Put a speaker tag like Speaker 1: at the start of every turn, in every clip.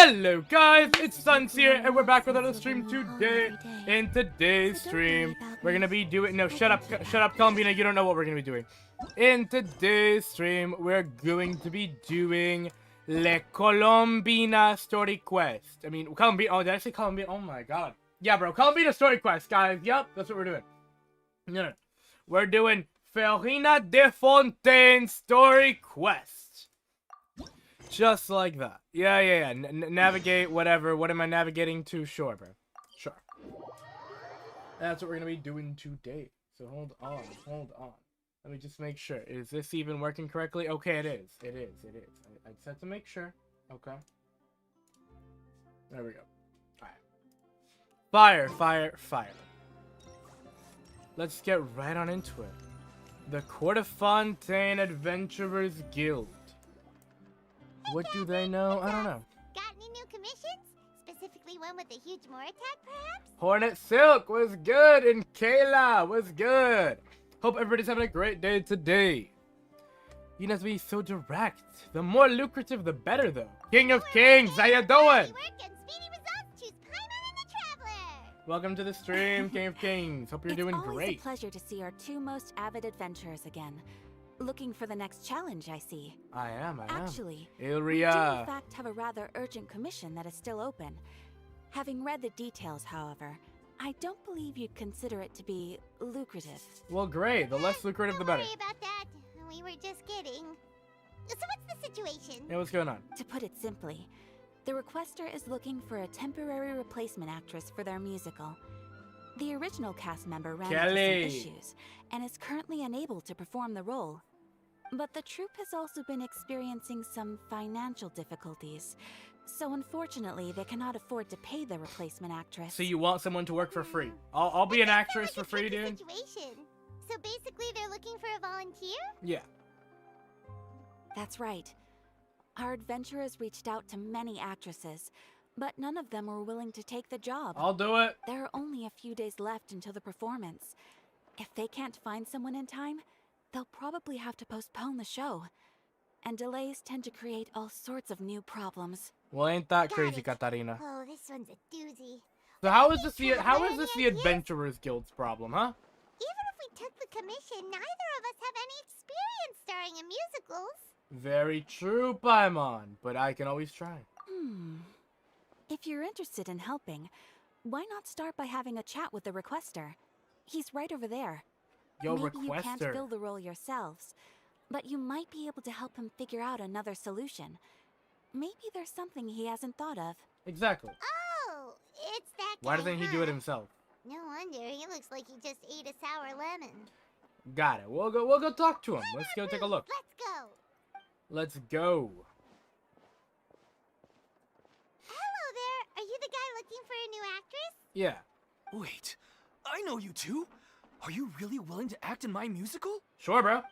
Speaker 1: Hello guys, it's Suns here, and we're back with another stream today. In today's stream, we're gonna be doing— no, shut up, Columbina, you don't know what we're gonna be doing. In today's stream, we're going to be doing Le Colombina story quest. I mean, Colombina— oh, did I say Colombina? Oh my god. Yeah, bro, Colombina story quest, guys. Yep, that's what we're doing. No. We're doing Furina de Fontaine story quest. Just like that. Yeah. Navigate, whatever. What am I navigating to? Sure, bro. Sure. That's what we're gonna be doing today. So hold on. Let me just make sure. Is this even working correctly? Okay, it is. It is. I just had to make sure. Okay. There we go. Alright. Fire. Let's get right on into it. The Court of Fontaine Adventurers Guild. What do they know? I don't know.
Speaker 2: Got any new commissions? Specifically one with a huge more attack, perhaps?
Speaker 1: Hornet Silk was good, and Kayla was good. Hope everybody's having a great day today. You have to be so direct. The more lucrative, the better, though. King of Kings, how you doing? Welcome to the stream, King of Kings. Hope you're doing great.
Speaker 3: It's always a pleasure to see our two most avid adventurers again. Looking for the next challenge, I see.
Speaker 1: I am.
Speaker 3: Actually,
Speaker 1: Ilria.
Speaker 3: we do in fact have a rather urgent commission that is still open. Having read the details, however, I don't believe you'd consider it to be lucrative.
Speaker 1: Well, great. The less lucrative, the better.
Speaker 2: Don't worry about that. We were just kidding. So what's the situation?
Speaker 1: Hey, what's going on?
Speaker 3: To put it simply, the requester is looking for a temporary replacement actress for their musical. The original cast member ran into some issues and is currently unable to perform the role. But the troupe has also been experiencing some financial difficulties, so unfortunately they cannot afford to pay the replacement actress.
Speaker 1: So you want someone to work for free? I'll be an actress for free, dude.
Speaker 2: Situation. So basically they're looking for a volunteer?
Speaker 1: Yeah.
Speaker 3: That's right. Our adventurers reached out to many actresses, but none of them were willing to take the job.
Speaker 1: I'll do it.
Speaker 3: There are only a few days left until the performance. If they can't find someone in time, they'll probably have to postpone the show. And delays tend to create all sorts of new problems.
Speaker 1: Well, ain't that crazy, Katarina?
Speaker 2: Oh, this one's a doozy.
Speaker 1: So how is this the Adventurers Guild's problem, huh?
Speaker 2: Even if we took the commission, neither of us have any experience starring in musicals.
Speaker 1: Very true, Paimon, but I can always try.
Speaker 3: If you're interested in helping, why not start by having a chat with the requester? He's right over there.
Speaker 1: Yo,
Speaker 3: Maybe you can't
Speaker 1: requester.
Speaker 3: fill the role yourselves, but you might be able to help him figure out another solution. Maybe there's something he hasn't thought of.
Speaker 1: Exactly.
Speaker 2: Oh, it's that guy.
Speaker 1: Why doesn't he do it himself?
Speaker 2: No wonder. He looks like he just ate a sour lemon.
Speaker 1: Got it. We'll go talk to him. Let's go take a look.
Speaker 2: Let's go.
Speaker 1: Let's go.
Speaker 2: Hello there. Are you the guy looking for a new actress?
Speaker 1: Yeah.
Speaker 4: Wait, I know you two. Are you really willing to act in my musical?
Speaker 1: Sure, bro.
Speaker 2: Wow,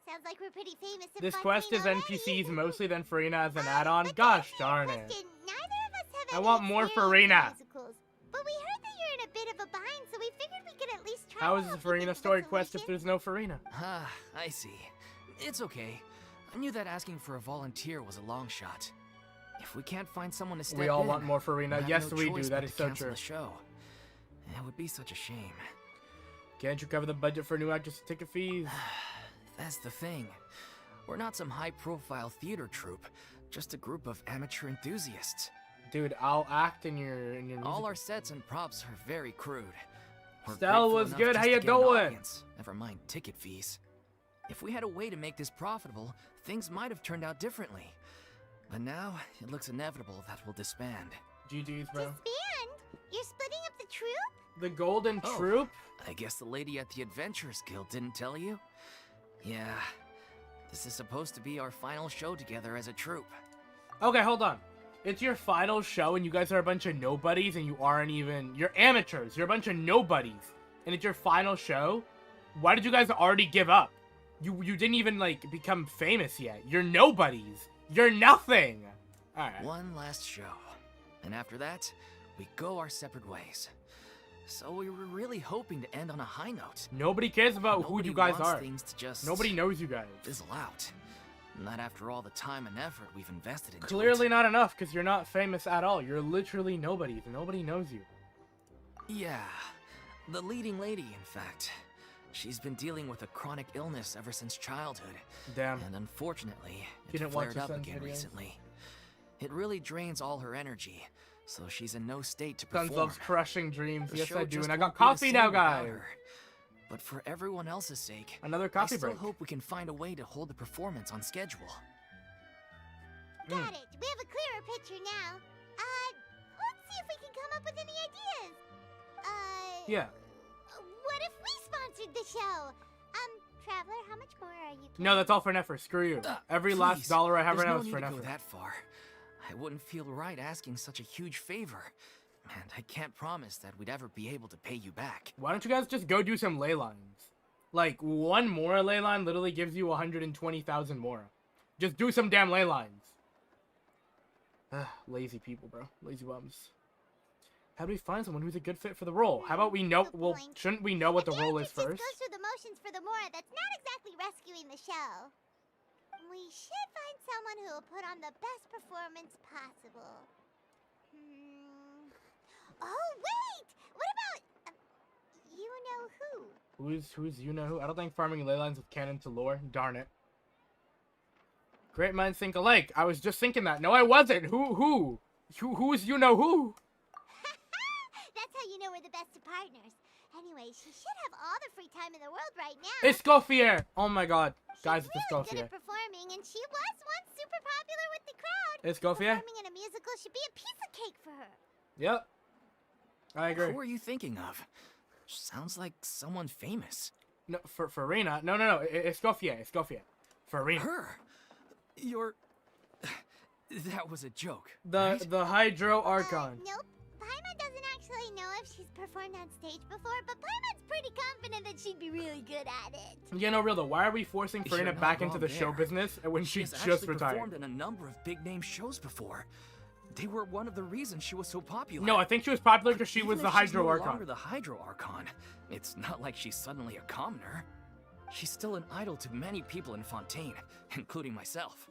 Speaker 2: sounds like we're pretty famous in
Speaker 1: This
Speaker 2: Fontaine
Speaker 1: quest is
Speaker 2: already.
Speaker 1: NPCs mostly, then Furina as an add-on. Gosh darn it.
Speaker 2: Question. Neither of us have
Speaker 1: I
Speaker 2: any
Speaker 1: want more
Speaker 2: experience in
Speaker 1: Furina.
Speaker 2: musicals, but we heard that you're in a bit of a bind, so we figured we could at least try.
Speaker 1: How
Speaker 2: to
Speaker 1: is the
Speaker 2: help you
Speaker 1: Furina
Speaker 2: get
Speaker 1: story
Speaker 2: the
Speaker 1: quest if
Speaker 2: solution.
Speaker 1: there's no Furina?
Speaker 4: Ah, I see. It's okay. I knew that asking for a volunteer was a long shot. If we can't find someone to step in,
Speaker 1: We all want more
Speaker 4: we'll
Speaker 1: Furina.
Speaker 4: have
Speaker 1: Yes,
Speaker 4: no
Speaker 1: we
Speaker 4: choice
Speaker 1: do.
Speaker 4: but
Speaker 1: That
Speaker 4: to
Speaker 1: is so
Speaker 4: cancel
Speaker 1: true.
Speaker 4: the show. It would be such a shame.
Speaker 1: Can't you cover the budget for new actress ticket fees?
Speaker 4: That's the thing. We're not some high-profile theater troupe, just a group of amateur enthusiasts.
Speaker 1: Dude, I'll act in your music.
Speaker 4: All our sets and props are very crude. We're
Speaker 1: Stella
Speaker 4: grateful
Speaker 1: was
Speaker 4: enough
Speaker 1: good.
Speaker 4: just
Speaker 1: How
Speaker 4: to
Speaker 1: you
Speaker 4: get an
Speaker 1: doing?
Speaker 4: audience, never mind ticket fees. If we had a way to make this profitable, things might have turned out differently. But now, it looks inevitable that we'll disband.
Speaker 1: GG's, bro.
Speaker 2: Disband? You're splitting up the troupe?
Speaker 1: The Golden
Speaker 4: Oh.
Speaker 1: Troop?
Speaker 4: I guess the lady at the Adventurers Guild didn't tell you? Yeah. This is supposed to be our final show together as a troupe.
Speaker 1: Okay, hold on. It's your final show and you guys are a bunch of nobodies and you aren't even... You're amateurs. You're a bunch of nobodies. And it's your final show? Why did you guys already give up? You didn't even, like, become famous yet. You're nobodies. You're nothing. Alright.
Speaker 4: One last show. And after that, we go our separate ways. So we were really hoping to end on a high note.
Speaker 1: Nobody cares about who
Speaker 4: Nobody
Speaker 1: you guys
Speaker 4: wants
Speaker 1: are.
Speaker 4: things to just
Speaker 1: Nobody knows you guys.
Speaker 4: fizzle out. Not after all the time and effort we've invested into
Speaker 1: Clearly
Speaker 4: it.
Speaker 1: not enough, because you're not famous at all. You're literally nobody. Nobody knows you.
Speaker 4: Yeah, the leading lady, in fact. She's been dealing with a chronic illness ever since childhood.
Speaker 1: Damn.
Speaker 4: And unfortunately,
Speaker 1: You
Speaker 4: it
Speaker 1: didn't watch
Speaker 4: flared
Speaker 1: your
Speaker 4: up
Speaker 1: son's
Speaker 4: again
Speaker 1: videos?
Speaker 4: recently. It really drains all her energy, so she's in no state to
Speaker 1: Sons
Speaker 4: perform.
Speaker 1: loves crushing dreams.
Speaker 4: The
Speaker 1: Yes,
Speaker 4: show
Speaker 1: I do.
Speaker 4: just
Speaker 1: And I got
Speaker 4: won't be the
Speaker 1: coffee
Speaker 4: same
Speaker 1: now,
Speaker 4: without
Speaker 1: guys.
Speaker 4: her. But for everyone else's sake,
Speaker 1: Another
Speaker 4: I
Speaker 1: coffee
Speaker 4: still
Speaker 1: break.
Speaker 4: hope we can find a way to hold the performance on schedule.
Speaker 2: Got it. We have a clearer picture now. Let's see if we can come up with any ideas.
Speaker 1: Yeah.
Speaker 2: What if we sponsored the show? Traveler, how much more are you?
Speaker 1: No, that's all for Nefer. Screw you. Every last
Speaker 4: Please,
Speaker 1: dollar I have
Speaker 4: there's
Speaker 1: right now
Speaker 4: no
Speaker 1: is
Speaker 4: need
Speaker 1: for
Speaker 4: to go
Speaker 1: Nefer.
Speaker 4: that far. I wouldn't feel right asking such a huge favor. And I can't promise that we'd ever be able to pay you back.
Speaker 1: Why don't you guys just go do some ley lines? Like, one more ley line literally gives you 120,000 more. Just do some damn ley lines. Lazy people, bro. Lazy bums. How do we find someone who's a good fit for the role? How about we know...
Speaker 2: Good
Speaker 1: Well,
Speaker 2: point.
Speaker 1: shouldn't we know what the
Speaker 2: If
Speaker 1: role
Speaker 2: the
Speaker 1: is
Speaker 2: actress
Speaker 1: first?
Speaker 2: just goes through the motions for the Mora, that's not exactly rescuing the show. We should find someone who will put on the best performance possible. Oh, wait! What about... you know who?
Speaker 1: Who's you know who? I don't think farming ley lines with canon to lore. Darn it. Great minds think alike. I was just thinking that. No, I wasn't. Who's you know who?
Speaker 2: That's how you know we're the best of partners. Anyway, she should have all the free time in the world right now.
Speaker 1: Escoffier! Oh my god. Guys,
Speaker 2: She's
Speaker 1: it's
Speaker 2: really good
Speaker 1: Escoffier.
Speaker 2: at performing, and she was once super popular with the crowd.
Speaker 1: Escoffier?
Speaker 2: Performing in a musical should be a piece of cake for her.
Speaker 1: Yep. I agree.
Speaker 4: Who are you thinking of? Sounds like someone famous.
Speaker 1: No, for Furina. No. Escoffier. Furina.
Speaker 4: Her? You're... That was a joke.
Speaker 1: The Hydro Archon.
Speaker 2: Nope. Paimon doesn't actually know if she's performed on stage before, but Paimon's pretty confident that she'd be really good at it.
Speaker 1: Yeah, no, real though. Why are we forcing
Speaker 4: You're
Speaker 1: Furina
Speaker 4: not
Speaker 1: back into
Speaker 4: wrong
Speaker 1: the show
Speaker 4: there.
Speaker 1: business when she
Speaker 4: has
Speaker 1: just
Speaker 4: actually
Speaker 1: retired?
Speaker 4: performed in a number of big-name shows before. They were one of the reasons she was so popular.
Speaker 1: No, I think she was popular because she
Speaker 4: Even
Speaker 1: was
Speaker 4: if
Speaker 1: the
Speaker 4: she's
Speaker 1: Hydro
Speaker 4: no
Speaker 1: Archon.
Speaker 4: longer the Hydro Archon, it's not like she's suddenly a commoner. She's still an idol to many people in Fontaine, including myself.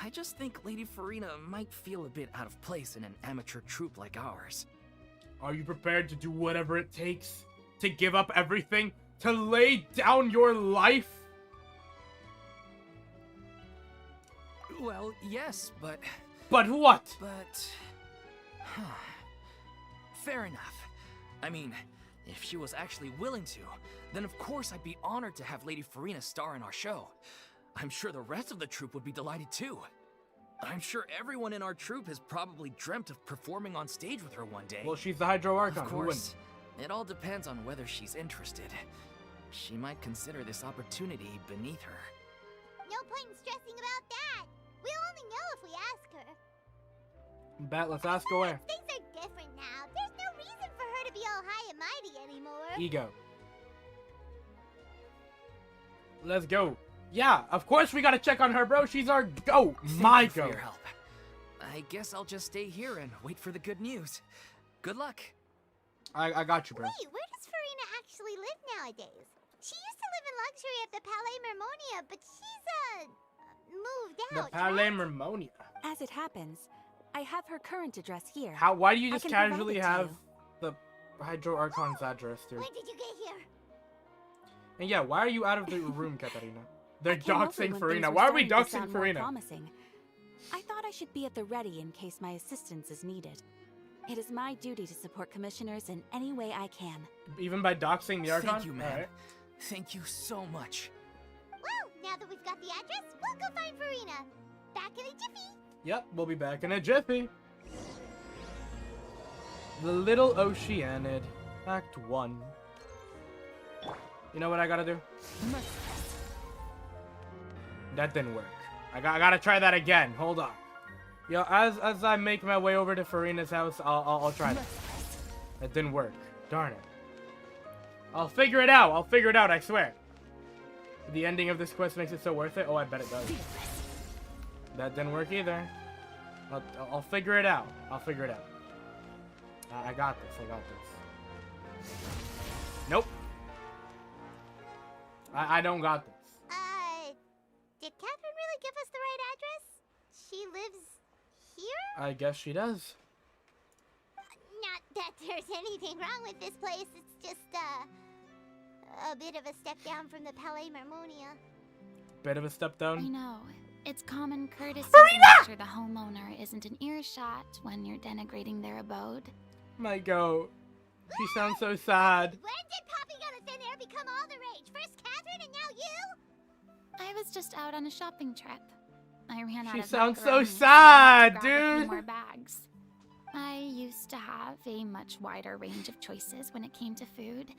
Speaker 4: I just think Lady Furina might feel a bit out of place in an amateur troupe like ours.
Speaker 1: Are you prepared to do whatever it takes? To give up everything? To lay down your life?
Speaker 4: Well, yes, but...
Speaker 1: But what?
Speaker 4: Fair enough. I mean, if she was actually willing to, then of course I'd be honored to have Lady Furina star in our show. I'm sure the rest of the troupe would be delighted too. I'm sure everyone in our troupe has probably dreamt of performing on stage with her one day.
Speaker 1: Well, she's the Hydro Archon.
Speaker 4: Of
Speaker 1: Who wouldn't?
Speaker 4: course, it all depends on whether she's interested. She might consider this opportunity beneath her.
Speaker 2: No point in stressing about that. We'll only know if we ask her.
Speaker 1: Bet, let's ask away.
Speaker 2: Things are different now. There's no reason for her to be all high and mighty anymore.
Speaker 1: Ego. Let's go. Yeah, of course we gotta check on her, bro. She's our goat. My
Speaker 4: Thank you for
Speaker 1: goat.
Speaker 4: your help. I guess I'll just stay here and wait for the good news. Good luck.
Speaker 1: I got you, bro.
Speaker 2: Wait, where does Furina actually live nowadays? She used to live in luxury at the Palais Mermonia, but she's, moved
Speaker 1: The
Speaker 2: out,
Speaker 1: Palais
Speaker 2: right?
Speaker 1: Mermonia.
Speaker 3: As it happens, I have her current address here.
Speaker 1: Why do you
Speaker 3: I
Speaker 1: just
Speaker 3: can provide
Speaker 1: casually
Speaker 3: it to
Speaker 1: have
Speaker 3: you.
Speaker 1: the Hydro Archon's address, dude?
Speaker 2: When did you get here?
Speaker 1: And yeah, why are you out of the room, Katarina? They're
Speaker 3: I came over
Speaker 1: doxing
Speaker 3: when things
Speaker 1: Furina.
Speaker 3: were
Speaker 1: Why are we
Speaker 3: starting to
Speaker 1: doxing
Speaker 3: sound more
Speaker 1: Furina?
Speaker 3: promising. I thought I should be at the ready in case my assistance is needed. It is my duty to support commissioners in any way I can.
Speaker 1: Even by doxing the Archon?
Speaker 4: Thank you, man.
Speaker 1: Alright.
Speaker 4: Thank you so much.
Speaker 2: Well, now that we've got the address, we'll go find Furina. Back in a jiffy.
Speaker 1: Yep, we'll be back in a jiffy. The Little Oceanid, Act 1. You know what I gotta do? That didn't work. I gotta try that again. Hold on. Yo, as I make my way over to Furina's house, I'll try that. That didn't work. Darn it. I'll figure it out. I swear. The ending of this quest makes it so worth it. Oh, I bet it does. That didn't work either. I'll figure it out. I got this. Nope. I don't got this.
Speaker 2: Did Catherine really give us
Speaker 1: I guess she does.
Speaker 2: Not that there's anything wrong with this place. It's just a bit of a step down from the Palais Marmonia.
Speaker 1: Bit of a step
Speaker 3: I
Speaker 1: down.
Speaker 3: know. It's common courtesy to make sure the homeowner isn't in earshot when you're denigrating their abode.
Speaker 1: My goat. She sounds so sad.
Speaker 2: When did popping out of thin air become all the rage? First Catherine and now you?
Speaker 3: I was just out on a shopping trip. I ran out
Speaker 1: She
Speaker 3: of
Speaker 1: sounds so
Speaker 3: macaroni, so I
Speaker 1: sad,
Speaker 3: had to grab a few
Speaker 1: dude.
Speaker 3: more bags. I used to have a much wider range of choices when it came to food.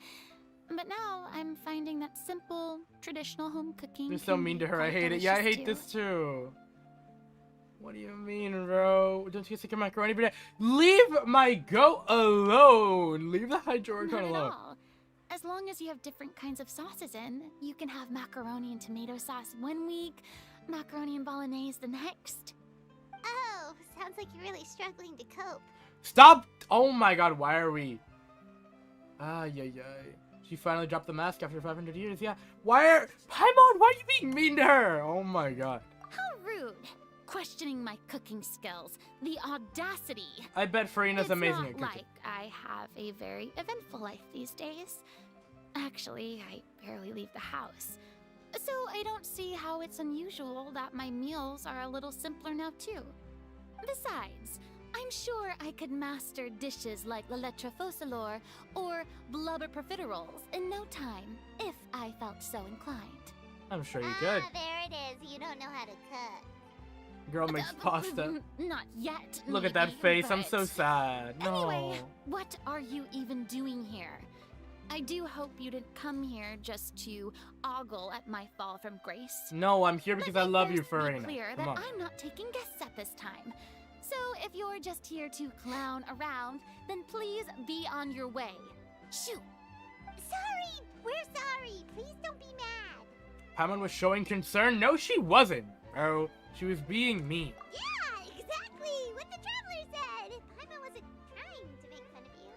Speaker 3: But now I'm finding that simple, traditional home cooking.
Speaker 1: You're so
Speaker 3: can
Speaker 1: mean
Speaker 3: be
Speaker 1: to her. I
Speaker 3: quite
Speaker 1: hate it. Yeah, I
Speaker 3: delicious,
Speaker 1: hate
Speaker 3: too.
Speaker 1: this too. What do you mean, bro? Don't you get sick of macaroni? Leave my goat alone. Leave the hydrocon
Speaker 3: Not at
Speaker 1: alone.
Speaker 3: all. As long as you have different kinds of sauces in, you can have macaroni and tomato sauce one week, macaroni and bolognese the next.
Speaker 2: Oh, sounds like you're really struggling to cope.
Speaker 1: Stop! Oh my god, why are we? Yeah. She finally dropped the mask after 500 years, yeah. Paimon, why are you being mean to her? Oh my god.
Speaker 3: How rude! Questioning my cooking skills. The audacity!
Speaker 1: I bet Furina's
Speaker 3: It's
Speaker 1: amazing
Speaker 3: not
Speaker 1: at cooking.
Speaker 3: like I have a very eventful life these days. Actually, I barely leave the house. So I don't see how it's unusual that my meals are a little simpler now too. Besides, I'm sure I could master dishes like la lettre faucilor or blubber profiteroles in no time, if I felt so inclined.
Speaker 1: I'm sure you could.
Speaker 2: There it is. You don't know how to cook.
Speaker 1: Girl makes pasta.
Speaker 3: Not yet.
Speaker 1: Look at that
Speaker 3: maybe,
Speaker 1: face. I'm
Speaker 3: but-
Speaker 1: so sad. No.
Speaker 3: Anyway, what are you even doing here? I do hope you didn't come here just to ogle at my fall from grace.
Speaker 1: No, I'm here because I
Speaker 3: Let me
Speaker 1: love you,
Speaker 3: first be
Speaker 1: Furina.
Speaker 3: clear
Speaker 1: Come
Speaker 3: that
Speaker 1: on.
Speaker 3: I'm not taking guests at this time. So if you're just here to clown around, then please be on your way. Shoot!
Speaker 2: Sorry. We're sorry. Please don't be mad.
Speaker 1: Paimon was showing concern. No, she wasn't, bro. She was being mean.
Speaker 2: Yeah, exactly. What the traveler said. Paimon wasn't trying to make fun of you.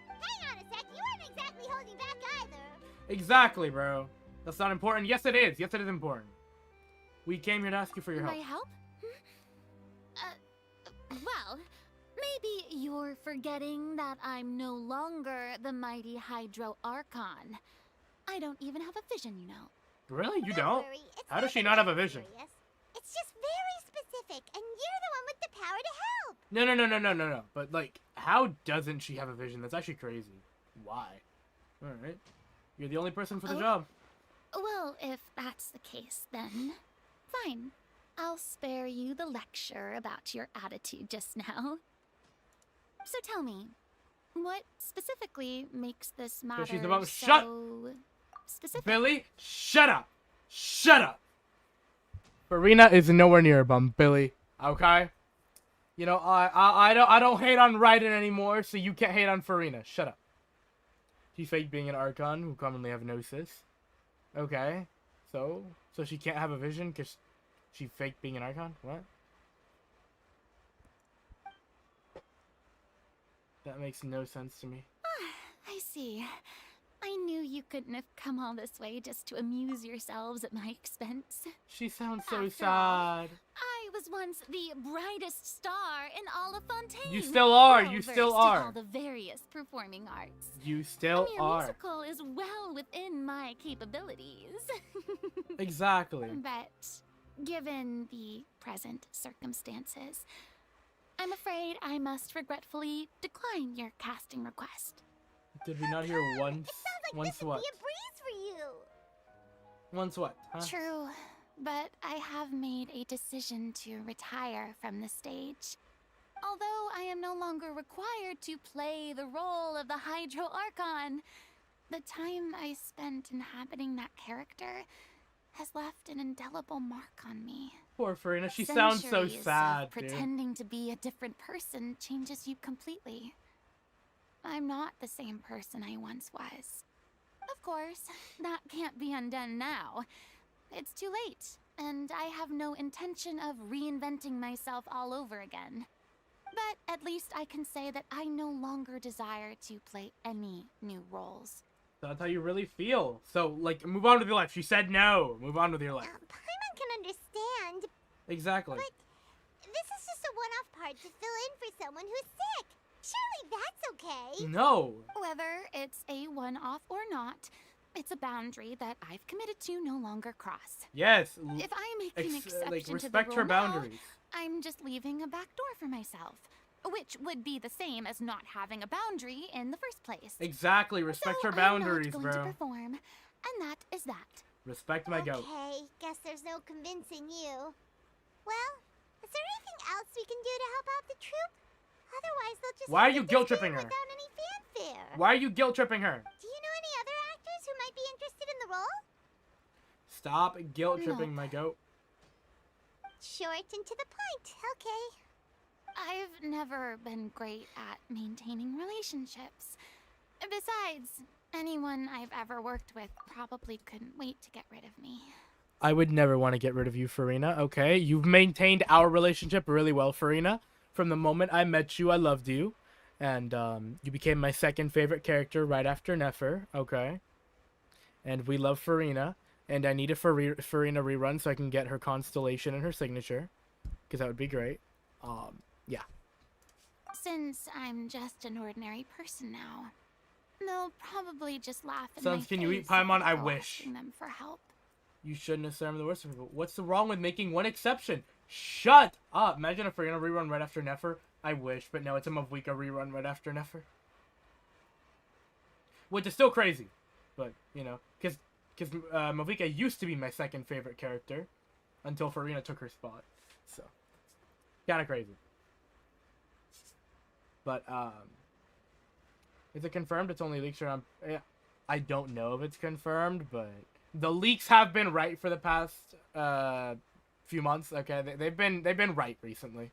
Speaker 2: Hang on a sec. You weren't exactly holding back either.
Speaker 1: Exactly, bro. That's not important. Yes, it is. Yes, it is important. We came here to ask you for your
Speaker 3: My
Speaker 1: help.
Speaker 3: help? Well, maybe you're forgetting that I'm no longer the mighty Hydro Archon. I don't even have a vision, you know.
Speaker 1: Really? You
Speaker 2: Don't
Speaker 1: don't?
Speaker 2: worry. It's
Speaker 1: How does she
Speaker 2: nothing
Speaker 1: not have a
Speaker 2: that
Speaker 1: vision?
Speaker 2: serious. It's just very specific, and you're the one with the power to help.
Speaker 1: No. But, like, how doesn't she have a vision? That's actually crazy. Why? Alright. You're the only person for the
Speaker 3: Oh.
Speaker 1: job.
Speaker 3: Well, if that's the case, then fine. I'll spare you the lecture about your attitude just now. So tell me, what specifically makes this matter
Speaker 1: she's about-
Speaker 3: so
Speaker 1: Shut-
Speaker 3: specific?
Speaker 1: Billy, shut up! Shut up! Furina is nowhere near a bum, Billy. Okay? You know, I don't hate on Raiden anymore, so you can't hate on Furina. Shut up. She faked being an Archon who commonly have gnosis. Okay. So she can't have a vision because she faked being an Archon? What? That makes no sense to me.
Speaker 3: I see. I knew you couldn't have come all this way just to amuse yourselves at my expense.
Speaker 1: She sounds so
Speaker 3: After all,
Speaker 1: sad.
Speaker 3: I was once the brightest star in all of Fontaine.
Speaker 1: You still are,
Speaker 3: well
Speaker 1: you still
Speaker 3: versed in
Speaker 1: are.
Speaker 3: all the various performing arts.
Speaker 1: You still
Speaker 3: And your
Speaker 1: are.
Speaker 3: musical is well within my capabilities.
Speaker 1: Exactly.
Speaker 3: But given the present circumstances, I'm afraid I must regretfully decline your casting request.
Speaker 1: Did we not hear once?
Speaker 2: It sounds like
Speaker 1: Once
Speaker 2: this
Speaker 1: what?
Speaker 2: would be a breeze for you.
Speaker 1: Once what? Huh?
Speaker 3: True, but I have made a decision to retire from the stage. Although I am no longer required to play the role of the Hydro Archon, the time I spent inhabiting that character has left an indelible mark on me.
Speaker 1: Poor Furina. She sounds so
Speaker 3: Centuries of
Speaker 1: sad, dude.
Speaker 3: pretending to be a different person changes you completely. I'm not the same person I once was. Of course, that can't be undone now. It's too late, and I have no intention of reinventing myself all over again. But at least I can say that I no longer desire to play any new roles.
Speaker 1: That's how you really feel. So, like, move on with your life. She said no. Move on with your life.
Speaker 2: Paimon can understand,
Speaker 1: Exactly.
Speaker 2: but this is just a one-off part to fill in for someone who's sick. Surely that's okay.
Speaker 1: No.
Speaker 3: Whether it's a one-off or not, it's a boundary that I've committed to no longer cross.
Speaker 1: Yes.
Speaker 3: If I make an exception
Speaker 1: like,
Speaker 3: to
Speaker 1: respect
Speaker 3: the
Speaker 1: her
Speaker 3: rule now,
Speaker 1: boundaries.
Speaker 3: I'm just leaving a back door for myself, which would be the same as not having a boundary in the first place.
Speaker 1: Exactly. Respect
Speaker 3: So
Speaker 1: her boundaries,
Speaker 3: I'm not going
Speaker 1: bro.
Speaker 3: to perform, and that is that.
Speaker 1: Respect my goat.
Speaker 2: Okay, guess there's no convincing you. Well, is there anything else we can do to help out the troupe? Otherwise, they'll just
Speaker 1: Why are
Speaker 2: have
Speaker 1: you
Speaker 2: to
Speaker 1: guilt
Speaker 2: disband
Speaker 1: tripping her?
Speaker 2: without any fanfare.
Speaker 1: Why are you guilt tripping her?
Speaker 2: Do you know any other actors who might be interested in the role?
Speaker 1: Stop guilt tripping
Speaker 3: No.
Speaker 1: my goat.
Speaker 2: Short and to the point. Okay.
Speaker 3: I've never been great at maintaining relationships. Besides, anyone I've ever worked with probably couldn't wait to get rid of me.
Speaker 1: I would never want to get rid of you, Furina, okay? You've maintained our relationship really well, Furina. From the moment I met you, I loved you. And you became my second favorite character right after Nefer, okay? And we love Furina. And I need a Furina rerun so I can get her constellation and her signature. Because that would be great. Yeah.
Speaker 3: Since I'm just an ordinary person now, they'll probably just laugh in
Speaker 1: Sons,
Speaker 3: my
Speaker 1: can you eat
Speaker 3: face
Speaker 1: Paimon?
Speaker 3: if
Speaker 1: I
Speaker 3: go
Speaker 1: wish.
Speaker 3: asking them for help.
Speaker 1: You shouldn't assume the worst of people. What's the wrong with making one exception? Shut up! Imagine if we're gonna rerun right after Nefer. I wish, but no, it's a Mavika rerun right after Nefer. Which is still crazy. But, you know, because Mavika used to be my second favorite character until Furina took her spot. So, kind of crazy. But, is it confirmed? It's only leaks around... I don't know if it's confirmed, but... The leaks have been right for the past few months. Okay, they've been right recently.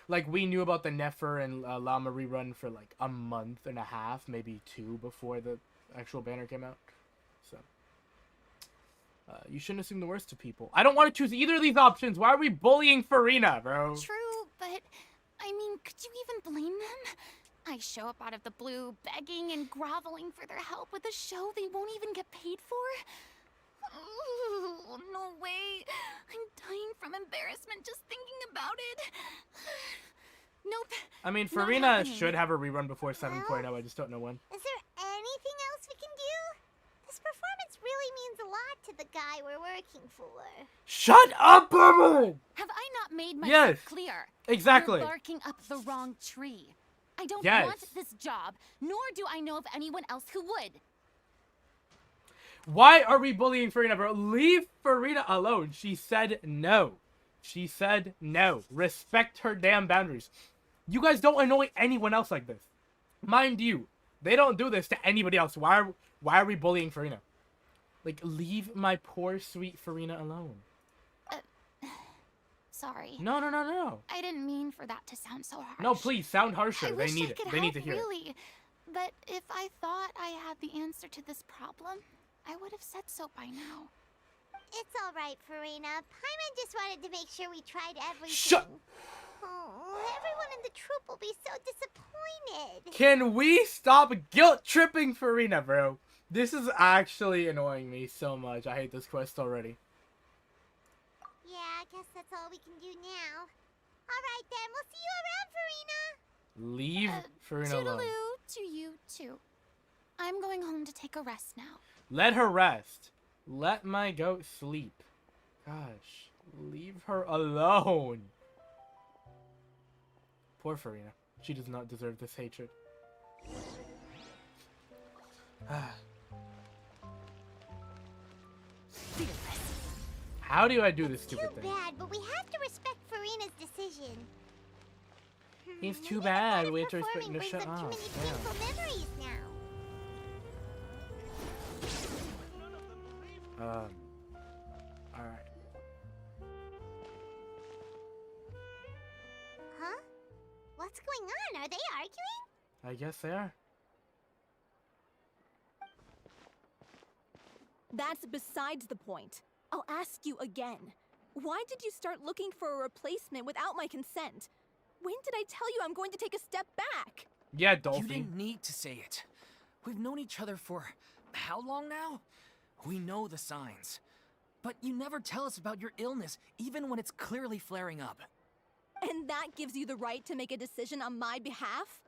Speaker 1: Like, we knew about the Nefer and Llama rerun for like a month and a half, maybe 2 before the actual banner came out. So you shouldn't assume the worst of people. I don't want to choose either of these options. Why are we bullying Furina, bro?
Speaker 3: True, but I mean, could you even blame them? I show up out of the blue, begging and groveling for their help with a show they won't even get paid for. Ooh, no way. I'm dying from embarrassment just thinking about it. Nope.
Speaker 1: I mean,
Speaker 3: Not
Speaker 1: Furina
Speaker 3: happening.
Speaker 1: should have a rerun before 7.0. I just don't know when.
Speaker 2: Is there anything else we can do? This performance really means a lot to the guy we're working for.
Speaker 1: Shut up, Paimon!
Speaker 3: Have I not made myself
Speaker 1: Yes.
Speaker 3: clear?
Speaker 1: Exactly.
Speaker 3: You're barking up the wrong tree. I don't
Speaker 1: Yes.
Speaker 3: want this job, nor do I know of anyone else who would.
Speaker 1: Why are we bullying Furina, bro? Leave Furina alone. She said no. She said no. Respect her damn boundaries. You guys don't annoy anyone else like this. Mind you, they don't do this to anybody else. Why are we bullying Furina? Like, leave my poor, sweet Furina alone.
Speaker 3: Sorry.
Speaker 1: No.
Speaker 3: I didn't mean for that to sound so harsh.
Speaker 1: No, please, sound harsher.
Speaker 3: I
Speaker 1: They
Speaker 3: wish
Speaker 1: need
Speaker 3: I
Speaker 1: it.
Speaker 3: could
Speaker 1: They need to
Speaker 3: help,
Speaker 1: hear it.
Speaker 3: really. But if I thought I had the answer to this problem, I would have said so by now.
Speaker 2: It's all right, Furina. Paimon just wanted to make sure we tried everything.
Speaker 1: Shut-
Speaker 2: Oh, everyone in the troupe will be so disappointed.
Speaker 1: Can we stop guilt tripping Furina, bro? This is actually annoying me so much. I hate this quest already.
Speaker 2: Yeah, I guess that's all we can do now. All right then, we'll see you around, Furina.
Speaker 1: Leave Furina alone.
Speaker 3: Toodaloo to you too. I'm going home to take a rest now.
Speaker 1: Let her rest. Let my goat sleep. Gosh, leave her alone. Poor Furina. She does not deserve this hatred. How do I do this
Speaker 2: Too
Speaker 1: stupid thing?
Speaker 2: bad, but we have to respect Furina's decision.
Speaker 1: It's too
Speaker 2: Maybe
Speaker 1: bad.
Speaker 2: part of
Speaker 1: We have to respect.
Speaker 2: performing
Speaker 1: No,
Speaker 2: brings
Speaker 1: shut
Speaker 2: up too
Speaker 1: up.
Speaker 2: many
Speaker 1: Yeah.
Speaker 2: painful memories now.
Speaker 1: Alright.
Speaker 2: Huh? What's going on? Are they arguing?
Speaker 1: I guess they are.
Speaker 5: That's besides the point. I'll ask you again. Why did you start looking for a replacement without my consent? When did I tell you I'm going to take a step back?
Speaker 1: Yeah,
Speaker 4: You
Speaker 1: Dolphin.
Speaker 4: didn't need to say it. We've known each other for how long now? We know the signs. But you never tell us about your illness, even when it's clearly flaring up.
Speaker 5: And that gives you the right to make a decision on my behalf?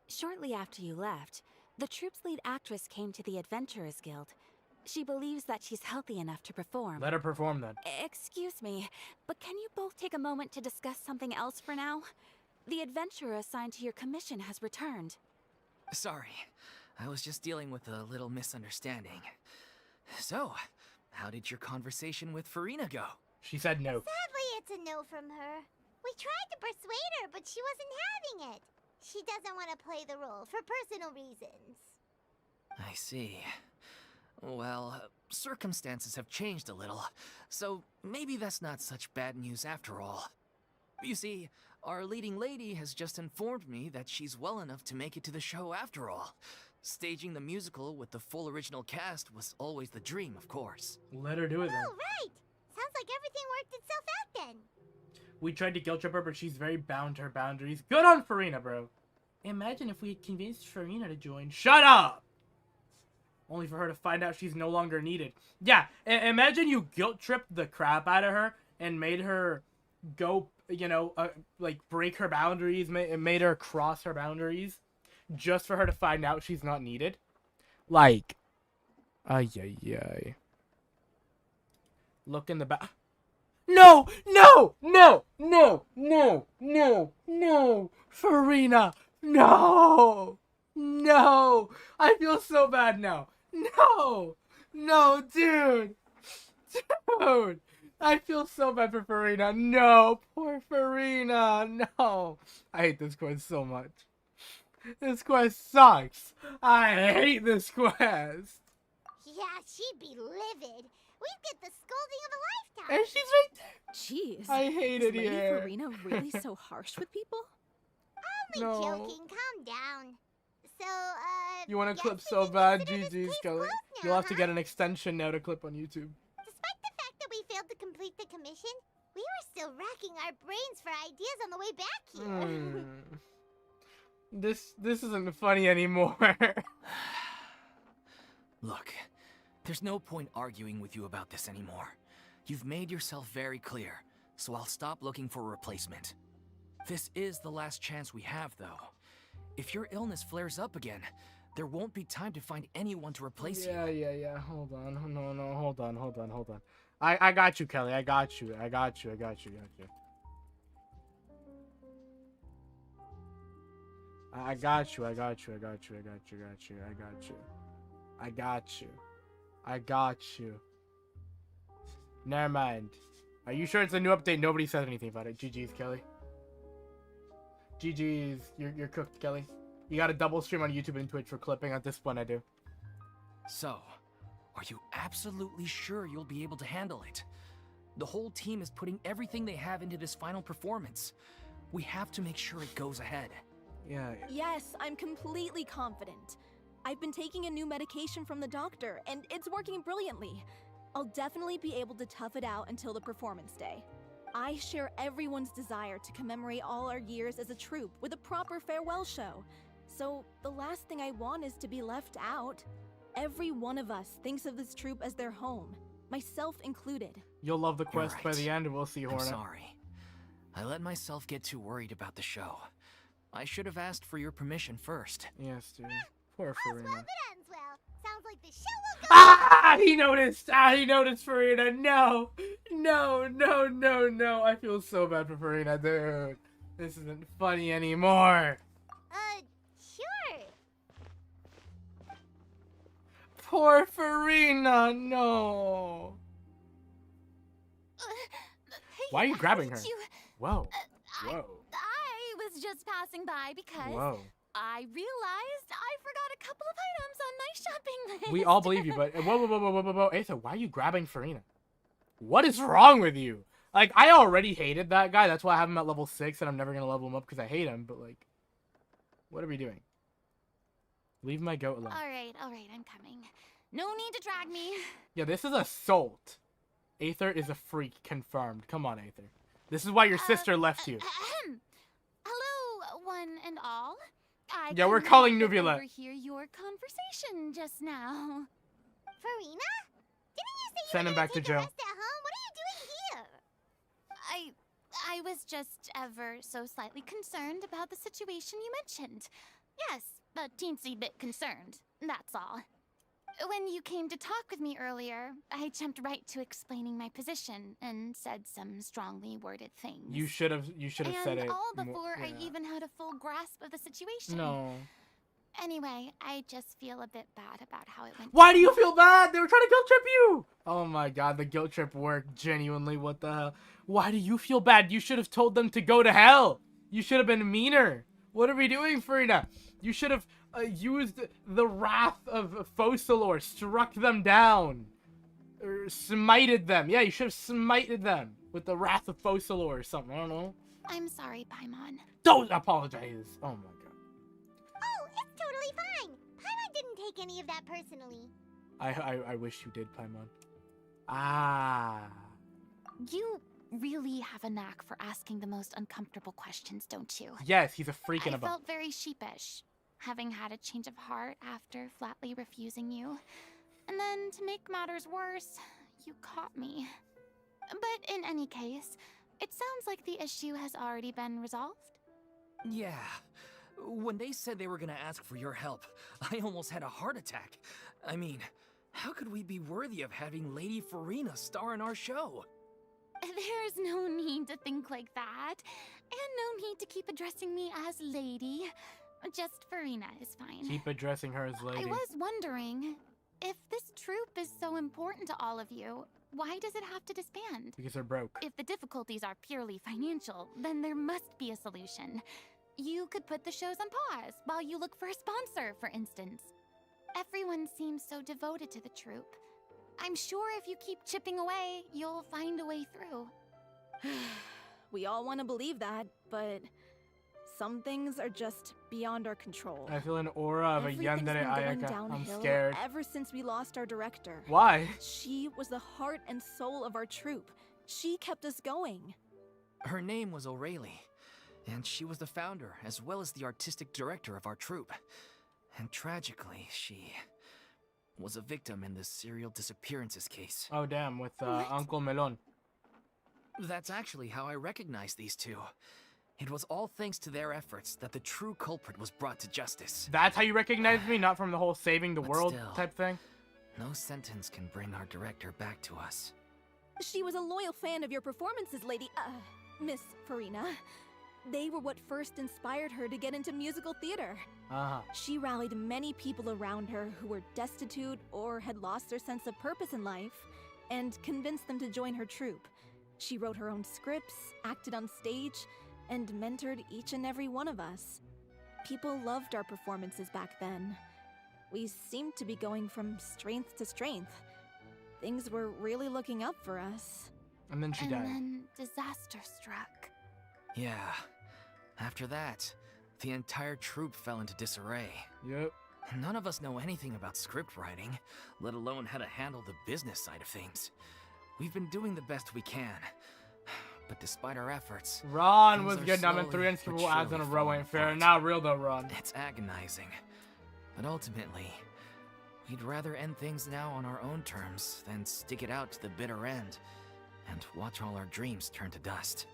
Speaker 3: Shortly after you left, the troupe's lead actress came to the Adventurers Guild. She believes that she's healthy enough to perform.
Speaker 1: Let her perform then.
Speaker 3: Excuse me, but can you both take a moment to discuss something else for now? The adventurer assigned to your commission has returned.
Speaker 4: Sorry, I was just dealing with a little misunderstanding. So, how did your conversation with Furina go?
Speaker 1: She said no.
Speaker 2: Sadly, it's a no from her. We tried to persuade her, but she wasn't having it. She doesn't want to play the role for personal reasons.
Speaker 4: I see. Well, circumstances have changed a little, so maybe that's not such bad news after all. You see, our leading lady has just informed me that she's well enough to make it to the show after all. Staging the musical with the full original cast was always the dream, of course.
Speaker 1: Let her do it then.
Speaker 2: Oh, right. Sounds like everything worked itself out then.
Speaker 1: We tried to guilt trip her, but she's very bound to her boundaries. Good on Furina, bro. Imagine if we had convinced Furina to join. Shut up! Only for her to find out she's no longer needed. Yeah, imagine you guilt tripped the crap out of her and made her go, you know, like break her boundaries, made her cross her boundaries, just for her to find out she's not needed. Like, ay. Look in the back. No! Furina! No! I feel so bad now. No, dude! I feel so bad for Furina. No, poor Furina. No. I hate this quest so much. This quest sucks. I hate this quest.
Speaker 2: Yeah, she'd be livid. We'd get the scolding of a lifetime.
Speaker 1: And she's right there.
Speaker 5: Jeez.
Speaker 1: I hate
Speaker 5: is
Speaker 1: it
Speaker 5: Lady
Speaker 1: here.
Speaker 5: Furina really so harsh with people?
Speaker 2: Only
Speaker 1: No.
Speaker 2: joking. Calm down. So,
Speaker 1: You want to
Speaker 2: guess
Speaker 1: clip
Speaker 2: we
Speaker 1: so
Speaker 2: can
Speaker 1: bad,
Speaker 2: consider this
Speaker 1: GG's,
Speaker 2: case
Speaker 1: Kelly.
Speaker 2: closed now,
Speaker 1: You'll have to
Speaker 2: huh?
Speaker 1: get an extension now to clip on YouTube.
Speaker 2: Despite the fact that we failed to complete the commission, we were still racking our brains for ideas on the way back here.
Speaker 1: This isn't funny anymore.
Speaker 4: Look, there's no point arguing with you about this anymore. You've made yourself very clear, so I'll stop looking for a replacement. This is the last chance we have, though. If your illness flares up again, there won't be time to find anyone to replace you.
Speaker 1: Yeah. Hold on. No. Hold on. I got you, Kelly. I got you. I got you. Never mind. Are you sure it's a new update? Nobody said anything about it. GG's, Kelly. GG's. You're cooked, Kelly. You got a double stream on YouTube and Twitch for clipping. At this point, I do.
Speaker 4: So, are you absolutely sure you'll be able to handle it? The whole team is putting everything they have into this final performance. We have to make sure it goes ahead.
Speaker 1: Yeah.
Speaker 5: Yes, I'm completely confident. I've been taking a new medication from the doctor, and it's working brilliantly. I'll definitely be able to tough it out until the performance day. I share everyone's desire to commemorate all our years as a troupe with a proper farewell show. So, the last thing I want is to be left out. Every one of us thinks of this troupe as their home, myself included.
Speaker 1: You'll love the quest by
Speaker 4: right.
Speaker 1: the end, we'll see,
Speaker 4: I'm
Speaker 1: Hornet.
Speaker 4: sorry. I let myself get too worried about the show. I should have asked for your permission first.
Speaker 1: Yes, dude. Poor
Speaker 2: All's well
Speaker 1: Furina.
Speaker 2: that ends well. Sounds like the show will go.
Speaker 1: Ah! He noticed! He noticed Furina! No! I feel so bad for Furina, dude. This isn't funny anymore.
Speaker 2: Sure.
Speaker 1: Poor Furina, no. Why are you grabbing her? Whoa.
Speaker 3: I was just passing by because
Speaker 1: Whoa.
Speaker 3: I realized I forgot a couple of items on my shopping list.
Speaker 1: We all believe you, but whoa. Aether, why are you grabbing Furina? What is wrong with you? Like, I already hated that guy. That's why I have him at level 6, and I'm never gonna level him up because I hate him. But like, what are we doing? Leave my goat alone.
Speaker 3: All right, I'm coming. No need to drag me.
Speaker 1: Yeah, this is assault. Aether is a freak, confirmed. Come on, Aether. This is why your sister left you.
Speaker 3: Hello, one and all.
Speaker 1: Yeah, we're
Speaker 3: couldn't
Speaker 1: calling
Speaker 3: help but
Speaker 1: Nuvula.
Speaker 3: overhear your conversation just now.
Speaker 2: Farina? Didn't you say you
Speaker 1: Send
Speaker 2: were
Speaker 1: him
Speaker 2: gonna
Speaker 1: back to
Speaker 2: take a
Speaker 1: jail.
Speaker 2: rest at home? What are you doing here?
Speaker 6: I was just ever so slightly concerned about the situation you mentioned. Yes, a teensy bit concerned, that's all. When you came to talk with me earlier, I jumped right to explaining my position and said some strongly worded things.
Speaker 1: You should have said it.
Speaker 6: And all
Speaker 1: more-
Speaker 6: before I
Speaker 1: yeah.
Speaker 6: even had a full grasp of the situation.
Speaker 1: No.
Speaker 6: Anyway, I just feel a bit bad about how it went.
Speaker 1: Why do you feel bad? They were trying to guilt trip you. Oh my god, the guilt trip worked. Genuinely, what the hell? Why do you feel bad? You should have told them to go to hell. You should have been meaner. What are we doing, Furina? You should have used the wrath of Focalor, struck them down. Or smited them. Yeah, you should have smited them with the wrath of Focalor or something. I don't know.
Speaker 6: I'm sorry, Paimon.
Speaker 1: Don't apologize. Oh my god.
Speaker 2: Oh, it's totally fine. Paimon didn't take any of that personally.
Speaker 1: I wish you did, Paimon. Ah.
Speaker 6: You really have a knack for asking the most uncomfortable questions, don't you?
Speaker 1: Yes, he's a freaking
Speaker 6: I
Speaker 1: about.
Speaker 6: felt very sheepish, having had a change of heart after flatly refusing you. And then, to make matters worse, you caught me. But in any case, it sounds like the issue has already been resolved.
Speaker 4: Yeah. When they said they were gonna ask for your help, I almost had a heart attack. I mean, how could we be worthy of having Lady Furina star in our show?
Speaker 6: There's no need to think like that, and no need to keep addressing me as lady. Just Furina is fine.
Speaker 1: Keep addressing her as lady.
Speaker 6: I was wondering, if this troupe is so important to all of you, why does it have to disband?
Speaker 1: Because they're broke.
Speaker 6: If the difficulties are purely financial, then there must be a solution. You could put the shows on pause while you look for a sponsor, for instance. Everyone seems so devoted to the troupe. I'm sure if you keep chipping away, you'll find a way through.
Speaker 5: We all want to believe that, but some things are just beyond our control.
Speaker 1: I feel an aura of a
Speaker 5: Everything's been
Speaker 1: yandere
Speaker 5: going
Speaker 1: ayaka. I'm
Speaker 5: downhill
Speaker 1: scared.
Speaker 5: ever since we lost our director.
Speaker 1: Why?
Speaker 5: She was the heart and soul of our troupe. She kept us going.
Speaker 4: Her name was O'Reilly, and she was the founder as well as the artistic director of our troupe. And tragically, she was a victim in the serial disappearances case.
Speaker 1: Oh damn, with Uncle Melon.
Speaker 4: That's actually how I recognized these two. It was all thanks to their efforts that the true culprit was brought to justice.
Speaker 1: That's how you recognize me, not from the whole saving the
Speaker 4: But
Speaker 1: world
Speaker 4: still.
Speaker 1: type thing?
Speaker 4: No sentence can bring our director back to us.
Speaker 5: She was a loyal fan of your performances, Miss Furina. They were what first inspired her to get into musical theater.
Speaker 1: Uh-huh.
Speaker 5: She rallied many people around her who were destitute or had lost their sense of purpose in life, and convinced them to join her troupe. She wrote her own scripts, acted on stage, and mentored each and every one of us. People loved our performances back then. We seemed to be going from strength to strength. Things were really looking up for us.
Speaker 1: And then she
Speaker 6: And
Speaker 1: died.
Speaker 6: then disaster struck.
Speaker 4: Yeah. After that, the entire troupe fell into disarray.
Speaker 1: Yep.
Speaker 4: None of us know anything about script writing, let alone how to handle the business side of things. We've been doing the best we can. But despite our efforts,
Speaker 1: Ron
Speaker 4: things
Speaker 1: was
Speaker 4: are
Speaker 1: good. I'm in
Speaker 4: slowly
Speaker 1: 3 unskippable
Speaker 4: but
Speaker 1: ads in a
Speaker 4: surely
Speaker 1: row.
Speaker 4: falling
Speaker 1: Ain't fair.
Speaker 4: apart.
Speaker 1: Not real though, Ron.
Speaker 4: It's agonizing. But ultimately, we'd rather end things now on our own terms than stick it out to the bitter end and watch all our dreams turn to dust.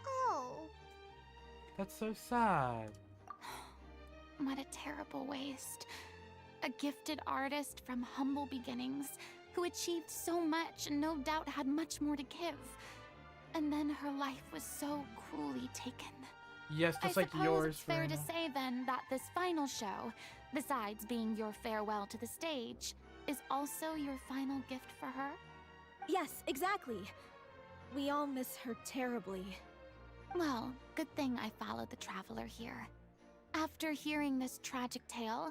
Speaker 2: Oh.
Speaker 1: That's so sad.
Speaker 6: What a terrible waste. A gifted artist from humble beginnings who achieved so much and no doubt had much more to give. And then her life was so cruelly taken.
Speaker 1: Yes,
Speaker 6: I
Speaker 1: just like
Speaker 6: suppose
Speaker 1: yours,
Speaker 6: it's fair to
Speaker 1: Furina.
Speaker 6: say then that this final show, besides being your farewell to the stage, is also your final gift for her?
Speaker 5: Yes, exactly. We all miss her terribly.
Speaker 6: Well, good thing I followed the traveler here. After hearing this tragic tale,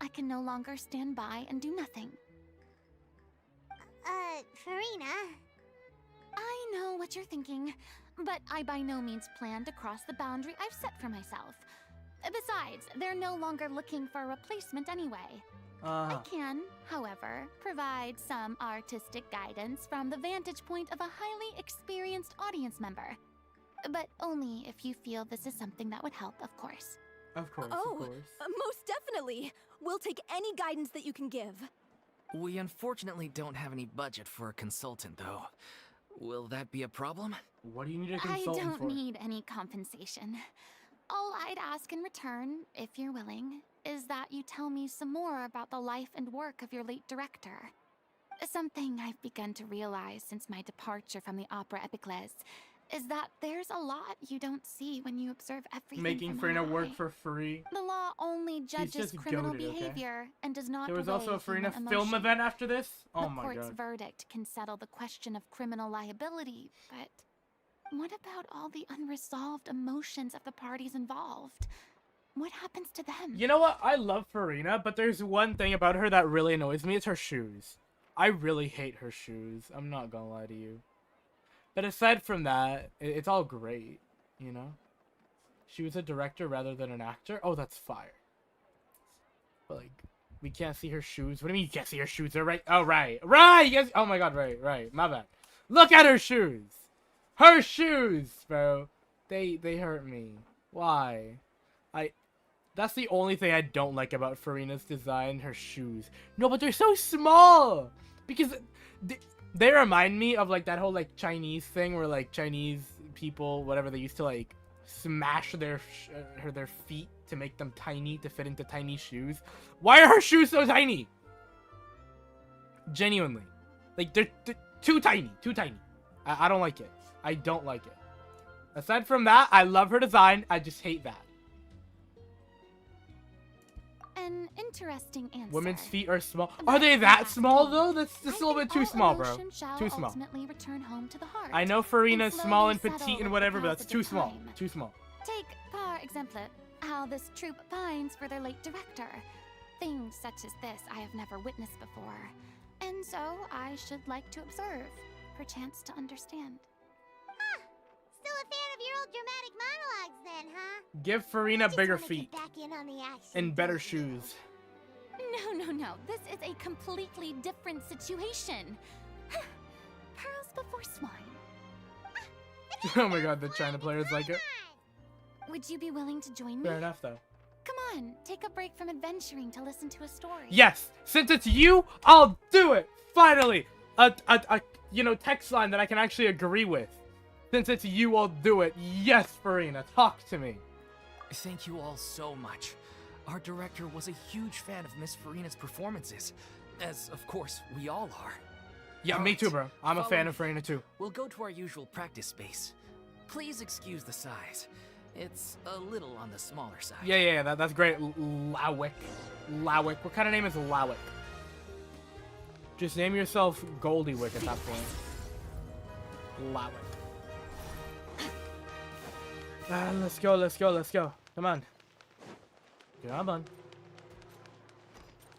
Speaker 6: I can no longer stand by and do nothing.
Speaker 2: Furina.
Speaker 6: I know what you're thinking, but I by no means plan to cross the boundary I've set for myself. Besides, they're no longer looking for a replacement anyway. I can, however, provide some artistic guidance from the vantage point of a highly experienced audience member. But only if you feel this is something that would help, of course.
Speaker 1: Of course,
Speaker 5: Oh,
Speaker 1: of course.
Speaker 5: most definitely. We'll take any guidance that you can give.
Speaker 4: We unfortunately don't have any budget for a consultant, though. Will that be a problem?
Speaker 1: What do you need a
Speaker 3: I
Speaker 1: consultant for?
Speaker 3: don't need any compensation. All I'd ask in return, if you're willing, is that you tell me some more about the life and work of your late director. Something I've begun to realize since my departure from the Opera Epiclese is that there's a lot you don't see when you observe everything
Speaker 1: Making
Speaker 3: from
Speaker 1: Furina
Speaker 3: on
Speaker 1: work
Speaker 3: high.
Speaker 1: for free.
Speaker 3: The law only judges
Speaker 1: just
Speaker 3: criminal
Speaker 1: goated, okay?
Speaker 3: behavior and does not
Speaker 1: There was
Speaker 3: weigh
Speaker 1: also a
Speaker 3: human
Speaker 1: Furina film
Speaker 3: emotion.
Speaker 1: event after this? Oh
Speaker 3: The
Speaker 1: my
Speaker 3: court's
Speaker 1: god.
Speaker 3: verdict can settle the question of criminal liability, but what about all the unresolved emotions of the parties involved? What happens to them?
Speaker 1: You know what? I love Furina, but there's one thing about her that really annoys me. It's her shoes. I really hate her shoes. I'm not gonna lie to you. But aside from that, it's all great, you know? She was a director rather than an actor. Oh, that's fire. But, like, we can't see her shoes. What do you mean you can't see her shoes? They're right. Oh, right. Right! Yes. Oh my god, right. My bad. Look at her shoes! Her shoes, bro. They hurt me. Why? That's the only thing I don't like about Furina's design, her shoes. No, but they're so small! Because they remind me of, like, that whole, like, Chinese thing where, like, Chinese people, whatever, they used to, like, smash their feet to make them tiny, to fit into tiny shoes. Why are her shoes so tiny? Genuinely. Like, they're too tiny. I don't like it. I don't like it. Aside from that, I love her design. I just hate that.
Speaker 3: An interesting answer.
Speaker 1: Women's feet are small.
Speaker 3: But
Speaker 1: Are they that
Speaker 3: that's
Speaker 1: small,
Speaker 3: key.
Speaker 1: though? That's just a little bit too small, bro. Too small.
Speaker 3: Ultimately return home to the heart.
Speaker 1: I know Furina's
Speaker 3: and
Speaker 1: small and
Speaker 3: slowly
Speaker 1: petite
Speaker 3: settle
Speaker 1: and
Speaker 3: with
Speaker 1: whatever,
Speaker 3: the
Speaker 1: but that's
Speaker 3: passage
Speaker 1: too
Speaker 3: of
Speaker 1: small.
Speaker 3: time.
Speaker 1: Too small.
Speaker 3: Take, for example, how this troupe pines for their late director. Things such as this I have never witnessed before. And so I should like to observe, perchance to understand.
Speaker 2: Still a fan of your old dramatic monologues then, huh?
Speaker 1: Give Furina
Speaker 2: Just
Speaker 1: bigger
Speaker 2: wanna get
Speaker 1: feet
Speaker 2: back in on the action,
Speaker 1: and better
Speaker 2: don't you?
Speaker 1: shoes.
Speaker 3: No. This is a completely different situation. Pearls before swine.
Speaker 1: Oh my god, the China players like it.
Speaker 3: Would you be willing to join me?
Speaker 1: Fair enough, though.
Speaker 3: Come on, take a break from adventuring to listen to a story.
Speaker 1: Yes! Since it's you, I'll do it! Finally! A text line that I can actually agree with. Since it's you, I'll do it. Yes, Furina, talk to me.
Speaker 4: Thank you all so much. Our director was a huge fan of Miss Furina's performances, as of course we all are.
Speaker 1: Yeah, me
Speaker 4: Alright,
Speaker 1: too, bro. I'm a fan
Speaker 4: follow
Speaker 1: of Furina too.
Speaker 4: We'll go to our usual practice space. Please excuse the size. It's a little on the smaller side.
Speaker 1: Yeah, that's great. Lowick. What kind of name is Lowick? Just name yourself Goldywick at that point. Lowick. Let's go. Come on.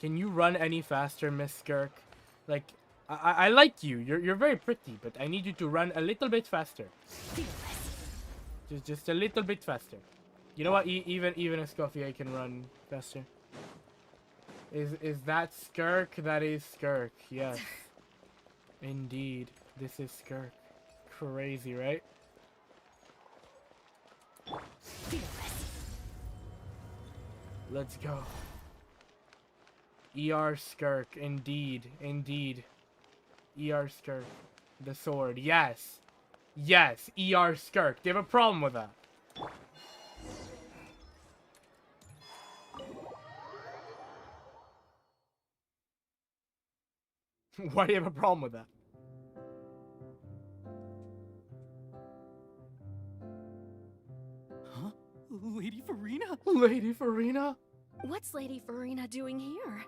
Speaker 1: Can you run any faster, Miss Skirk? Like, I like you. You're very pretty, but I need you to run a little bit faster. Just a little bit faster. You know what? Even a Scoffier can run faster. Is that Skirk? That is Skirk. Yes. Indeed. This is Skirk. Crazy, right? Let's go. ER Skirk. Indeed. ER Skirk. The sword. Yes. ER Skirk. Do you have a problem with that? Why do you have a problem with that?
Speaker 4: Huh? Lady Furina?
Speaker 1: Lady Furina?
Speaker 5: What's Lady Furina doing here?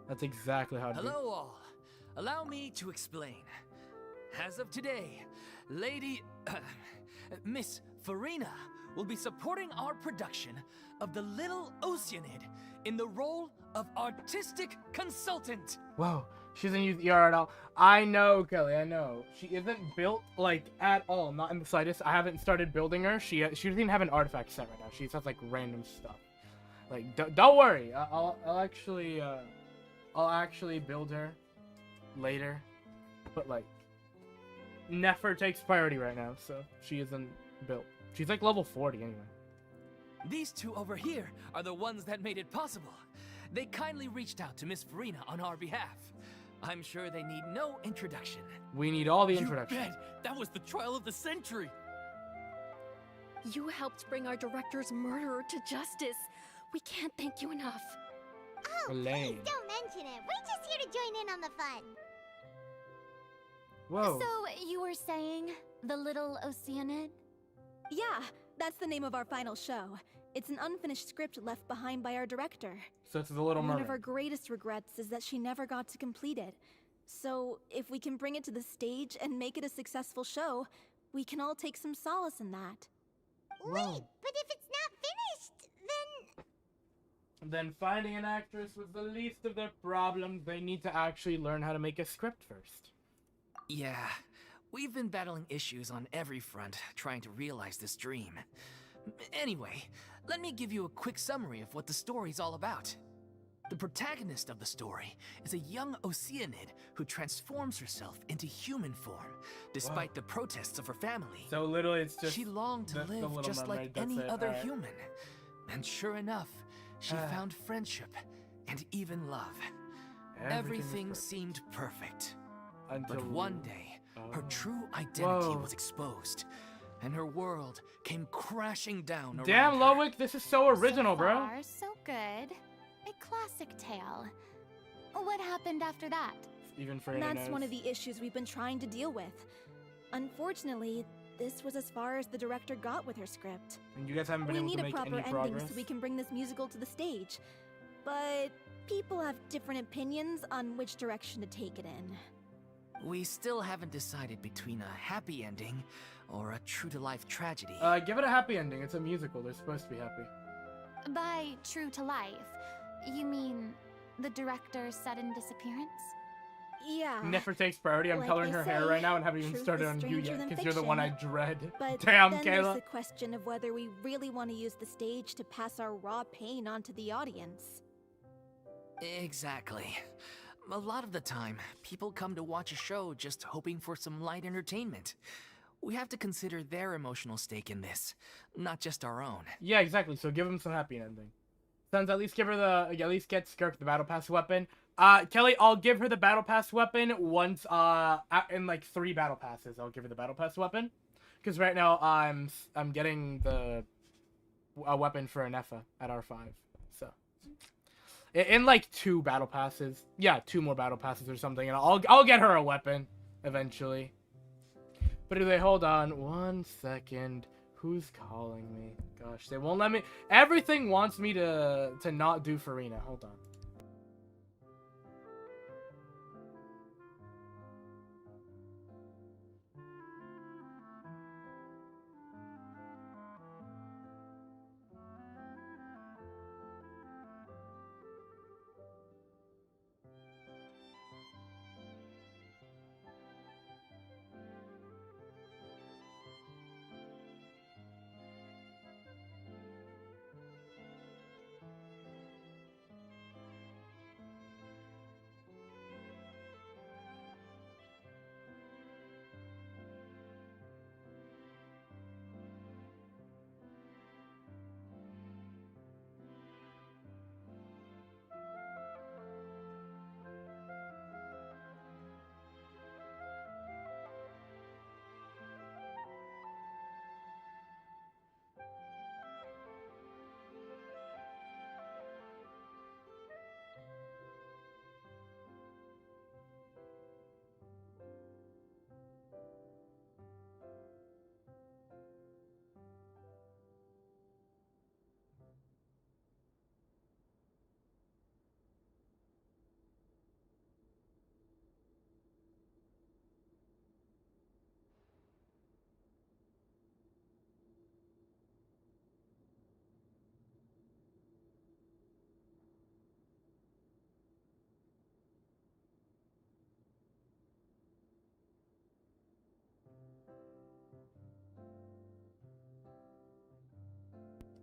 Speaker 1: That's exactly how it
Speaker 4: Hello all. Allow me to explain. As of today, Miss Furina will be supporting our production of The Little Oceanid in the role of artistic consultant.
Speaker 1: Whoa, she doesn't use ER at all. I know, Kelly, I know. She isn't built, like, at all. Not in the slightest. I haven't started building her. She doesn't even have an artifact set right now. She just has, like, random stuff. Like, don't worry. I'll actually build her later. But, like, Nefer takes priority right now, so she isn't built. She's, like, level 40 anyway.
Speaker 4: These two over here are the ones that made it possible. They kindly reached out to Miss Furina on our behalf. I'm sure they need no introduction.
Speaker 1: We need all the introduction.
Speaker 4: You bet. That was the trial of the century.
Speaker 5: You helped bring our director's murderer to justice. We can't thank you enough.
Speaker 2: Oh,
Speaker 1: Elaine.
Speaker 2: please don't mention it. We're just here to join in on the fun.
Speaker 1: Whoa.
Speaker 6: So, you were saying the little Oceanid?
Speaker 5: Yeah, that's the name of our final show. It's an unfinished script left behind by our director.
Speaker 1: So it's the Little
Speaker 5: One of
Speaker 1: Mermaid.
Speaker 5: our greatest regrets is that she never got to complete it. So, if we can bring it to the stage and make it a successful show, we can all take some solace in that.
Speaker 2: Wait, but if it's not finished, then...
Speaker 1: Then finding an actress was the least of their problems. They need to actually learn how to make a script first.
Speaker 4: Yeah, we've been battling issues on every front, trying to realize this dream. Anyway, let me give you a quick summary of what the story's all about. The protagonist of the story is a young Oceanid who transforms herself into human form, despite the protests of her family.
Speaker 1: So literally it's just...
Speaker 4: She longed to
Speaker 1: the
Speaker 4: live
Speaker 1: Little
Speaker 4: just
Speaker 1: Mermaid,
Speaker 4: like
Speaker 1: that's
Speaker 4: any
Speaker 1: it,
Speaker 4: other
Speaker 1: alright.
Speaker 4: human. And sure enough, she found friendship and even love. Everything
Speaker 1: was
Speaker 4: seemed perfect.
Speaker 1: perfect.
Speaker 4: But
Speaker 1: Until...
Speaker 4: one day, her
Speaker 1: Oh.
Speaker 4: true identity
Speaker 1: Whoa.
Speaker 4: was exposed, and her world came crashing down around
Speaker 1: Damn,
Speaker 4: her.
Speaker 1: Lowick, this is so original,
Speaker 6: So
Speaker 1: bro.
Speaker 6: far, so good. A classic tale. What happened after that?
Speaker 1: Even for
Speaker 5: That's one of the issues we've been trying to deal with. Unfortunately, this was as far as the director got with her script.
Speaker 1: And you guys haven't been
Speaker 5: We
Speaker 1: able
Speaker 5: need
Speaker 1: to
Speaker 5: a
Speaker 1: make
Speaker 5: proper
Speaker 1: any
Speaker 5: ending
Speaker 1: progress.
Speaker 5: so we can bring this musical to the stage. But people have different opinions on which direction to take it in.
Speaker 4: We still haven't decided between a happy ending or a true-to-life tragedy.
Speaker 1: Give it a happy ending. It's a musical. They're supposed to be happy.
Speaker 6: By true to life, you mean the director's sudden disappearance?
Speaker 5: Yeah.
Speaker 1: Never takes priority. I'm
Speaker 5: like
Speaker 1: coloring
Speaker 5: they
Speaker 1: her hair
Speaker 5: say,
Speaker 1: right now and haven't even
Speaker 5: truth
Speaker 1: started
Speaker 5: is
Speaker 1: on you
Speaker 5: stranger
Speaker 1: yet
Speaker 5: than
Speaker 1: because you're the one I
Speaker 5: fiction.
Speaker 1: dread.
Speaker 5: But
Speaker 1: Damn,
Speaker 5: then there's
Speaker 1: Kayla.
Speaker 5: the question of whether we really want to use the stage to pass our raw pain onto the audience.
Speaker 4: Exactly. A lot of the time, people come to watch a show just hoping for some light entertainment. We have to consider their emotional stake in this, not just our own.
Speaker 1: Yeah, exactly. So give him some happy ending. Sons, at least give her the, at least get Skirk the battle pass weapon. Kelly, I'll give her the battle pass weapon once, in like 3 battle passes. I'll give her the battle pass weapon, because right now I'm getting the weapon for Anefa at R5. So in like 2 battle passes, yeah, 2 more battle passes or something, and I'll get her a weapon eventually. But do they hold on 1 second? Who's calling me? Gosh, they won't let me. Everything wants me to not do Furina. Hold on.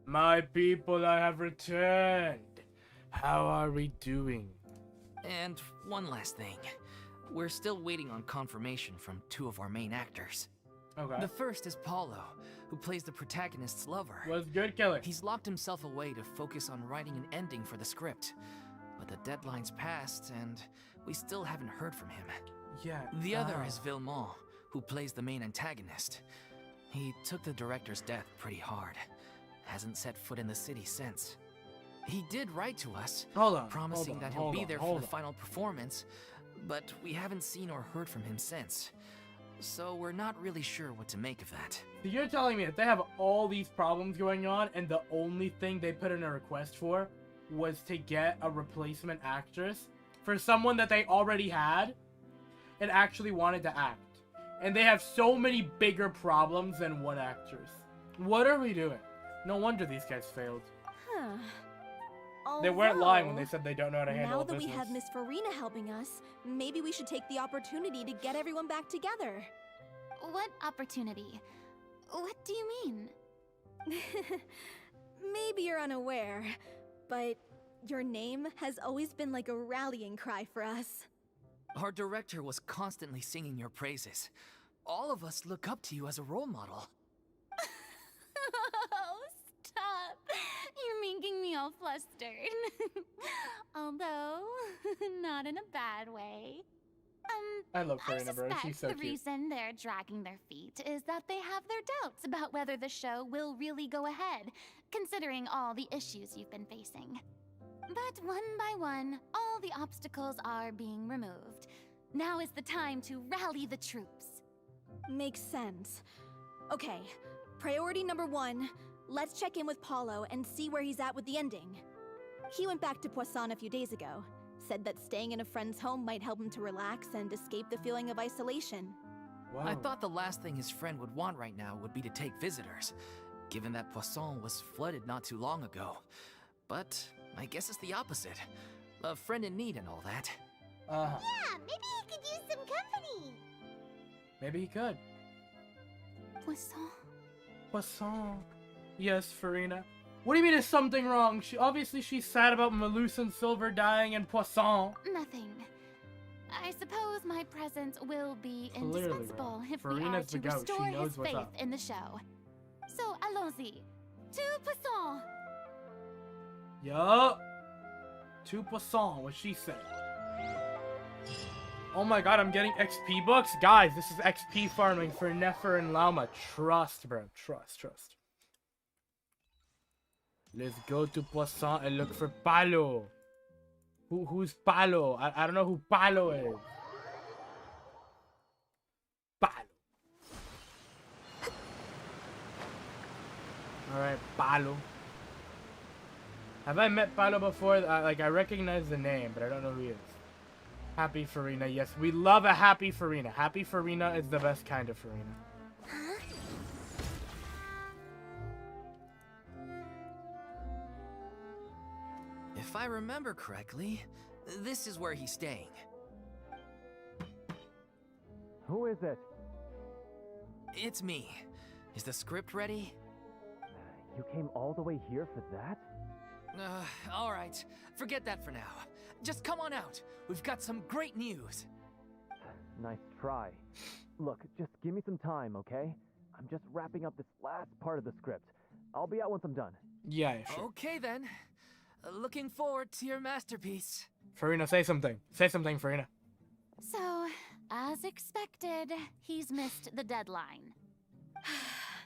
Speaker 1: My people, I have returned. How are we doing?
Speaker 4: And one last thing. We're still waiting on confirmation from 2 of our main actors.
Speaker 1: Okay.
Speaker 4: The first is Paulo, who plays the protagonist's lover.
Speaker 1: Was good, Kelly.
Speaker 4: He's locked himself away to focus on writing an ending for the script. But the deadline's passed, and we still haven't heard from him.
Speaker 1: Yeah.
Speaker 4: The other is Villemont, who plays the main antagonist. He took the director's death pretty hard. Hasn't set foot in the city since. He did write to us, promising that he'll be there for the final performance, but we haven't seen or heard from him since. So we're not really sure what to make of that.
Speaker 1: So you're telling me that they have all these problems going on, and the only thing they put in a request for was to get a replacement actress for someone that they already had and actually wanted to act. And they have so many bigger problems than one actress. What are we doing? No wonder these guys failed.
Speaker 5: Huh.
Speaker 1: They weren't lying when they said they don't know how to handle
Speaker 5: Now that
Speaker 1: business.
Speaker 5: we have Miss Furina helping us, maybe we should take the opportunity to get everyone back together.
Speaker 6: What opportunity? What do you mean?
Speaker 5: Maybe you're unaware, but your name has always been like a rallying cry for us.
Speaker 4: Our director was constantly singing your praises. All of us look up to you as a role model.
Speaker 6: Oh, stop. You're making me all flustered. Although, not in a bad way.
Speaker 1: I love
Speaker 6: I
Speaker 1: Furina, bro.
Speaker 6: suspect
Speaker 1: She's so
Speaker 6: the
Speaker 1: cute.
Speaker 6: reason they're dragging their feet is that they have their doubts about whether the show will really go ahead, considering all the issues you've been facing. But one by one, all the obstacles are being removed. Now is the time to rally the troops.
Speaker 5: Makes sense. Okay, priority number 1, let's check in with Paulo and see where he's at with the ending. He went back to Poisson a few days ago, said that staying in a friend's home might help him to relax and escape the feeling of isolation.
Speaker 1: Wow.
Speaker 4: I thought the last thing his friend would want right now would be to take visitors, given that Poisson was flooded not too long ago. But I guess it's the opposite. A friend in need and all that.
Speaker 2: Yeah, maybe he could use some company.
Speaker 1: Maybe he could.
Speaker 6: Poisson.
Speaker 1: Poisson. Yes, Furina. What do you mean is something wrong? Obviously she's sad about Melus and Silver dying and Poisson.
Speaker 6: Nothing. I suppose my presence will be
Speaker 1: Clearly,
Speaker 6: indispensable
Speaker 1: bro.
Speaker 6: if we are
Speaker 1: Farina's
Speaker 6: to
Speaker 1: the goat. She
Speaker 6: restore
Speaker 1: knows
Speaker 6: his
Speaker 1: what's
Speaker 6: faith
Speaker 1: up.
Speaker 6: in the show. So, allons-y. To Poisson!
Speaker 1: Yup. To Poisson, what she said. Oh my god, I'm getting XP books? Guys, this is XP farming for Nefer and Lama. Trust, bro. Trust. Let's go to Poisson and look for Palo. Who's Palo? I don't know who Palo is. Palo. Alright, Palo. Have I met Palo before? I recognize the name, but I don't know who he is. Happy Furina. Yes, we love a happy Furina. Happy Furina is the best kind of Furina.
Speaker 4: If I remember correctly, this is where he's staying.
Speaker 7: Who is it?
Speaker 4: It's me. Is the script ready?
Speaker 7: You came all the way here for that?
Speaker 4: Alright. Forget that for now. Just come on out. We've got some great news.
Speaker 7: Nice try. Look, just give me some time, okay? I'm just wrapping up this last part of the script. I'll be out once I'm done.
Speaker 1: Yeah, sure.
Speaker 4: Okay then. Looking forward to your masterpiece.
Speaker 1: Furina, say something. Say something, Furina.
Speaker 6: So, as expected, he's missed the deadline.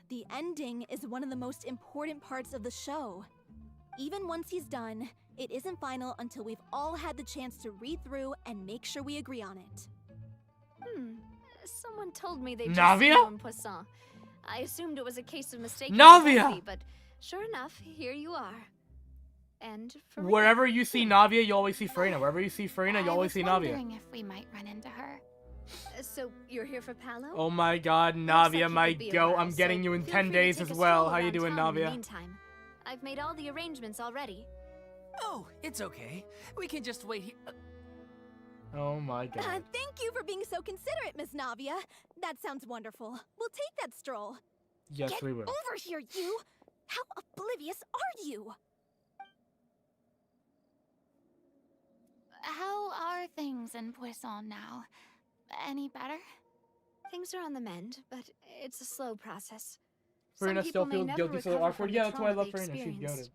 Speaker 5: The ending is one of the most important parts of the show. Even once he's done, it isn't final until we've all had the chance to read through and make sure we agree on it.
Speaker 8: Someone told me they
Speaker 1: Navia?
Speaker 8: just knew Poisson. I assumed it was a case of mistaken
Speaker 1: Navia!
Speaker 8: identity, but sure enough, here you are. And Furina.
Speaker 1: Wherever you see Navia, you always see Furina. Wherever you see Furina, you always see
Speaker 6: I was
Speaker 1: Navia.
Speaker 6: wondering if we might run into her.
Speaker 8: So you're here for Palo?
Speaker 1: Oh my god,
Speaker 8: Looks like
Speaker 1: Navia,
Speaker 8: he
Speaker 1: my
Speaker 8: could be
Speaker 1: goat.
Speaker 8: around,
Speaker 1: I'm getting
Speaker 8: so
Speaker 1: you in
Speaker 8: feel
Speaker 1: 10
Speaker 8: free to
Speaker 1: days
Speaker 8: take
Speaker 1: as
Speaker 8: a
Speaker 1: well.
Speaker 8: stroll
Speaker 1: How you
Speaker 8: around
Speaker 1: doing,
Speaker 8: town in the
Speaker 1: Navia?
Speaker 8: meantime. I've made all the arrangements already.
Speaker 4: Oh, it's okay. We can just wait here.
Speaker 1: Oh my god.
Speaker 5: Thank you for being so considerate, Miss Navia. That sounds wonderful. We'll take that stroll.
Speaker 1: Yes,
Speaker 5: Get
Speaker 1: we will.
Speaker 5: over here, you! How oblivious are you?
Speaker 6: How are things in Poisson now? Any better?
Speaker 8: Things are on the mend, but it's a slow process. Some
Speaker 1: Furina
Speaker 8: people
Speaker 1: still
Speaker 8: may
Speaker 1: feels
Speaker 8: never
Speaker 1: guilty, so
Speaker 8: recover
Speaker 1: awkward.
Speaker 8: from
Speaker 1: Yeah,
Speaker 8: the
Speaker 1: that's why I
Speaker 8: trauma
Speaker 1: love
Speaker 8: they
Speaker 1: Furina. She's
Speaker 8: experienced.
Speaker 1: goated.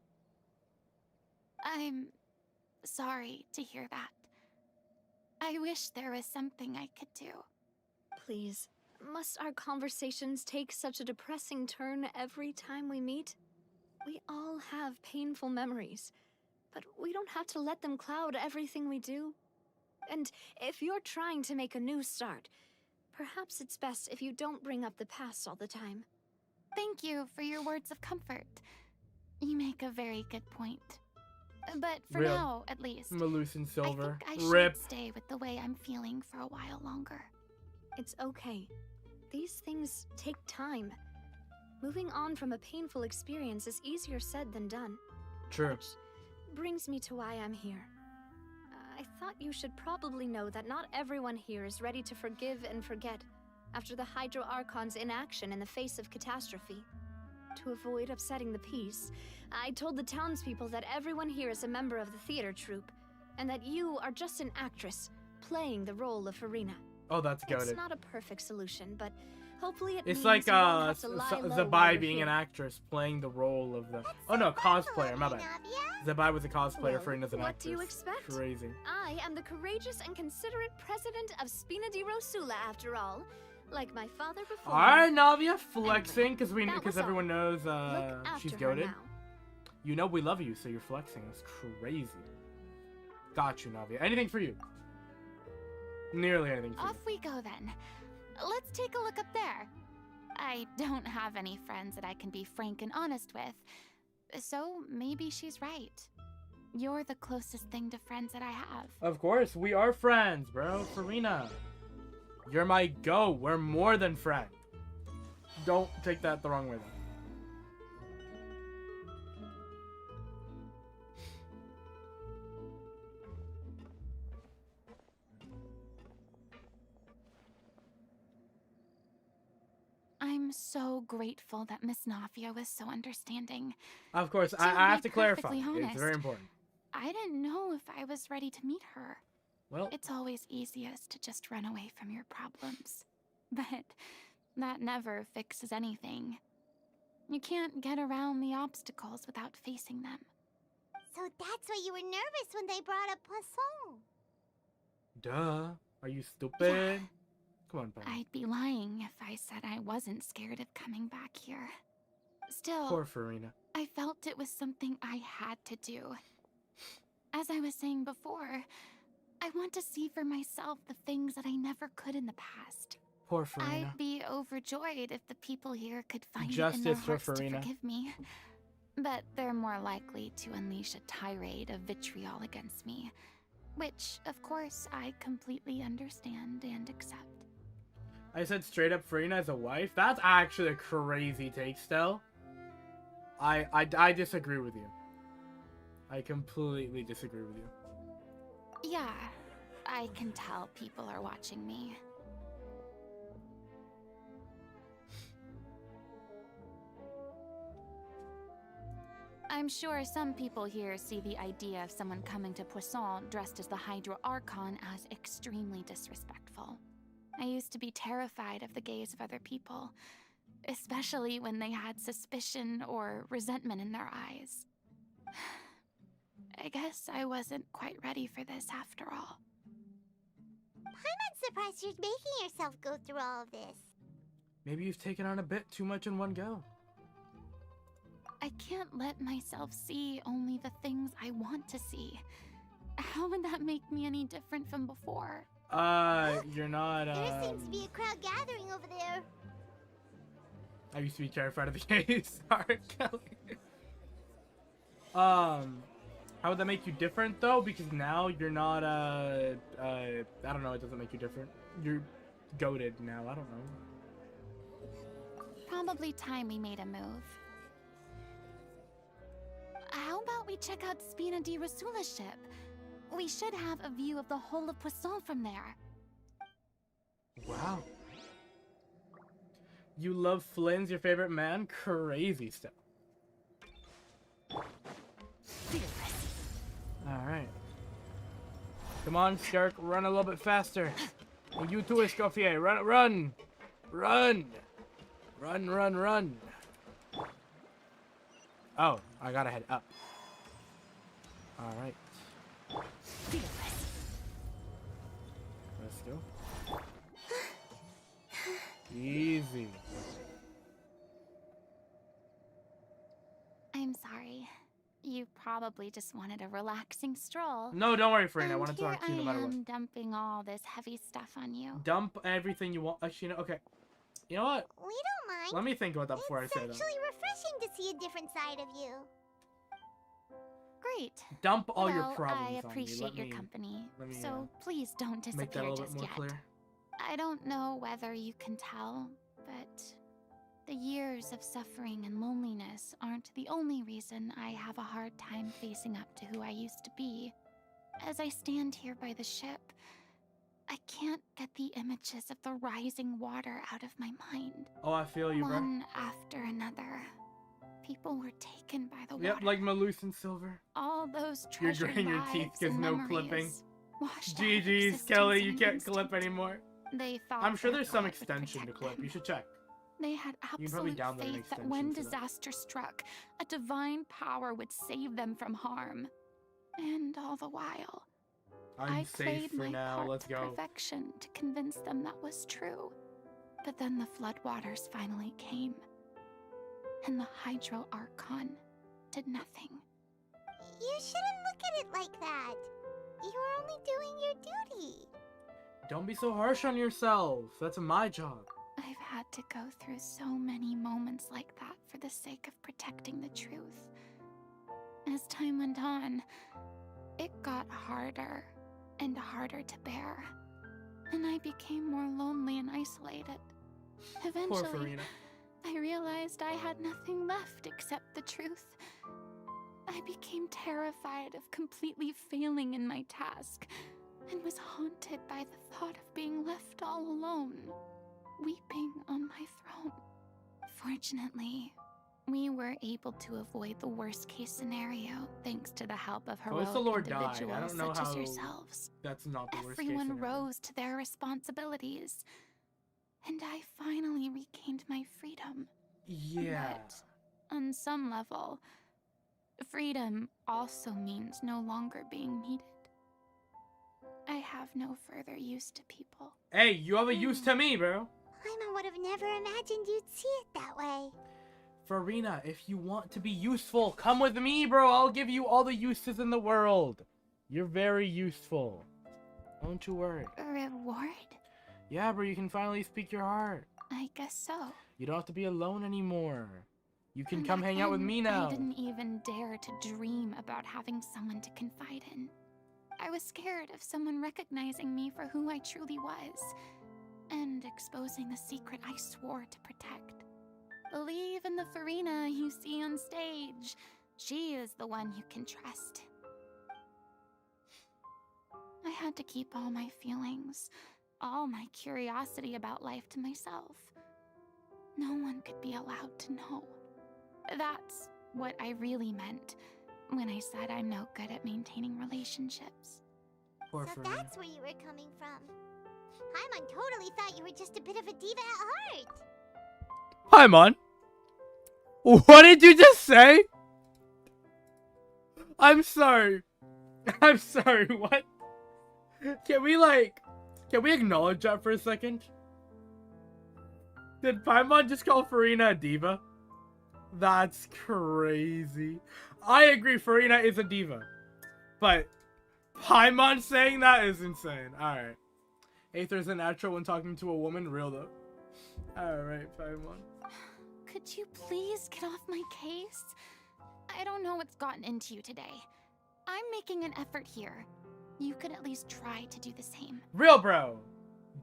Speaker 6: I'm sorry to hear that. I wish there was something I could do.
Speaker 8: Please, must our conversations take such a depressing turn every time we meet? We all have painful memories, but we don't have to let them cloud everything we do. And if you're trying to make a new start, perhaps it's best if you don't bring up the past all the time.
Speaker 6: Thank you for your words of comfort. You make a very good point. But for
Speaker 1: Real.
Speaker 6: now, at least,
Speaker 1: Malucin Silver.
Speaker 6: I think I
Speaker 1: Rip.
Speaker 6: should stay with the way I'm feeling for a while longer.
Speaker 8: It's okay. These things take time. Moving on from a painful experience is easier said than done.
Speaker 1: True.
Speaker 8: Which brings me to why I'm here. I thought you should probably know that not everyone here is ready to forgive and forget after the Hydro Archon's inaction in the face of catastrophe. To avoid upsetting the peace, I told the townspeople that everyone here is a member of the theater troupe, and that you are just an actress playing the role of Furina.
Speaker 1: Oh, that's goated.
Speaker 8: It's not a perfect solution, but hopefully it
Speaker 1: It's
Speaker 8: means
Speaker 1: like
Speaker 8: you won't have to lie low while
Speaker 1: Zabai
Speaker 8: you're
Speaker 1: being
Speaker 8: here.
Speaker 1: an actress playing the role of the. Oh no, cosplayer. My bad.
Speaker 2: Navia?
Speaker 1: Zabai was a cosplayer.
Speaker 8: Well,
Speaker 1: Furina's an
Speaker 8: what
Speaker 1: actress.
Speaker 8: do you expect?
Speaker 1: Crazy.
Speaker 8: I am the courageous and considerate president of Spina di Rosula, after all. Like my father before.
Speaker 1: All right, Navia, flexing because
Speaker 8: that was
Speaker 1: everyone knows
Speaker 8: Look after
Speaker 1: she's
Speaker 8: her
Speaker 1: goated.
Speaker 8: now.
Speaker 1: You know we love you, so you're flexing. That's crazy. Got you, Navia. Anything for you? Nearly anything for
Speaker 6: Off we go then. Let's take a look up there. I don't have any friends that I can be frank and honest with, so maybe she's right. You're the closest thing to friends that I have.
Speaker 1: you. Of course, we are friends, bro. Furina. You're my go. We're more than friends. Don't take that the wrong way, though.
Speaker 6: I'm so grateful that Miss Nafia was so understanding.
Speaker 1: Of course,
Speaker 6: To
Speaker 1: I have
Speaker 6: be
Speaker 1: to clarify.
Speaker 6: perfectly
Speaker 1: It's
Speaker 6: honest,
Speaker 1: very important.
Speaker 6: I didn't know if I was ready to meet her.
Speaker 1: Well,
Speaker 6: It's always easiest to just run away from your problems. But that never fixes anything. You can't get around the obstacles without facing them.
Speaker 2: So that's why you were nervous when they brought up Poisson.
Speaker 1: duh. Are you stupid? Come on, buddy.
Speaker 6: I'd be lying if I said I wasn't scared of coming back here. Still,
Speaker 1: Poor Furina.
Speaker 6: I felt it was something I had to do. As I was saying before, I want to see for myself the things that I never could in the past.
Speaker 1: Poor Furina.
Speaker 6: I'd be overjoyed if the people here could find it in
Speaker 1: Justice
Speaker 6: their
Speaker 1: for
Speaker 6: hearts to
Speaker 1: Furina.
Speaker 6: forgive me. But they're more likely to unleash a tirade of vitriol against me. Which, of course, I completely understand and accept.
Speaker 1: I said straight up Furina as a wife? That's actually a crazy take, Stell. I disagree with you. I completely disagree with you.
Speaker 6: Yeah, I can tell people are watching me. I'm sure some people here see the idea of someone coming to Poisson dressed as the Hydro Archon as extremely disrespectful. I used to be terrified of the gaze of other people, especially when they had suspicion or resentment in their eyes. I guess I wasn't quite ready for this after all.
Speaker 2: I'm not surprised you're making yourself go through all of this.
Speaker 1: Maybe you've taken on a bit too much in one go.
Speaker 6: I can't let myself see only the things I want to see. How would that make me any different from before?
Speaker 1: You're not,
Speaker 2: There seems to be a crowd gathering over there.
Speaker 1: I used to be terrified of the gaze. Sorry, Kelly. How would that make you different, though? Because now you're not, I don't know, it doesn't make you different. You're goated now, I don't know.
Speaker 6: Probably time we made a move. How about we check out Spina di Rosula's ship? We should have a view of the whole of Poisson from there.
Speaker 1: Wow. You love Flynn's your favorite man? Crazy stuff. Alright. Come on, Shark, run a little bit faster. And you too, Escoffier, run, run! Run! Run, run, run. Oh, I gotta head up. Alright. go. Easy.
Speaker 3: I'm sorry. You probably just wanted a relaxing stroll.
Speaker 1: No, don't worry, Furina. I
Speaker 3: And
Speaker 1: want to talk to you no
Speaker 3: here I
Speaker 1: matter
Speaker 3: am
Speaker 1: what.
Speaker 3: dumping all this heavy stuff on you.
Speaker 1: Dump everything you want. Actually, no, okay. You know what?
Speaker 2: We don't mind.
Speaker 1: Let me think about that before I
Speaker 2: It's
Speaker 1: say that.
Speaker 2: actually refreshing to see a different side of you.
Speaker 3: Great.
Speaker 1: Dump all your
Speaker 3: Well,
Speaker 1: problems
Speaker 3: I
Speaker 1: on me.
Speaker 3: appreciate your company,
Speaker 1: let me,
Speaker 3: so please don't disappear
Speaker 1: make that a little
Speaker 3: just
Speaker 1: bit more
Speaker 3: yet.
Speaker 1: clear.
Speaker 3: I don't know whether you can tell, but the years of suffering and loneliness aren't the only reason I have a hard time facing up to who I used to be. As I stand here by the ship, I can't get the images of the rising water out of my mind.
Speaker 1: Oh, I feel you, bro.
Speaker 3: One after another. People were taken by the water.
Speaker 1: Yep, like Malus and Silver.
Speaker 3: All those
Speaker 1: You're
Speaker 3: treasured
Speaker 1: grinding your
Speaker 3: lives
Speaker 1: teeth because
Speaker 3: and
Speaker 1: no
Speaker 3: memories
Speaker 1: clipping.
Speaker 3: washed out of
Speaker 1: GG's,
Speaker 3: existence
Speaker 1: Kelly,
Speaker 3: in
Speaker 1: you
Speaker 3: an
Speaker 1: can't clip
Speaker 3: instant.
Speaker 1: anymore.
Speaker 3: They thought
Speaker 1: I'm sure
Speaker 3: their
Speaker 1: there's some
Speaker 3: God would
Speaker 1: extension to
Speaker 3: protect
Speaker 1: clip.
Speaker 3: them.
Speaker 1: You should check.
Speaker 3: They had
Speaker 1: You can probably
Speaker 3: absolute
Speaker 1: download an
Speaker 3: faith that
Speaker 1: extension
Speaker 3: when
Speaker 1: for that.
Speaker 3: disaster struck, a divine power would save them from harm. And all the while,
Speaker 1: I'm
Speaker 3: I
Speaker 1: safe
Speaker 3: played
Speaker 1: for
Speaker 3: my
Speaker 1: now.
Speaker 3: part
Speaker 1: Let's
Speaker 3: to
Speaker 1: go.
Speaker 3: perfection to convince them that was true. But then the floodwaters finally came, and the Hydro Archon did nothing.
Speaker 2: You shouldn't look at it like that. You're only doing your duty.
Speaker 1: Don't be so harsh on yourself. That's my job.
Speaker 3: I've had to go through so many moments like that for the sake of protecting the truth. As time went on, it got harder and harder to bear, and I became more lonely and isolated.
Speaker 1: Poor
Speaker 3: Eventually,
Speaker 1: Furina.
Speaker 3: I realized I had nothing left except the truth. I became terrified of completely failing in my task, and was haunted by the thought of being left all alone, weeping on my throne. Fortunately, we were able to avoid the worst-case scenario thanks to the help of
Speaker 1: Well,
Speaker 3: heroic
Speaker 1: it's the Lord died. I
Speaker 3: individuals
Speaker 1: don't know
Speaker 3: such as
Speaker 1: how
Speaker 3: yourselves.
Speaker 1: That's not the worst case
Speaker 3: Everyone
Speaker 1: scenario.
Speaker 3: rose to their responsibilities, and I finally regained my freedom.
Speaker 1: Yeah.
Speaker 3: But on some level, freedom also means no longer being needed. I have no further use to people.
Speaker 1: Hey, you have a use to me, bro.
Speaker 2: Paimon would have never imagined you'd see it that way.
Speaker 1: Furina, if you want to be useful, come with me, bro. I'll give you all the uses in the world. You're very useful. Don't you worry.
Speaker 3: A reward?
Speaker 1: Yeah, bro, you can finally speak your heart.
Speaker 3: I guess so.
Speaker 1: You don't have to be alone anymore. You can
Speaker 3: And
Speaker 1: come
Speaker 3: back
Speaker 1: hang out with
Speaker 3: then,
Speaker 1: me now.
Speaker 3: I didn't even dare to dream about having someone to confide in. I was scared of someone recognizing me for who I truly was, and exposing the secret I swore to protect. Believe in the Furina you see on stage. She is the one you can trust. I had to keep all my feelings, all my curiosity about life to myself. No one could be allowed to know. That's what I really meant when I said I'm no good at maintaining relationships.
Speaker 1: Poor
Speaker 2: So
Speaker 1: Furina.
Speaker 2: that's where you were coming from. Paimon totally thought you were just a bit of a diva at heart.
Speaker 1: Paimon? What did you just say? I'm sorry. I'm sorry, what? Can we acknowledge that for a second? Did Paimon just call Furina a diva? That's crazy. I agree, Furina is a diva. But Paimon saying that is insane. Alright. Aether's a natural when talking to a woman, real though. Alright, Paimon.
Speaker 3: Could you please get off my case? I don't know what's gotten into you today. I'm making an effort here. You could at least try to do the same.
Speaker 1: Real bro!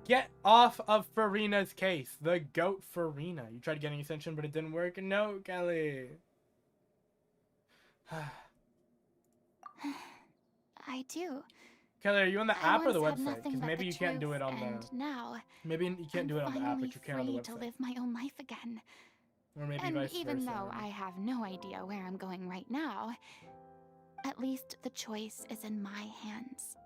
Speaker 1: Get off of Furina's case. The goat Furina. You tried getting an extension, but it didn't work? No, Kelly.
Speaker 3: I do.
Speaker 1: Kelly, are you on the
Speaker 3: I
Speaker 1: app or the
Speaker 3: once had
Speaker 1: website?
Speaker 3: nothing
Speaker 1: Because
Speaker 3: but
Speaker 1: maybe
Speaker 3: the
Speaker 1: you can't do it
Speaker 3: truth,
Speaker 1: on
Speaker 3: and
Speaker 1: the...
Speaker 3: now
Speaker 1: Maybe you can't do it on the app, but you can on the
Speaker 3: I'm finally free to
Speaker 1: website.
Speaker 3: live my own life again.
Speaker 1: Or maybe
Speaker 3: And
Speaker 1: vice
Speaker 3: even
Speaker 1: versa.
Speaker 3: though I have no idea where I'm going right now, at least the choice is in my hands.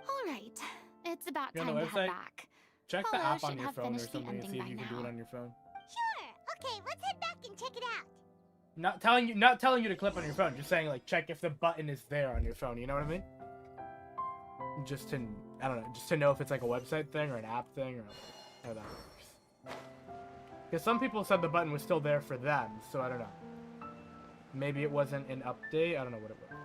Speaker 3: All right, it's about
Speaker 1: You're on
Speaker 3: time
Speaker 1: the
Speaker 3: to head
Speaker 1: website?
Speaker 3: back.
Speaker 1: Check the
Speaker 3: Hello
Speaker 1: app on
Speaker 3: should
Speaker 1: your
Speaker 3: have
Speaker 1: phone or
Speaker 3: finished the
Speaker 1: something and see if
Speaker 3: ending
Speaker 1: you
Speaker 3: by
Speaker 1: can do it
Speaker 3: now.
Speaker 1: on your phone.
Speaker 2: Sure. Okay, let's head back and check it out.
Speaker 1: Not telling you to clip on your phone, just saying like check if the button is there on your phone, you know what I mean? just to, I don't know, just to know if it's like a website thing or an app thing or how that works. Because some people said the button was still there for them, so I don't know. Maybe it wasn't an update. I don't know what it was.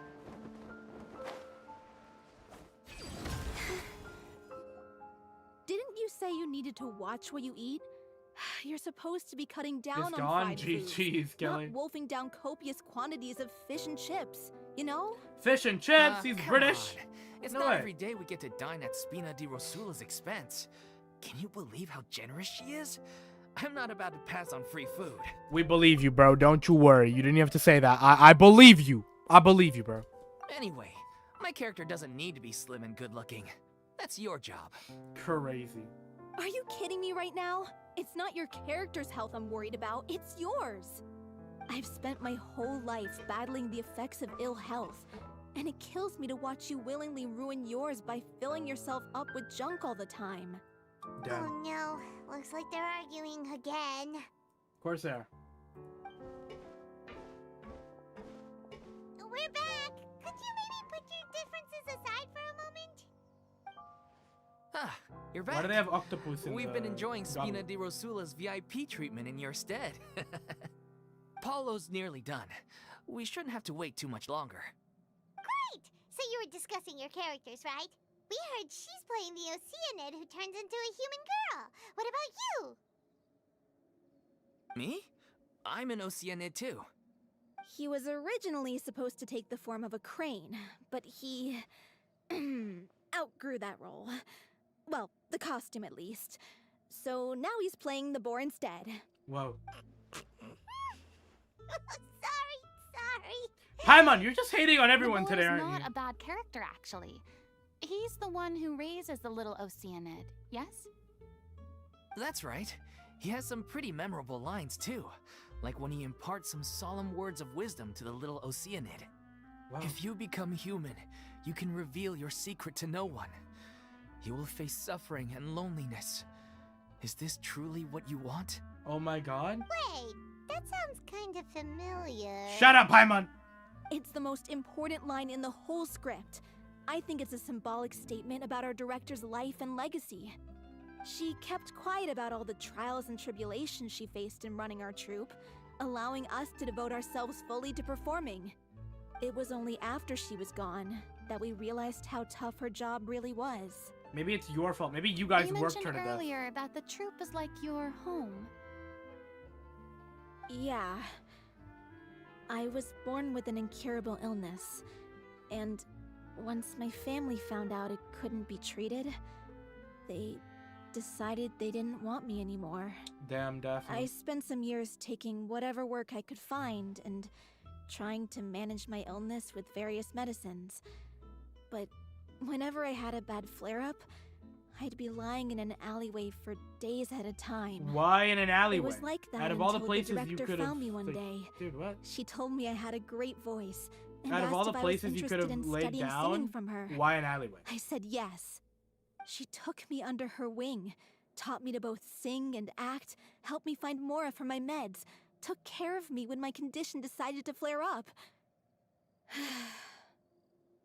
Speaker 5: Didn't you say you needed to watch what you eat? You're supposed to be cutting down
Speaker 1: It's
Speaker 5: on
Speaker 1: gone.
Speaker 5: fried foods,
Speaker 1: GG's, Kelly.
Speaker 5: not wolfing down copious quantities of fish and chips, you know?
Speaker 1: Fish and chips. He's
Speaker 4: Come
Speaker 1: British.
Speaker 4: on. It's
Speaker 1: No
Speaker 4: not
Speaker 1: way.
Speaker 4: every day we get to dine at Spina di Rosula's expense. Can you believe how generous she is? I'm not about to pass on free food.
Speaker 1: We believe you, bro. Don't you worry. You didn't have to say that. I believe you. I believe you, bro.
Speaker 4: Anyway, my character doesn't need to be slim and good looking. That's your job.
Speaker 1: Crazy.
Speaker 5: Are you kidding me right now? It's not your character's health I'm worried about, it's yours. I've spent my whole life battling the effects of ill health, and it kills me to watch you willingly ruin yours by filling yourself up with junk all the time.
Speaker 1: Damn.
Speaker 2: Oh no, looks like they're arguing again.
Speaker 1: Of course they are.
Speaker 2: We're back. Could you maybe put your differences aside for a moment?
Speaker 4: Ah, you're back.
Speaker 1: Why do they have octopus in
Speaker 4: We've
Speaker 1: the
Speaker 4: been enjoying Spina
Speaker 1: goblet?
Speaker 4: di Rosula's VIP treatment in your stead. Paulo's nearly done. We shouldn't have to wait too much longer.
Speaker 2: Great! So you were discussing your characters, right? We heard she's playing the Oceanid who turns into a human girl. What about you?
Speaker 4: Me? I'm an Oceanid too.
Speaker 5: He was originally supposed to take the form of a crane, but he outgrew that role. Well, the costume at least. So now he's playing the boar instead.
Speaker 1: Whoa.
Speaker 2: sorry.
Speaker 1: Paimon, you're just hating on everyone
Speaker 6: the boar
Speaker 1: today,
Speaker 6: is
Speaker 1: aren't
Speaker 6: not
Speaker 1: you?
Speaker 6: a bad character, actually. He's the one who raises the little Oceanid, yes?
Speaker 4: That's right. He has some pretty memorable lines too. Like when he imparts some solemn words of wisdom to the little Oceanid.
Speaker 1: Wow.
Speaker 4: If you become human, you can reveal your secret to no one. You will face suffering and loneliness. Is this truly what you want?
Speaker 1: Oh my god.
Speaker 2: Wait, that sounds kind of familiar.
Speaker 1: Shut up, Paimon!
Speaker 5: It's the most important line in the whole script. I think it's a symbolic statement about our director's life and legacy. She kept quiet about all the trials and tribulations she faced in running our troupe, allowing us to devote ourselves fully to performing. It was only after she was gone that we realized how tough her job really was.
Speaker 1: Maybe it's your fault. Maybe you guys
Speaker 6: You
Speaker 1: worked
Speaker 6: mentioned
Speaker 1: her to death.
Speaker 6: earlier that the troop is like your home.
Speaker 5: Yeah. I was born with an incurable illness, and once my family found out it couldn't be treated, they decided they didn't want me anymore.
Speaker 1: Damn, Daphne.
Speaker 5: I spent some years taking whatever work I could find and trying to manage my illness with various medicines. But whenever I had a bad flare-up, I'd be lying in an alleyway for days at a time.
Speaker 1: Why in an alleyway?
Speaker 5: It was like that
Speaker 1: Out of all the
Speaker 5: until
Speaker 1: places
Speaker 5: the
Speaker 1: you
Speaker 5: director
Speaker 1: could have,
Speaker 5: found me one day.
Speaker 1: Dude, what?
Speaker 5: She told me I had a great voice and
Speaker 1: Out of
Speaker 5: asked
Speaker 1: all the
Speaker 5: if I was
Speaker 1: places you could
Speaker 5: interested
Speaker 1: have
Speaker 5: in
Speaker 1: laid
Speaker 5: studying
Speaker 1: down,
Speaker 5: singing from her.
Speaker 1: why an alleyway?
Speaker 5: I said yes. She took me under her wing, taught me to both sing and act, helped me find Mora for my meds, took care of me when my condition decided to flare up.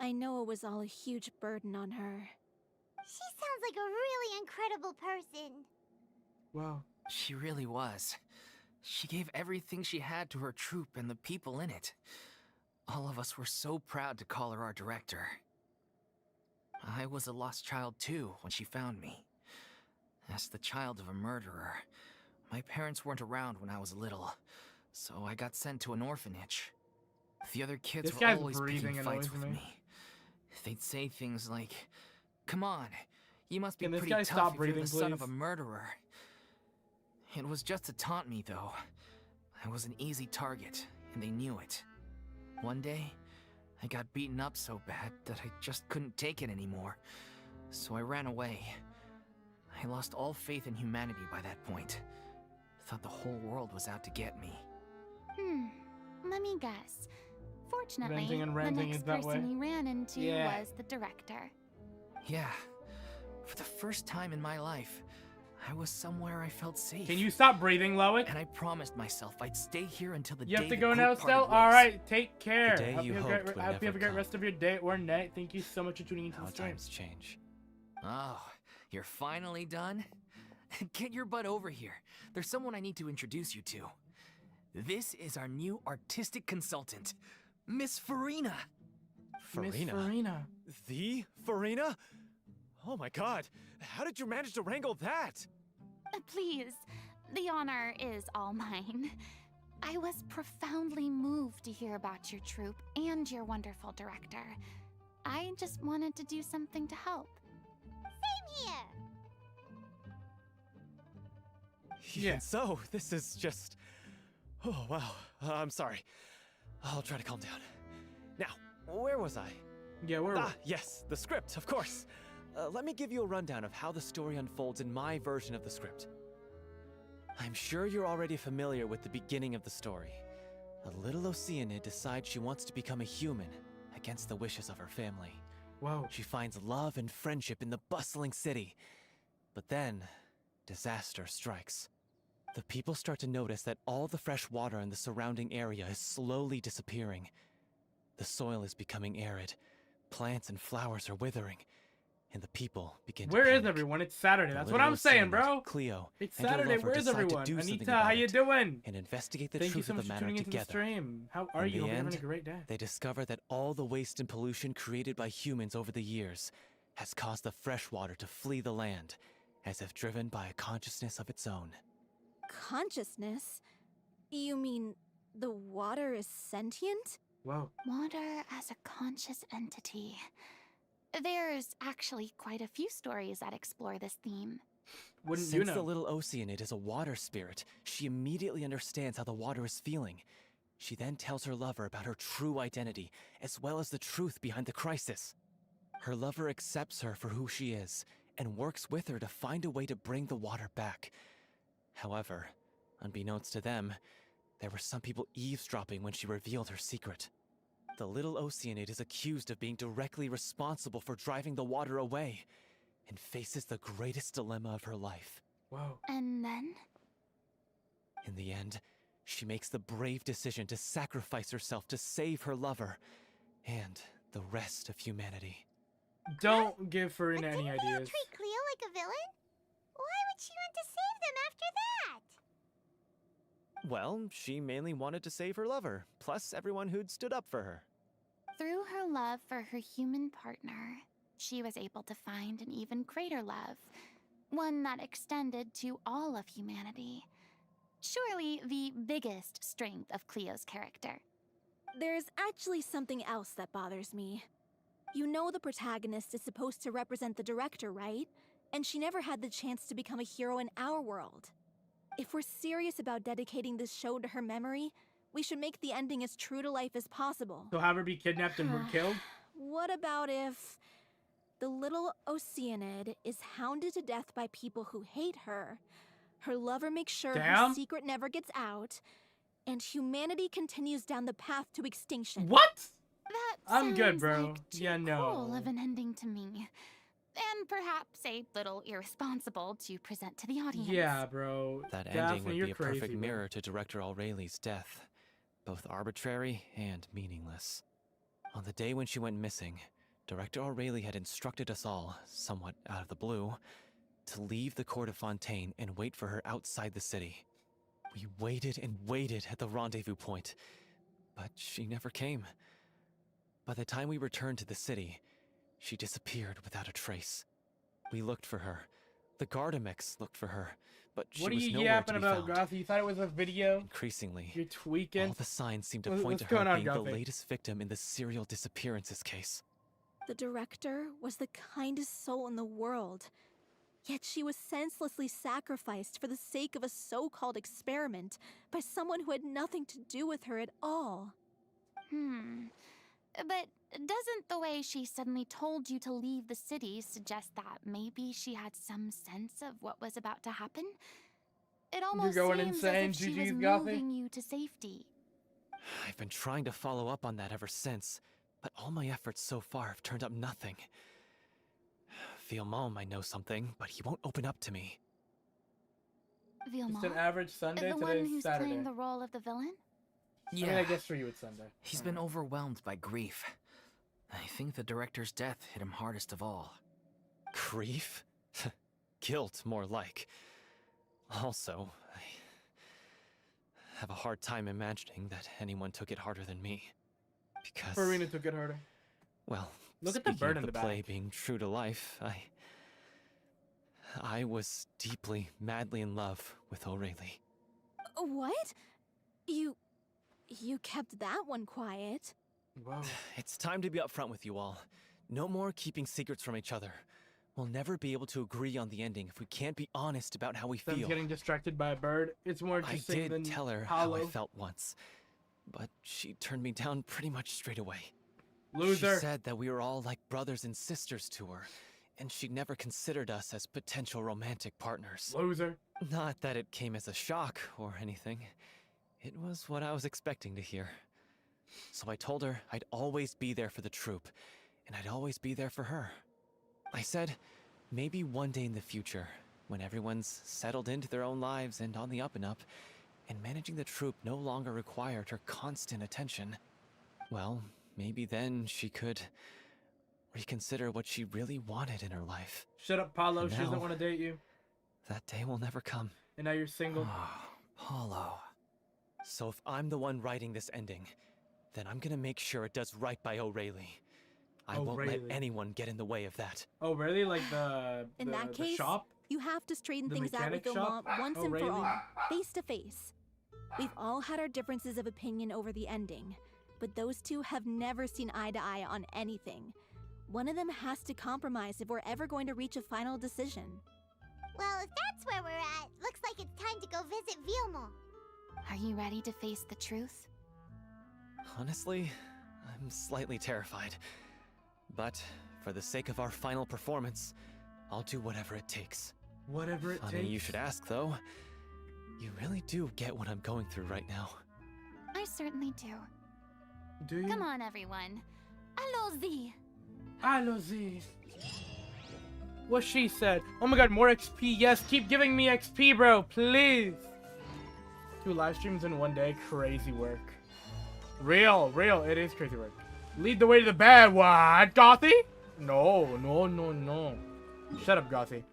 Speaker 5: I know it was all a huge burden on her.
Speaker 2: She sounds like a really incredible person.
Speaker 1: Wow.
Speaker 4: She really was. She gave everything she had to her troupe and the people in it. All of us were so proud to call her our director. I was a lost child too when she found me. As the child of a murderer, my parents weren't around when I was little, so I got sent to an orphanage. The other kids
Speaker 1: This
Speaker 4: were
Speaker 1: guy's
Speaker 4: always
Speaker 1: breathing
Speaker 4: picking fights
Speaker 1: annoys
Speaker 4: with
Speaker 1: me.
Speaker 4: me. They'd say things like, "Come on, you must be
Speaker 1: Can this
Speaker 4: pretty
Speaker 1: guy
Speaker 4: tough
Speaker 1: stop
Speaker 4: if you're
Speaker 1: breathing,
Speaker 4: the son of
Speaker 1: please?
Speaker 4: a murderer." It was just to taunt me, though. I was an easy target, and they knew it. One day, I got beaten up so bad that I just couldn't take it anymore, so I ran away. I lost all faith in humanity by that point. Thought the whole world was out to get me.
Speaker 6: Let me guess. Fortunately,
Speaker 1: Venting and
Speaker 6: the
Speaker 1: ranting
Speaker 6: next
Speaker 1: is that
Speaker 6: person
Speaker 1: way?
Speaker 6: you ran into
Speaker 1: Yeah.
Speaker 6: was the director.
Speaker 4: Yeah, for the first time in my life, I was somewhere I felt safe.
Speaker 1: Can you stop breathing, Loic?
Speaker 4: And I promised myself I'd stay here until the
Speaker 1: You
Speaker 4: day
Speaker 1: have to
Speaker 4: the
Speaker 1: go
Speaker 4: group
Speaker 1: now,
Speaker 4: parted
Speaker 1: Stell?
Speaker 4: ways.
Speaker 1: Alright, take care.
Speaker 7: The day
Speaker 1: Hope
Speaker 7: you
Speaker 1: you have
Speaker 7: hoped
Speaker 1: a
Speaker 7: would
Speaker 1: great,
Speaker 7: never
Speaker 1: great
Speaker 7: come.
Speaker 1: rest of your day or night. Thank you so much for tuning into
Speaker 7: How
Speaker 1: the stream.
Speaker 7: times change.
Speaker 4: Oh, you're finally done? Get your butt over here. There's someone I need to introduce you to. This is our new artistic consultant, Miss Furina.
Speaker 1: Miss
Speaker 7: Furina?
Speaker 1: Furina.
Speaker 7: The Furina? Oh my god, how did you manage to wrangle that?
Speaker 3: Please, the honor is all mine. I was profoundly moved to hear about your troupe and your wonderful director. I just wanted to do something to help.
Speaker 2: Same here.
Speaker 1: Yeah.
Speaker 7: So, this is just... Oh, wow. I'm sorry. I'll try to calm down. Now, where was I?
Speaker 1: Yeah, we're...
Speaker 7: Yes, the script, of course. Let me give you a rundown of how the story unfolds in my version of the script. I'm sure you're already familiar with the beginning of the story. A little Oceanid decides she wants to become a human, against the wishes of her family.
Speaker 1: Whoa.
Speaker 7: She finds love and friendship in the bustling city. But then, disaster strikes. The people start to notice that all the fresh water in the surrounding area is slowly disappearing. The soil is becoming arid, plants and flowers are withering, and the people begin to
Speaker 1: Where is
Speaker 7: panic.
Speaker 1: everyone? It's Saturday.
Speaker 7: The
Speaker 1: That's what
Speaker 7: little
Speaker 1: I'm saying,
Speaker 7: Oceanid,
Speaker 1: bro.
Speaker 7: Cleo,
Speaker 1: It's
Speaker 7: and her
Speaker 1: Saturday.
Speaker 7: lover
Speaker 1: Where is
Speaker 7: decide to
Speaker 1: everyone?
Speaker 7: do something
Speaker 1: Anita,
Speaker 7: about
Speaker 1: how you
Speaker 7: it
Speaker 1: doing?
Speaker 7: and investigate the
Speaker 1: Thank you
Speaker 7: truth
Speaker 1: so
Speaker 7: of
Speaker 1: much
Speaker 7: the
Speaker 1: for
Speaker 7: matter
Speaker 1: tuning into the
Speaker 7: together.
Speaker 1: stream. How are
Speaker 7: In
Speaker 1: you?
Speaker 7: the
Speaker 1: Hope you're having a
Speaker 7: end,
Speaker 1: great day.
Speaker 7: They discover that all the waste and pollution created by humans over the years has caused the freshwater to flee the land, as if driven by a consciousness of its own.
Speaker 5: Consciousness? You mean the water is sentient?
Speaker 1: Whoa.
Speaker 3: Water as a conscious entity. There's actually quite a few stories that explore this theme.
Speaker 1: Wouldn't
Speaker 7: Since
Speaker 1: you know?
Speaker 7: the little Oceanid is a water spirit, she immediately understands how the water is feeling. She then tells her lover about her true identity, as well as the truth behind the crisis. Her lover accepts her for who she is, and works with her to find a way to bring the water back. However, unbeknownst to them, there were some people eavesdropping when she revealed her secret. The little Oceanid is accused of being directly responsible for driving the water away, and faces the greatest dilemma of her life.
Speaker 1: Whoa.
Speaker 3: And then?
Speaker 7: In the end, she makes the brave decision to sacrifice herself to save her lover, and the rest of humanity.
Speaker 1: Don't give Furina
Speaker 2: Didn't
Speaker 1: any
Speaker 2: Leo
Speaker 1: ideas.
Speaker 2: treat Cleo like a villain? Why would she want to save them after that?
Speaker 7: Well, she mainly wanted to save her lover, plus everyone who'd stood up for her.
Speaker 3: Through her love for her human partner, she was able to find an even greater love, one that extended to all of humanity. Surely the biggest strength of Cleo's character.
Speaker 5: There's actually something else that bothers me. You know the protagonist is supposed to represent the director, right? And she never had the chance to become a hero in our world. If we're serious about dedicating this show to her memory, we should make the ending as true to life as possible.
Speaker 1: So have her be kidnapped and killed?
Speaker 5: What about if the little Oceanid is hounded to death by people who hate her, her lover makes sure
Speaker 1: Damn.
Speaker 5: her secret never gets out, and humanity continues down the path to extinction?
Speaker 1: What?
Speaker 3: That
Speaker 1: I'm good,
Speaker 3: sounds
Speaker 1: bro.
Speaker 3: like too
Speaker 1: Yeah, no.
Speaker 3: cruel of an ending to me. And perhaps a little irresponsible to present to the audience.
Speaker 1: Yeah, bro.
Speaker 7: That
Speaker 1: Daphne,
Speaker 7: ending would
Speaker 1: you're
Speaker 7: be a
Speaker 1: crazy,
Speaker 7: perfect
Speaker 1: bro.
Speaker 7: mirror to Director Aureli's death, both arbitrary and meaningless. On the day when she went missing, Director Aureli had instructed us all, somewhat out of the blue, to leave the court of Fontaine and wait for her outside the city. We waited and waited at the rendezvous point, but she never came. By the time we returned to the city, she disappeared without a trace. We looked for her. The Gardamex looked for her, but she
Speaker 1: What are
Speaker 7: was
Speaker 1: you
Speaker 7: nowhere
Speaker 1: yapping
Speaker 7: to be
Speaker 1: about,
Speaker 7: found.
Speaker 1: Grothy? You thought it was a video?
Speaker 7: Increasingly,
Speaker 1: You're tweaking?
Speaker 7: all the signs seem to
Speaker 1: What's
Speaker 7: point to
Speaker 1: going
Speaker 7: her
Speaker 1: on,
Speaker 7: being the
Speaker 1: Guppy?
Speaker 7: latest victim in the serial disappearances case.
Speaker 5: The director was the kindest soul in the world, yet she was senselessly sacrificed for the sake of a so-called experiment by someone who had nothing to do with her at all.
Speaker 3: But doesn't the way she suddenly told you to leave the city suggest that maybe she had some sense of what was about to happen? It almost
Speaker 1: going
Speaker 3: seems
Speaker 1: insane,
Speaker 3: as if she was
Speaker 1: GG's Guppy.
Speaker 3: moving you to safety.
Speaker 7: I've been trying to follow up on that ever since, but all my efforts so far have turned up nothing. Fielmon might know something, but he won't open up to me.
Speaker 1: It's an average Sunday.
Speaker 6: The one
Speaker 1: Today's
Speaker 6: who's
Speaker 1: Saturday.
Speaker 6: playing the role of the villain?
Speaker 4: Yeah.
Speaker 1: I mean, I guess for you it's Sunday.
Speaker 4: He's been overwhelmed by grief. I think the director's death hit him hardest of all.
Speaker 7: Grief? Guilt, more like. Also, I have a hard time imagining that anyone took it harder than me. Because...
Speaker 1: Furina took it harder.
Speaker 7: Well,
Speaker 1: Look at the
Speaker 7: speaking
Speaker 1: bird
Speaker 7: of
Speaker 1: in the
Speaker 7: play
Speaker 1: back.
Speaker 7: being true to life, I was deeply, madly in love with O'Reilly.
Speaker 5: What? You kept that one quiet.
Speaker 1: Whoa.
Speaker 7: It's time to be upfront with you all. No more keeping secrets from each other. We'll never be able to agree on the ending if we can't be honest about how we
Speaker 1: Sam's
Speaker 7: feel.
Speaker 1: getting distracted by a bird. It's more
Speaker 7: I
Speaker 1: interesting than
Speaker 7: did tell her how I
Speaker 1: Hollow.
Speaker 7: felt once, but she turned me down pretty much straight away.
Speaker 1: Loser.
Speaker 7: She said that we were all like brothers and sisters to her, and she'd never considered us as potential romantic partners.
Speaker 1: Loser.
Speaker 7: Not that it came as a shock or anything. It was what I was expecting to hear. So I told her I'd always be there for the troupe, and I'd always be there for her. I said, maybe one day in the future, when everyone's settled into their own lives and on the up and up, and managing the troupe no longer required her constant attention, well, maybe then she could reconsider what she really wanted in her life.
Speaker 1: Shut up, Paulo.
Speaker 7: And
Speaker 1: She doesn't
Speaker 7: now-
Speaker 1: want to date you.
Speaker 7: That day will never come.
Speaker 1: And now you're single.
Speaker 4: Paulo.
Speaker 7: So if I'm the one writing this ending, then I'm gonna make sure it does right by O'Reilly. I won't let
Speaker 1: O'Reilly.
Speaker 7: anyone get in the way of that.
Speaker 1: Oh, really? Like the
Speaker 5: In that
Speaker 1: the
Speaker 5: case,
Speaker 1: shop?
Speaker 5: you have to straighten
Speaker 1: The
Speaker 5: things out with
Speaker 1: mechanic shop?
Speaker 5: Gallant once and
Speaker 1: O'Reilly?
Speaker 5: for all, face to face. We've all had our differences of opinion over the ending, but those two have never seen eye to eye on anything. One of them has to compromise if we're ever going to reach a final decision.
Speaker 2: Well, if that's where we're at, looks like it's time to go visit Vilmo.
Speaker 6: Are you ready to face the truth?
Speaker 7: Honestly, I'm slightly terrified. But for the sake of our final performance, I'll do whatever it takes.
Speaker 1: Whatever it
Speaker 7: Funny
Speaker 1: takes.
Speaker 7: you should ask, though. You really do get what I'm going through right now.
Speaker 6: I certainly do.
Speaker 1: Do you?
Speaker 6: Come on, everyone. Allons-y.
Speaker 1: Allons-y. What she said. Oh my god, more XP. Yes, keep giving me XP, bro. Please. 2 live streams in one day. Crazy work. Real. It is crazy work. Lead the way to the bed. What? Gothy? No. Shut up, Gothy.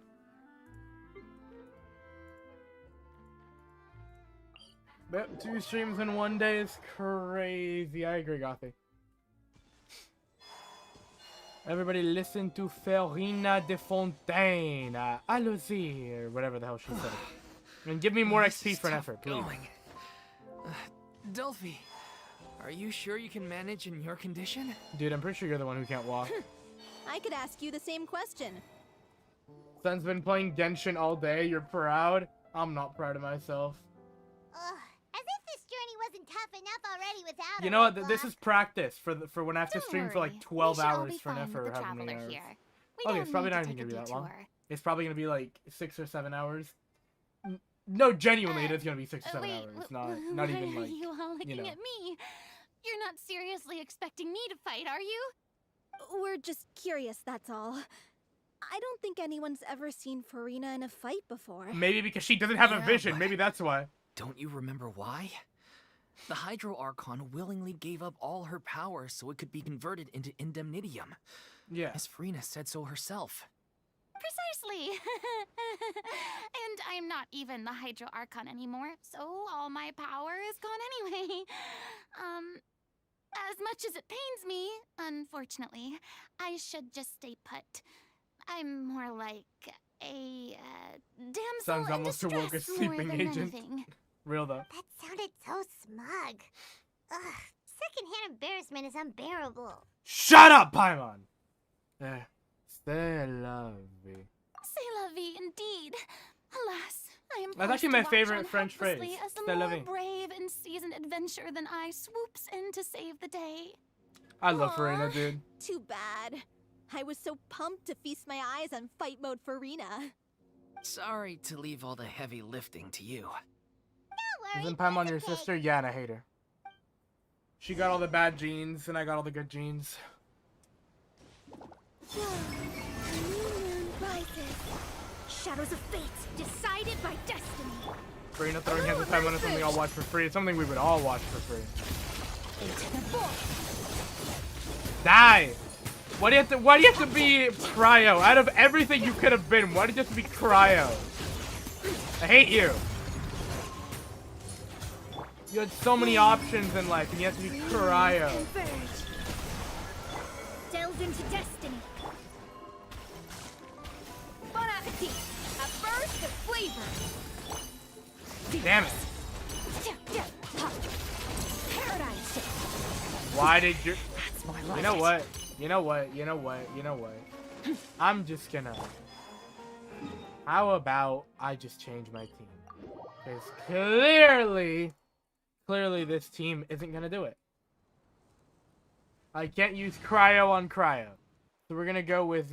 Speaker 1: But 2 streams in one day is crazy. I agree, Gothy. Everybody listen to Furina de Fontaine. Allons-y, or whatever the hell she said. And give me more XP for an effort, please.
Speaker 4: Delphi, are you sure you can manage in your condition?
Speaker 1: Dude, I'm pretty sure you're the one who can't walk.
Speaker 5: I could ask you the same question.
Speaker 1: Sun's been playing Genshin all day. You're proud? I'm not proud of myself.
Speaker 2: Ugh, as if this journey wasn't tough enough already without
Speaker 1: You
Speaker 2: a
Speaker 1: know what? This
Speaker 2: roadblock.
Speaker 1: is practice for when I have to
Speaker 6: Don't
Speaker 1: stream for like
Speaker 6: worry.
Speaker 1: 12
Speaker 6: We should all
Speaker 1: hours
Speaker 6: be
Speaker 1: for an
Speaker 6: fine
Speaker 1: effort
Speaker 6: with
Speaker 1: or
Speaker 6: the
Speaker 1: however many
Speaker 6: traveler
Speaker 1: hours.
Speaker 6: here.
Speaker 1: Okay,
Speaker 6: We
Speaker 1: it's probably
Speaker 6: don't
Speaker 1: not
Speaker 6: need
Speaker 1: even
Speaker 6: to
Speaker 1: gonna be
Speaker 6: take a
Speaker 1: that long.
Speaker 6: detour.
Speaker 1: It's probably gonna be like 6 or 7 hours. No, genuinely, it is gonna be 6 or 7
Speaker 6: Wait,
Speaker 1: hours. It's not
Speaker 6: why
Speaker 1: even
Speaker 6: are
Speaker 1: like.
Speaker 6: you all looking
Speaker 1: know.
Speaker 6: at me? You're not seriously expecting me to fight, are you?
Speaker 5: We're just curious, that's all. I don't think anyone's ever seen Furina in a fight before.
Speaker 1: Maybe because she doesn't have a
Speaker 4: Yeah,
Speaker 1: vision.
Speaker 4: but-
Speaker 1: Maybe that's why.
Speaker 4: Don't you remember why? The Hydro Archon willingly gave up all her power so it could be converted into Indemnitium.
Speaker 1: Yeah.
Speaker 4: As Furina said so herself.
Speaker 6: Precisely. And I'm not even the Hydro Archon anymore, so all my power is gone anyway. As much as it pains me, unfortunately, I should just stay put. I'm more like a damsel
Speaker 1: Sounds
Speaker 6: in
Speaker 1: almost
Speaker 6: distress
Speaker 1: awoke a
Speaker 6: more
Speaker 1: sleeping
Speaker 6: than
Speaker 1: agent.
Speaker 6: anything.
Speaker 1: Real though.
Speaker 2: That sounded so smug. Ugh, secondhand embarrassment is unbearable.
Speaker 1: Shut up, Paimon! C'est la vie.
Speaker 6: C'est la vie, indeed. Alas, I am
Speaker 1: That's actually
Speaker 6: forced
Speaker 1: my
Speaker 6: to watch
Speaker 1: favorite
Speaker 6: on
Speaker 1: French phrase.
Speaker 6: helplessly as the
Speaker 1: C'est la
Speaker 6: more
Speaker 1: vie.
Speaker 6: brave and seasoned adventurer than I swoops in to save the day.
Speaker 1: I love
Speaker 5: Aw.
Speaker 1: Furina, dude.
Speaker 5: Too bad. I was so pumped to feast my eyes on fight mode Furina.
Speaker 4: Sorry to leave all the heavy lifting to you.
Speaker 2: Don't worry,
Speaker 1: Isn't Paimon your
Speaker 2: it's okay.
Speaker 1: sister? Yeah, and I hate her. She got all the bad genes, and I got all the good genes.
Speaker 5: New moon rises. Shadows of fate, decided by destiny.
Speaker 1: Furina throwing hands with Paimon is something I'll watch for free. It's something we would all watch for free. Die! Why do you have to be Cryo? Out of everything you could have been, why did you have to be Cryo? I hate you. You had so many options in life, and you have to be Cryo.
Speaker 6: Delve into destiny. Bon appetit. A burst of flavor.
Speaker 1: Damn it.
Speaker 6: Paradise.
Speaker 1: Why did you...
Speaker 6: That's more like
Speaker 1: You know
Speaker 6: it.
Speaker 1: what? You know what? I'm just gonna... How about I just change my team? Because clearly this team isn't gonna do it. I can't use Cryo on Cryo. So we're gonna go with,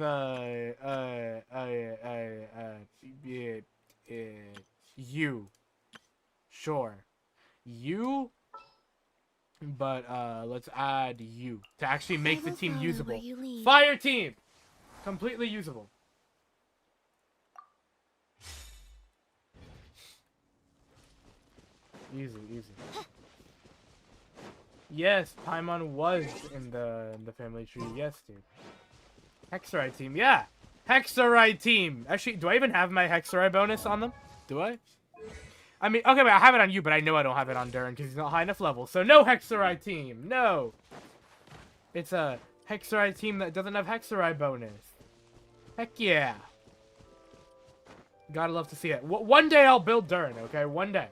Speaker 1: you. Sure. You? But, let's add you to actually make the team usable. Fire team! Completely usable. Easy. Yes, Paimon was in the family tree. Yes, dude. Hexorite team, yeah! Hexorite team! Actually, do I even have my Hexorite bonus on them? Do I? I mean, okay, but I have it on you, but I know I don't have it on Durin because he's not high enough level. So no Hexorite team! No! It's a Hexorite team that doesn't have Hexorite bonus. Heck yeah! Gotta love to see it. One day I'll build Durin, okay? One day.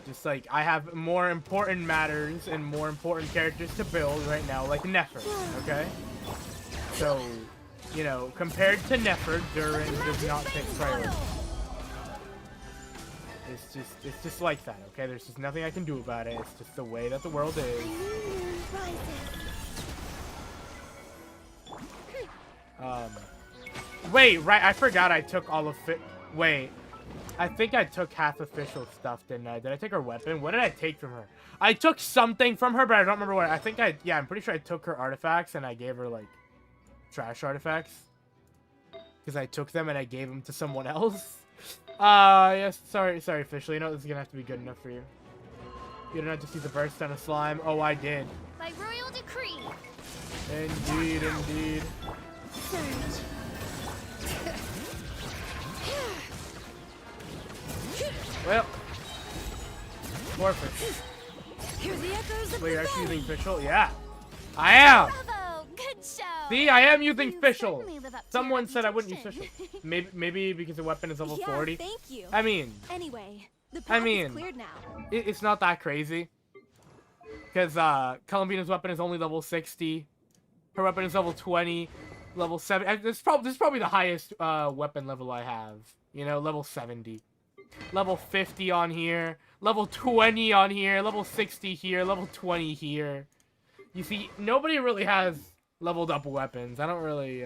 Speaker 1: Just like, I have more important matters and more important characters to build right now, like Nefer, okay? So, you know, compared to Nefer, Durin does not take priority. It's just like that, okay? There's just nothing I can do about it. It's just the way that the world is. Wait, right, I forgot I took all of it. Wait. I think I took half official stuff, didn't I? Did I take her weapon? What did I take from her? I took something from her, but I don't remember what. I think yeah, I'm pretty sure I took her artifacts and I gave her, like, trash artifacts. Because I took them and I gave them to someone else. Yes, sorry, official. You know, this is gonna have to be good enough for you. You didn't have to see the burst on a slime. Oh, I did.
Speaker 6: By royal decree.
Speaker 1: Indeed. Well, forfeit.
Speaker 5: Hear the echoes of
Speaker 1: Wait,
Speaker 5: the
Speaker 1: you're actually
Speaker 5: valley.
Speaker 1: using official? Yeah, I am.
Speaker 6: Bravo! Good show.
Speaker 1: See, I am using
Speaker 6: You
Speaker 1: official.
Speaker 6: certainly live up to your
Speaker 1: Someone said I wouldn't use
Speaker 6: reputation.
Speaker 1: official. Maybe because the weapon is level
Speaker 5: Yeah,
Speaker 1: 40.
Speaker 5: thank you.
Speaker 1: I mean,
Speaker 5: Anyway, the path is cleared now.
Speaker 1: it's not that crazy. Because Columbina's weapon is only level 60. Her weapon is level 20. Level 7. This is probably the highest weapon level I have. You know, level 70. Level 50 on here. Level 20 on here. Level 60 here. Level 20 here. You see, nobody really has leveled up weapons. I don't really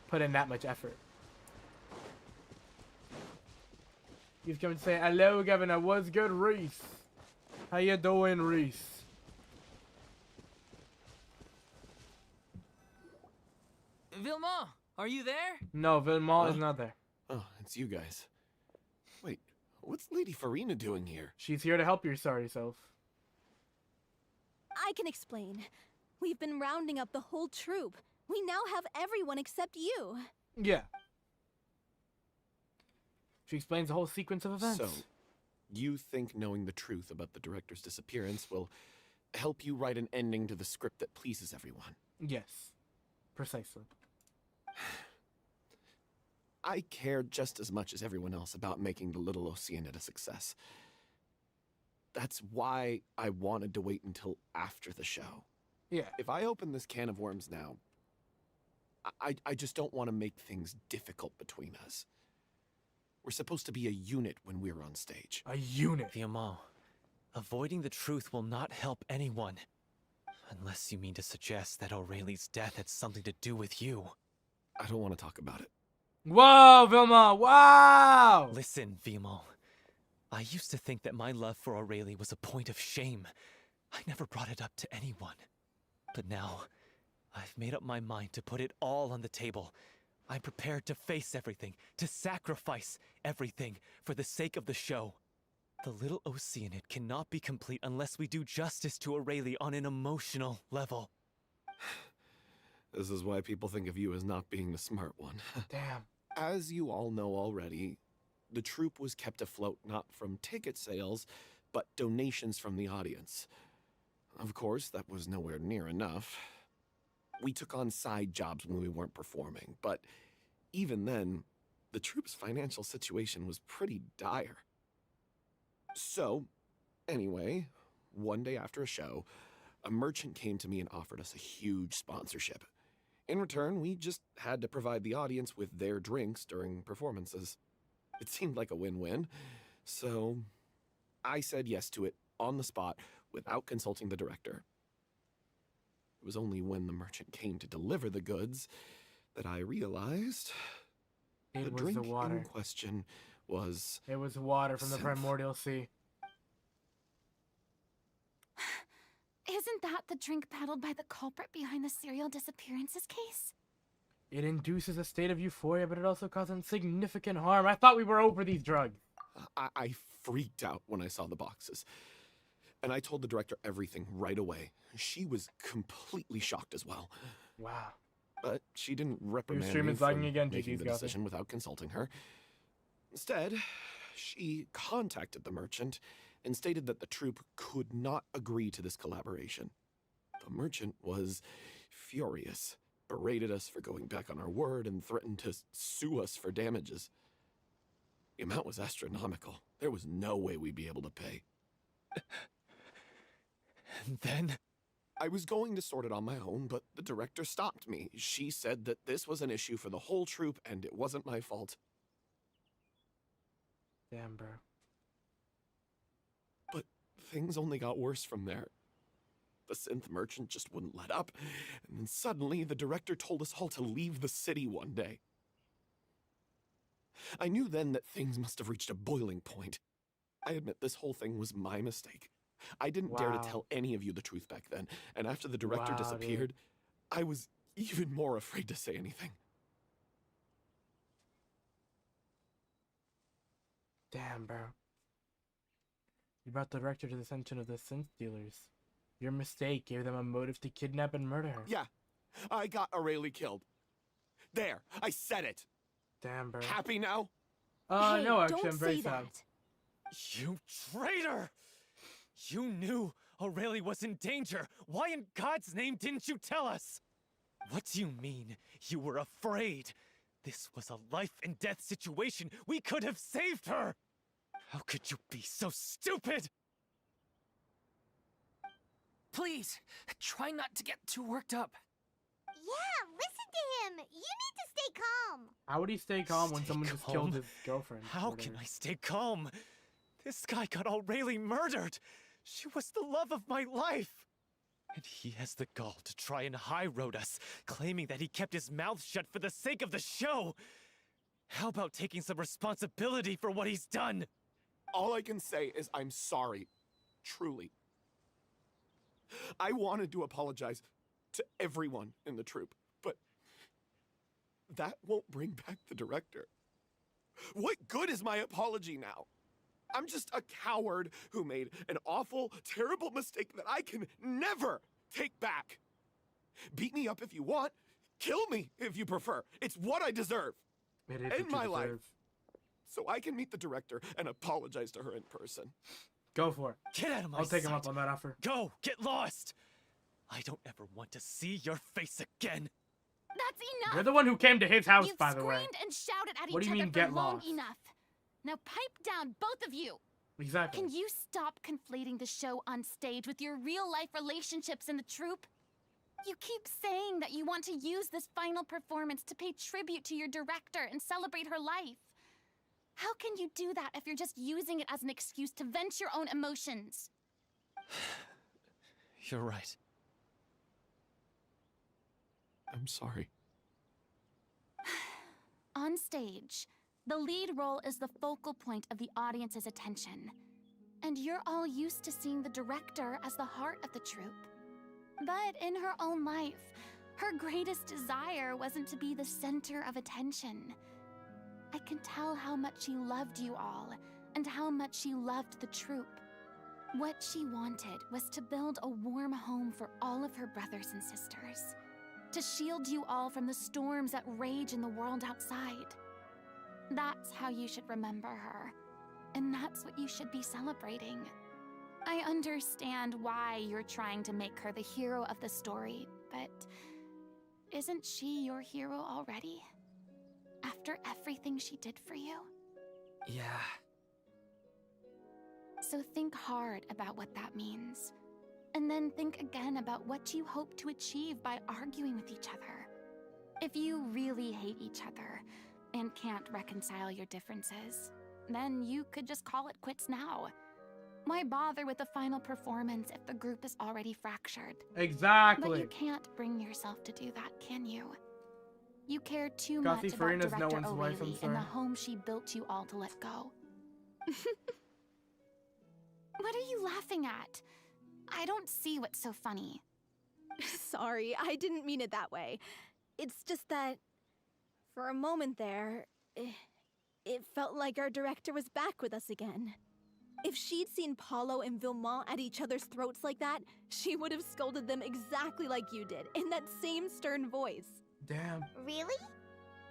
Speaker 1: put in that much effort. He's coming to say, hello, Governor. What's good, Reese? How you doing, Reese?
Speaker 4: Vilma, are you there?
Speaker 1: No, Vilma is not there.
Speaker 9: Oh, it's you guys. Wait, what's Lady Furina doing here?
Speaker 1: She's here to help your sorry self.
Speaker 5: I can explain. We've been rounding up the whole troop. We now have everyone except you.
Speaker 1: Yeah. She explains the whole sequence of events.
Speaker 9: So, you think knowing the truth about the director's disappearance will help you write an ending to the script that pleases everyone?
Speaker 1: Yes. Precisely.
Speaker 9: I care just as much as everyone else about making the Little Oceanid a success. That's why I wanted to wait until after the show.
Speaker 1: Yeah.
Speaker 9: If I open this can of worms now, I just don't want to make things difficult between us. We're supposed to be a unit when we're on stage.
Speaker 1: A unit.
Speaker 7: Viamant, avoiding the truth will not help anyone. Unless you mean to suggest that Aurelie's death had something to do with you.
Speaker 9: I don't want to talk about it.
Speaker 1: Whoa, Vilma! Wow!
Speaker 7: Listen, Viamant. I used to think that my love for Aurelie was a point of shame. I never brought it up to anyone. But now, I've made up my mind to put it all on the table. I'm prepared to face everything, to sacrifice everything for the sake of the show. The Little Oceanid cannot be complete unless we do justice to Aurelie on an emotional level.
Speaker 9: This is why people think of you as not being the smart one.
Speaker 1: Damn.
Speaker 9: As you all know already, the troupe was kept afloat not from ticket sales, but donations from the audience. Of course, that was nowhere near enough. We took on side jobs when we weren't performing, but even then, the troupe's financial situation was pretty dire. So, anyway, one day after a show, a merchant came to me and offered us a huge sponsorship. In return, we just had to provide the audience with their drinks during performances. It seemed like a win-win, so I said yes to it on the spot without consulting the director. It was only when the merchant came to deliver the goods that I realized the
Speaker 1: was
Speaker 9: drink
Speaker 1: the water.
Speaker 9: in question was...
Speaker 1: It was water from the
Speaker 9: Synth.
Speaker 1: primordial sea.
Speaker 3: Isn't that the drink peddled by the culprit behind the serial disappearances case?
Speaker 1: It induces a state of euphoria, but it also causes significant harm. I thought we were over these drugs.
Speaker 9: I freaked out when I saw the boxes. And I told the director everything right away. She was completely shocked as well.
Speaker 1: Wow.
Speaker 9: But she didn't reprimand
Speaker 1: stream
Speaker 9: me
Speaker 1: is
Speaker 9: for
Speaker 1: lagging again,
Speaker 9: making
Speaker 1: GG's
Speaker 9: the
Speaker 1: got it.
Speaker 9: decision without consulting her. Instead, she contacted the merchant and stated that the troupe could not agree to this collaboration. The merchant was furious, berated us for going back on our word, and threatened to sue us for damages. The amount was astronomical. There was no way we'd be able to pay.
Speaker 7: And then?
Speaker 9: I was going to sort it on my own, but the director stopped me. She said that this was an issue for the whole troupe, and it wasn't my fault.
Speaker 1: Damn, bro.
Speaker 9: But things only got worse from there. The synth merchant just wouldn't let up, and then suddenly the director told us all to leave the city one day. I knew then that things must have reached a boiling point. I admit this whole thing was my mistake. I didn't dare to
Speaker 1: Wow.
Speaker 9: tell any of you the truth back then, and after the director
Speaker 1: Wow,
Speaker 9: disappeared, I was even more afraid to say anything.
Speaker 1: Damn, bro. You brought the director to the attention of the synth dealers. Your mistake gave them a motive to kidnap and murder her.
Speaker 9: Yeah, I got Aurelie killed. There, I said it.
Speaker 1: Damn, bro.
Speaker 9: Happy now?
Speaker 5: Hey,
Speaker 1: No, actually,
Speaker 5: don't
Speaker 1: I'm very
Speaker 5: say
Speaker 1: sad.
Speaker 5: that.
Speaker 7: You traitor! You knew Aurelie was in danger. Why in God's name didn't you tell us? What do you mean? You were afraid? This was a life and death situation. We could have saved her! How could you be so stupid?
Speaker 4: Please, try not to get too worked up.
Speaker 2: Yeah, listen to him. You need to stay calm.
Speaker 1: How would he stay calm when
Speaker 7: Stay
Speaker 1: someone just
Speaker 7: calm?
Speaker 1: killed his girlfriend? or
Speaker 7: How can
Speaker 1: whatever?
Speaker 7: I stay calm? This guy got Aurelie murdered. She was the love of my life. And he has the gall to try and high-road us, claiming that he kept his mouth shut for the sake of the show. How about taking some responsibility for what he's done?
Speaker 9: All I can say is I'm sorry. Truly. I wanted to apologize to everyone in the troupe, but that won't bring back the director. What good is my apology now? I'm just a coward who made an awful, terrible mistake that I can never take back. Beat me up if you want. Kill me if you prefer. It's what I deserve.
Speaker 1: It is
Speaker 9: in
Speaker 1: what you
Speaker 9: my life.
Speaker 1: deserve.
Speaker 9: So I can meet the director and apologize to her in person.
Speaker 1: Go for it.
Speaker 7: Get out of my
Speaker 1: I'll take him
Speaker 7: sight.
Speaker 1: up on that offer.
Speaker 7: Go, get lost. I don't ever want to see your face again.
Speaker 6: That's enough!
Speaker 1: You're the one who came to his house,
Speaker 6: You've
Speaker 1: by the way.
Speaker 6: screamed and shouted at
Speaker 1: What do
Speaker 6: each
Speaker 1: you
Speaker 6: other
Speaker 1: mean,
Speaker 6: for
Speaker 1: get
Speaker 6: long
Speaker 1: lost?
Speaker 6: enough. Now pipe down, both of you!
Speaker 1: Exactly.
Speaker 6: Can you stop conflating the show on stage with your real-life relationships in the troupe? You keep saying that you want to use this final performance to pay tribute to your director and celebrate her life. How can you do that if you're just using it as an excuse to vent your own emotions?
Speaker 7: You're right.
Speaker 9: I'm sorry.
Speaker 6: On stage, the lead role is the focal point of the audience's attention. And you're all used to seeing the director as the heart of the troupe. But in her own life,
Speaker 3: Her greatest desire wasn't to be the center of attention. I can tell how much she loved you all, and how much she loved the troupe. What she wanted was to build a warm home for all of her brothers and sisters. To shield you all from the storms that rage in the world outside. That's how you should remember her. And that's what you should be celebrating. I understand why you're trying to make her the hero of the story, but isn't she your hero already? After everything she did for you?
Speaker 4: Yeah.
Speaker 3: So think hard about what that means. And then think again about what you hope to achieve by arguing with each other. If you really hate each other and can't reconcile your differences, then you could just call it quits now. Why bother with the final performance if the group is already fractured?
Speaker 1: Exactly.
Speaker 3: But you can't bring yourself to do that, can you? You care too
Speaker 1: Gothy,
Speaker 3: much about
Speaker 1: Furina's no
Speaker 3: Director
Speaker 1: one's wife, I'm
Speaker 3: O'Reilly and the
Speaker 1: sorry.
Speaker 3: home she built you all to let go. What are you laughing at? I don't see what's so funny.
Speaker 5: Sorry, I didn't mean it that way. It's just that, for a moment there, it felt like our director was back with us again. If she'd seen Paulo and Vilmont at each other's throats like that, she would have scolded them exactly like you did, in that same stern voice.
Speaker 1: Damn.
Speaker 2: Really?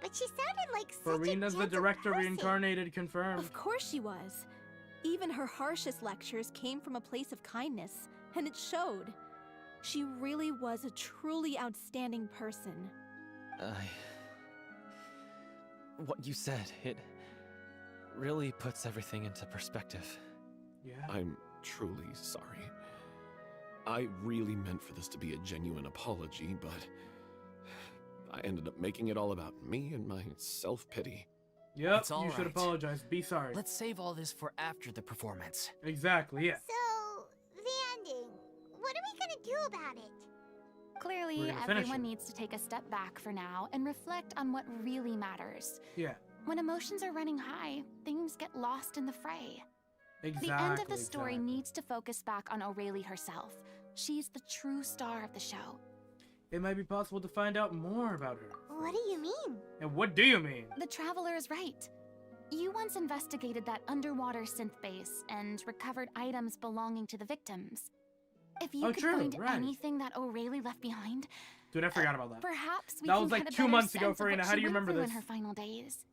Speaker 2: But she sounded like such
Speaker 1: Furina's
Speaker 2: a
Speaker 1: the
Speaker 2: gentle
Speaker 1: director
Speaker 2: person.
Speaker 1: reincarnated, confirmed.
Speaker 5: Of course she was. Even her harshest lectures came from a place of kindness, and it showed. She really was a truly outstanding person.
Speaker 7: What you said, it really puts everything into perspective.
Speaker 1: Yeah.
Speaker 9: I'm truly sorry. I really meant for this to be a genuine apology, but I ended up making it all about me and my self-pity.
Speaker 1: Yep,
Speaker 4: It's all
Speaker 1: you should
Speaker 4: right.
Speaker 1: apologize. Be sorry.
Speaker 4: Let's save all this for after the performance.
Speaker 1: Exactly, yeah.
Speaker 2: So, the ending. What are we gonna do about it?
Speaker 1: We're
Speaker 3: Clearly,
Speaker 1: gonna finish
Speaker 3: everyone
Speaker 1: it.
Speaker 3: needs to take a step back for now and reflect on what really matters.
Speaker 1: Yeah,
Speaker 3: When emotions are running high, things get lost in the fray.
Speaker 1: exactly.
Speaker 3: The end of the story
Speaker 1: exactly.
Speaker 3: needs to focus back on O'Reilly herself. She's the true star of the show.
Speaker 1: It might be possible to find out more about her.
Speaker 2: What do you mean?
Speaker 1: And what do you mean?
Speaker 3: The Traveler is right. You once investigated that underwater synth base and recovered items belonging to the victims. If you
Speaker 1: Oh,
Speaker 3: could
Speaker 1: true,
Speaker 3: find
Speaker 1: right.
Speaker 3: anything that O'Reilly left behind,
Speaker 1: Dude, I forgot about that.
Speaker 3: perhaps we
Speaker 1: That
Speaker 3: can
Speaker 1: was like
Speaker 3: get a
Speaker 1: 2
Speaker 3: better
Speaker 1: months ago,
Speaker 3: sense of what
Speaker 1: Furina. How do
Speaker 3: she
Speaker 1: you
Speaker 3: went
Speaker 1: remember
Speaker 3: through
Speaker 1: this?
Speaker 3: in her final days.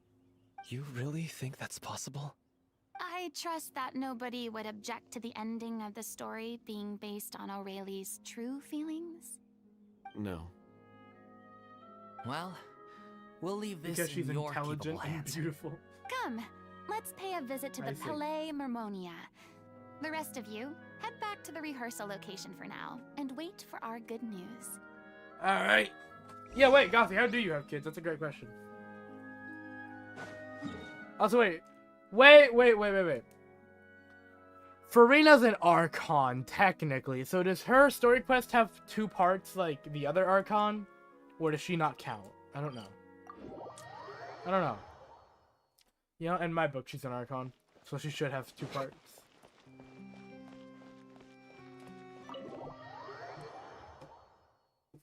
Speaker 7: You really think that's possible?
Speaker 3: I trust that nobody would object to the ending of the story being based on O'Reilly's true feelings.
Speaker 9: No.
Speaker 4: Well, we'll leave this
Speaker 1: Because she's
Speaker 4: in your
Speaker 1: intelligent
Speaker 4: capable
Speaker 1: and
Speaker 4: hands.
Speaker 1: beautiful.
Speaker 3: Come, let's pay a visit to
Speaker 1: I
Speaker 3: the
Speaker 1: see.
Speaker 3: Palais Mermonia. The rest of you, head back to the rehearsal location for now, and wait for our good news.
Speaker 1: Alright. Yeah, wait, Gothy, how do you have kids? That's a great question. Also, wait. Wait. Furina's an Archon, technically. So does her story quest have 2 parts like the other Archon? Or does she not count? I don't know. You know, in my book, she's an Archon. So she should have 2 parts.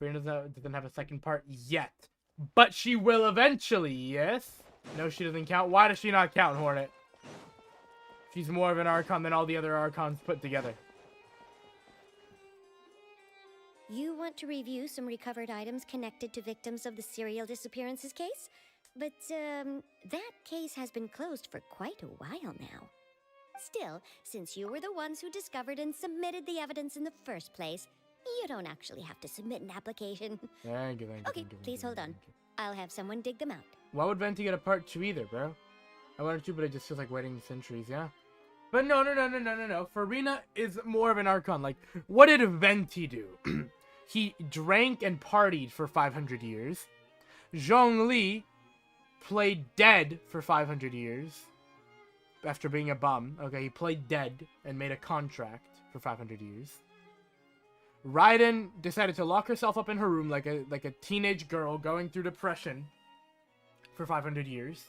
Speaker 1: Furina doesn't have a second part yet. But she will eventually, yes? No, she doesn't count. Why does she not count, Hornet? She's more of an Archon than all the other Archons put together.
Speaker 10: You want to review some recovered items connected to victims of the serial disappearances case? But, that case has been closed for quite a while now. Still, since you were the ones who discovered and submitted the evidence in the first place, you don't actually have to submit an application.
Speaker 1: Thank you.
Speaker 10: Okay, please hold on. I'll have someone dig them out.
Speaker 1: Why would Venti get a part 2 either, bro? I wanted to, but it just feels like waiting centuries, yeah? But no. Furina is more of an Archon. Like, what did Venti do? He drank and partied for 500 years. Zhongli played dead for 500 years. After being a bum. Okay, he played dead and made a contract for 500 years. Raiden decided to lock herself up in her room like a teenage girl going through depression for 500 years.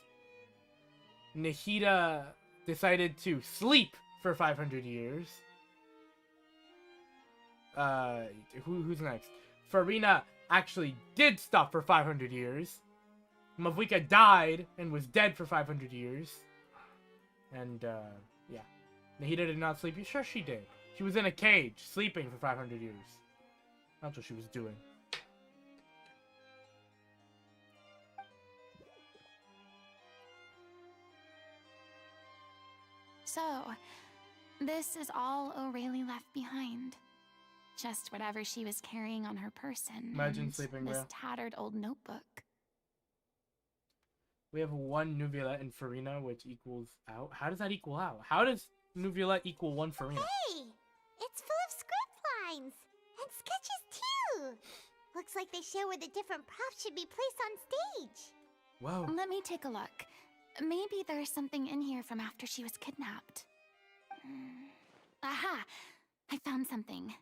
Speaker 1: Nahida decided to sleep for 500 years. Who's next? Furina actually did stuff for 500 years. Mavika died and was dead for 500 years. And, yeah. Nahida did not sleep. Sure she did. She was in a cage, sleeping for 500 years. That's what she was doing.
Speaker 3: So, this is all O'Reilly left behind. Just whatever she was carrying on her person.
Speaker 1: Imagine
Speaker 3: and
Speaker 1: sleeping,
Speaker 3: this
Speaker 1: bro.
Speaker 3: tattered old notebook.
Speaker 1: We have one Nuviolet and Furina, which equals out. How does that equal out? How does Nuviolet equal one Furina?
Speaker 2: Hey! It's full of script lines! And sketches too! Looks like they show where the different props should be placed on stage.
Speaker 1: Whoa.
Speaker 3: Let me take a look. Maybe there's something in here from after she was kidnapped. Aha! I found something.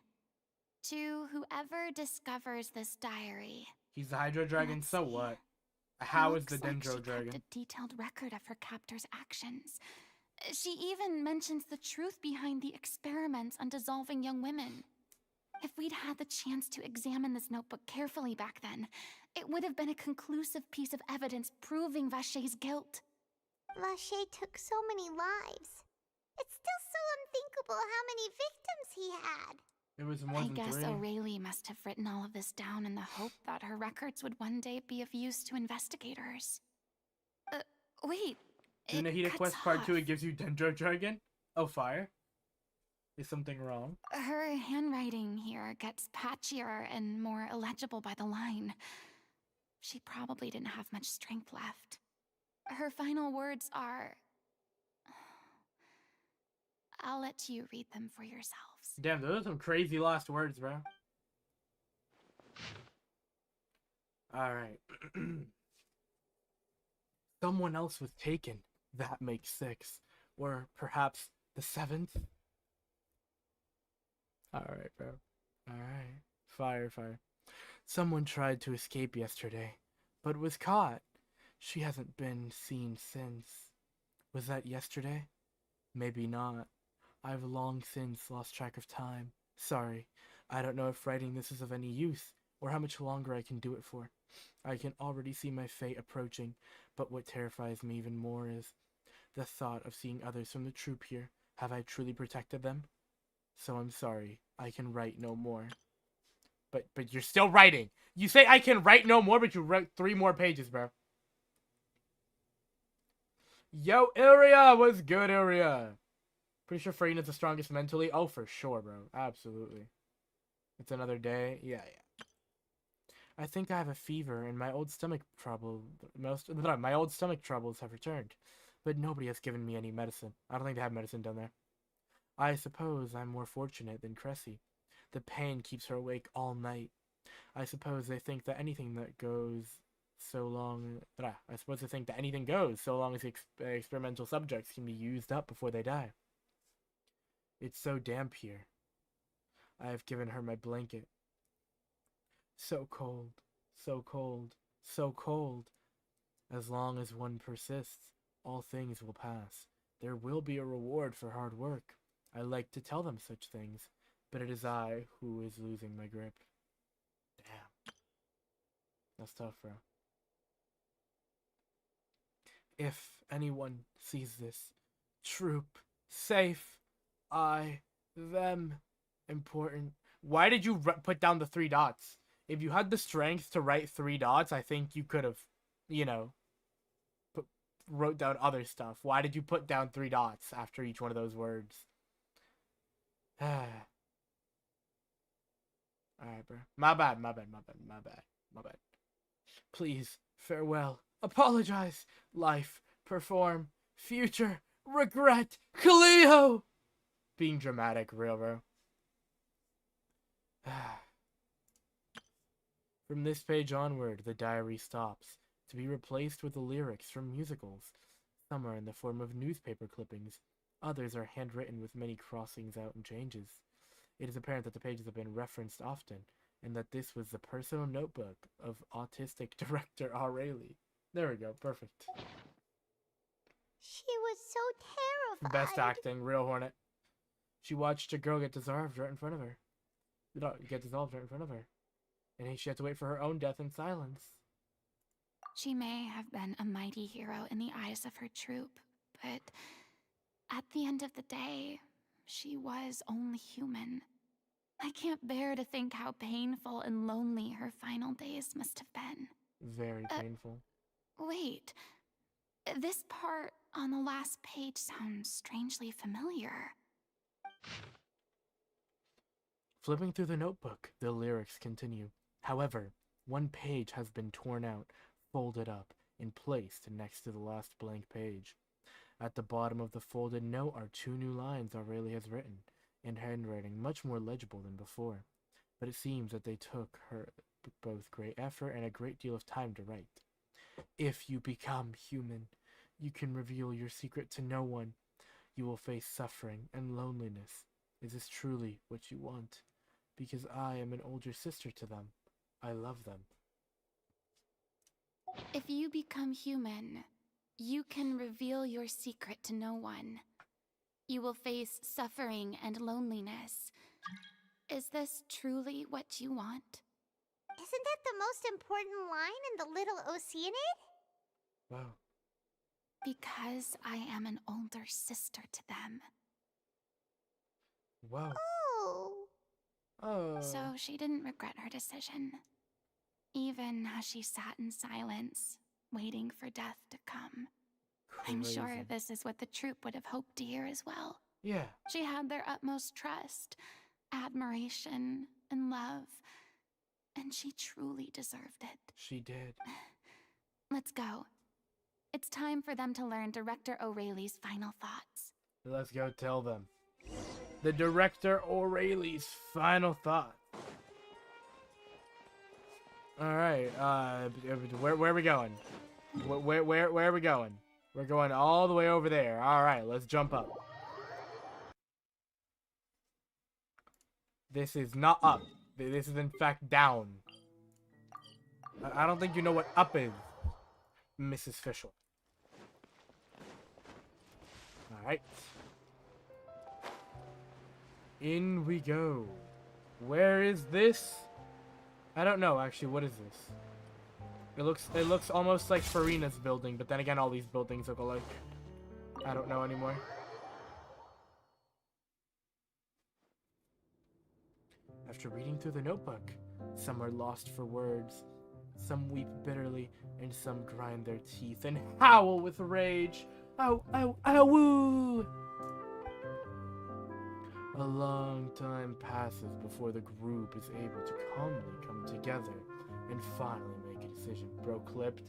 Speaker 3: To whoever discovers this diary.
Speaker 1: He's the Hydro Dragon,
Speaker 3: Let's
Speaker 1: so
Speaker 3: see.
Speaker 1: what? How is
Speaker 3: Looks
Speaker 1: the
Speaker 3: like
Speaker 1: Dendro
Speaker 3: she
Speaker 1: Dragon?
Speaker 3: kept a detailed record of her captor's actions. She even mentions the truth behind the experiments on dissolving young women. If we'd had the chance to examine this notebook carefully back then, it would have been a conclusive piece of evidence proving Vacher's guilt.
Speaker 2: Vacher took so many lives. It's still so unthinkable how many victims he had.
Speaker 1: It was more
Speaker 3: I
Speaker 1: than
Speaker 3: guess
Speaker 1: 3.
Speaker 3: O'Reilly must have written all of this down in the hope that her records would one day be of use to investigators. Wait.
Speaker 1: In
Speaker 3: It
Speaker 1: Nahida
Speaker 3: cuts
Speaker 1: Quest Part 2,
Speaker 3: off.
Speaker 1: it gives you Dendro Dragon? Oh, fire. Is something wrong?
Speaker 3: Her handwriting here gets patchier and more illegible by the line. She probably didn't have much strength left. Her final words are... I'll let you read them for yourselves.
Speaker 1: Damn, those are some crazy last words, bro. Alright. Someone else was taken. That makes 6. Or perhaps the 7th? Alright, bro. Alright. Fire, fire. Someone tried to escape yesterday, but was caught. She hasn't been seen since. Was that yesterday? Maybe not. I've long since lost track of time. Sorry. I don't know if writing this is of any use, or how much longer I can do it for. I can already see my fate approaching, but what terrifies me even more is the thought of seeing others from the troop here. Have I truly protected them? So I'm sorry. I can write no more. But you're still writing. You say I can write no more, but you wrote 3 more pages, bro. Yo, Ilria! What's good, Ilria? Pretty sure Furina's the strongest mentally. Oh, for sure, bro. Absolutely. It's another day. Yeah. I think I have a fever and my old stomach troubles have returned. But nobody has given me any medicine. I don't think they have medicine down there. I suppose I'm more fortunate than Cressy. The pain keeps her awake all night. I suppose they think that anything goes so long as the experimental subjects can be used up before they die. It's so damp here. I have given her my blanket. So cold, so cold, so cold. As long as one persists, all things will pass. There will be a reward for hard work. I like to tell them such things, but it is I who is losing my grip. Damn. That's tough, bro. If anyone sees this, troop, safe, I, them, important. Why did you put down the 3 dots? If you had the strength to write 3 dots, I think you could have, wrote down other stuff. Why did you put down 3 dots after each one of those words? Alright, bro. My bad. Please, farewell. Apologize. Life, perform, future, regret, Cleo! Being dramatic, real, bro. From this page onward, the diary stops, to be replaced with the lyrics from musicals. Some are in the form of newspaper clippings. Others are handwritten with many crossings out and changes. It is apparent that the pages have been referenced often, and that this was the personal notebook of autistic director O'Reilly. There we go, perfect.
Speaker 2: She was so terrified.
Speaker 1: Best acting, real Hornet. She watched a girl get dissolved right in front of her. And she had to wait for her own death in silence.
Speaker 3: She may have been a mighty hero in the eyes of her troop, but at the end of the day, she was only human. I can't bear to think how painful and lonely her final days must have been.
Speaker 1: Very painful.
Speaker 3: Wait, this part on the last page sounds strangely familiar.
Speaker 1: Flipping through the notebook, the lyrics continue. However, one page has been torn out, folded up, and placed next to the last blank page. At the bottom of the folded note are 2 new lines Aurelie has written, in handwriting much more legible than before. But it seems that they took her both great effort and a great deal of time to write. If you become human, you can reveal your secret to no one. You will face suffering and loneliness. Is this truly what you want? Because I am an older sister to them. I love them.
Speaker 3: If you become human, you can reveal your secret to no one. You will face suffering and loneliness. Is this truly what you want?
Speaker 2: Isn't that the most important line in the Little Oceanid?
Speaker 1: Wow.
Speaker 3: Because I am an older sister to them.
Speaker 1: Wow.
Speaker 2: Oh.
Speaker 1: Oh.
Speaker 3: So she didn't regret her decision. Even as she sat in silence, waiting for death to come. I'm sure
Speaker 1: Crazy.
Speaker 3: this is what the troupe would have hoped to hear as well.
Speaker 1: Yeah.
Speaker 3: She had their utmost trust, admiration, and love. And she truly deserved it.
Speaker 1: She did.
Speaker 3: Let's go. It's time for them to learn Director Aurelie's final thoughts.
Speaker 1: Let's go tell them. The Director Aurelie's final thoughts. Alright, where are we going? Where are we going? We're going all the way over there. Alright, let's jump up. This is not up. This is in fact down. I don't think you know what up is, Mrs. Fischl. Alright. In we go. Where is this? I don't know actually, what is this? It looks almost like Furina's building, but then again all these buildings look alike. I don't know anymore. After reading through the notebook, some are lost for words, some weep bitterly, and some grind their teeth and howl with rage. Ow, ow, ow, woo! A long time passes before the group is able to calmly come together and finally make a decision. Bro, clipped.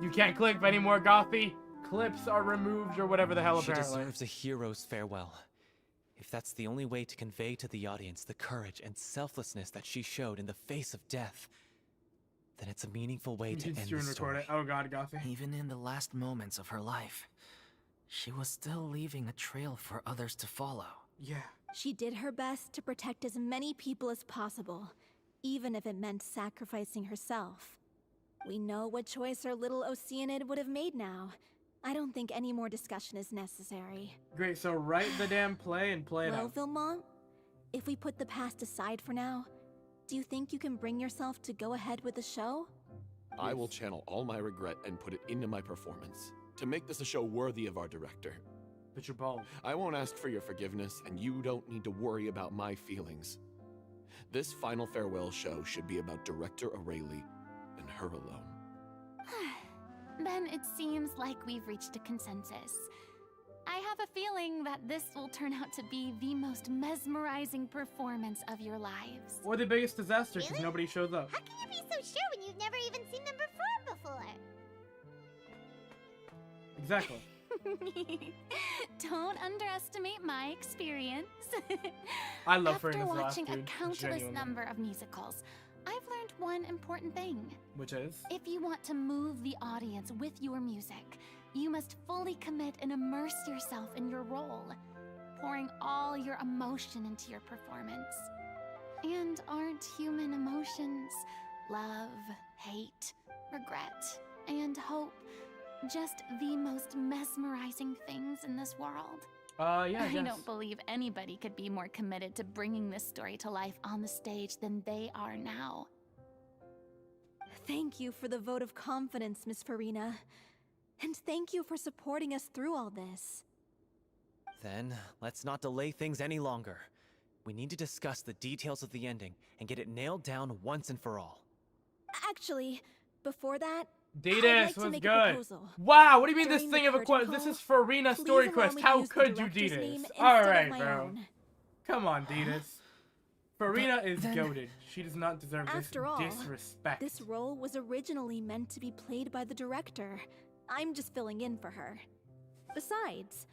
Speaker 1: You can't clip anymore, Gothy! Clips are removed or whatever the hell,
Speaker 7: She
Speaker 1: apparently.
Speaker 7: deserves a hero's farewell. If that's the only way to convey to the audience the courage and selflessness that she showed in the face of death, then it's a meaningful way to end the story.
Speaker 1: Oh god, Gothy.
Speaker 4: Even in the last moments of her life, she was still leaving a trail for others to follow.
Speaker 1: Yeah.
Speaker 5: She did her best to protect as many people as possible, even if it meant sacrificing herself. We know what choice our little Oceanid would have made now. I don't think any more discussion is necessary.
Speaker 1: Great, so write the damn play and play it
Speaker 5: Well,
Speaker 1: out.
Speaker 5: Vilmont, if we put the past aside for now, do you think you can bring yourself to go ahead with the show?
Speaker 9: I will channel all my regret and put it into my performance to make this a show worthy of our director.
Speaker 1: But you're bald.
Speaker 9: I won't ask for your forgiveness, and you don't need to worry about my feelings. This final farewell show should be about Director Aurelie and her alone.
Speaker 3: Then it seems like we've reached a consensus. I have a feeling that this will turn out to be the most mesmerizing performance of your lives.
Speaker 1: Or the biggest disaster because
Speaker 2: Really?
Speaker 1: nobody shows up.
Speaker 2: How can you be so sure when you've never even seen them perform before?
Speaker 1: Exactly.
Speaker 3: Don't underestimate my experience.
Speaker 1: I love
Speaker 3: After
Speaker 1: Furina's laugh,
Speaker 3: watching a
Speaker 1: dude.
Speaker 3: countless
Speaker 1: Genuinely.
Speaker 3: number of musicals, I've learned one important thing.
Speaker 1: Which is?
Speaker 3: If you want to move the audience with your music, you must fully commit and immerse yourself in your role, pouring all your emotion into your performance. And aren't human emotions, love, hate, regret, and hope, just the most mesmerizing things in this world?
Speaker 1: Yeah,
Speaker 3: I don't believe anybody could be more committed to bringing this story to life on the stage than they are now.
Speaker 5: Thank you for the vote of confidence, Miss Furina. And thank you for supporting us through all this.
Speaker 7: Then, let's not delay things any longer. We need to discuss the details of the ending and get it nailed down once and for all.
Speaker 5: Actually, before that,
Speaker 1: Deedus,
Speaker 5: I'd like to
Speaker 1: was
Speaker 5: make a
Speaker 1: good.
Speaker 5: proposal.
Speaker 1: Wow, what do you mean this
Speaker 5: During the
Speaker 1: thing of a
Speaker 5: curtain
Speaker 1: quest? This
Speaker 5: call,
Speaker 1: is Furina
Speaker 5: please
Speaker 1: story
Speaker 5: allow
Speaker 1: quest.
Speaker 5: me to
Speaker 1: How
Speaker 5: use the
Speaker 1: could you,
Speaker 5: director's
Speaker 1: Deedus?
Speaker 5: name instead
Speaker 1: All
Speaker 5: of
Speaker 1: right,
Speaker 5: my
Speaker 1: bro.
Speaker 5: own.
Speaker 1: Come on, Deedus. Furina is
Speaker 4: then-
Speaker 1: goated. She does not deserve
Speaker 5: After all,
Speaker 1: this disrespect.
Speaker 5: This role was originally meant to be played by the director. I'm just filling in for her. Besides,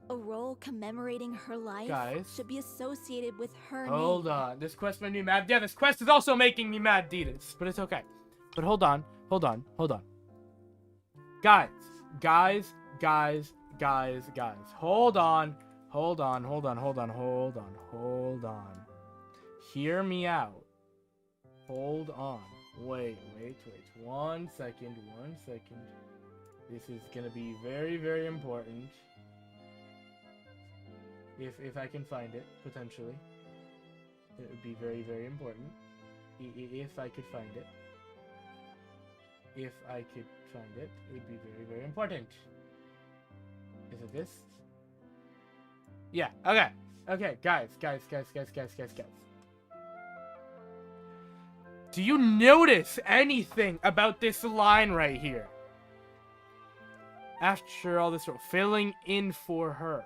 Speaker 5: a role commemorating her life
Speaker 1: Guys.
Speaker 5: should be associated with her
Speaker 1: Hold
Speaker 5: name.
Speaker 1: on. This quest made me mad. Yeah, this quest is also making me mad, Deedus. But it's okay. But hold on. Hold on. Hold on. Guys. Guys. Guys. Guys. Guys. Hold on. Hold on. Hold on. Hold on. Hold on. Hold on. Hear me out. Hold on. Wait. 1 second. 1 second. This is gonna be very, very important. If I can find it, potentially. It would be very, very important. If I could find it. If I could find it, it would be very, very important. Is it this? Yeah, okay. Okay, guys. Do you notice anything about this line right here? After all this, filling in for her.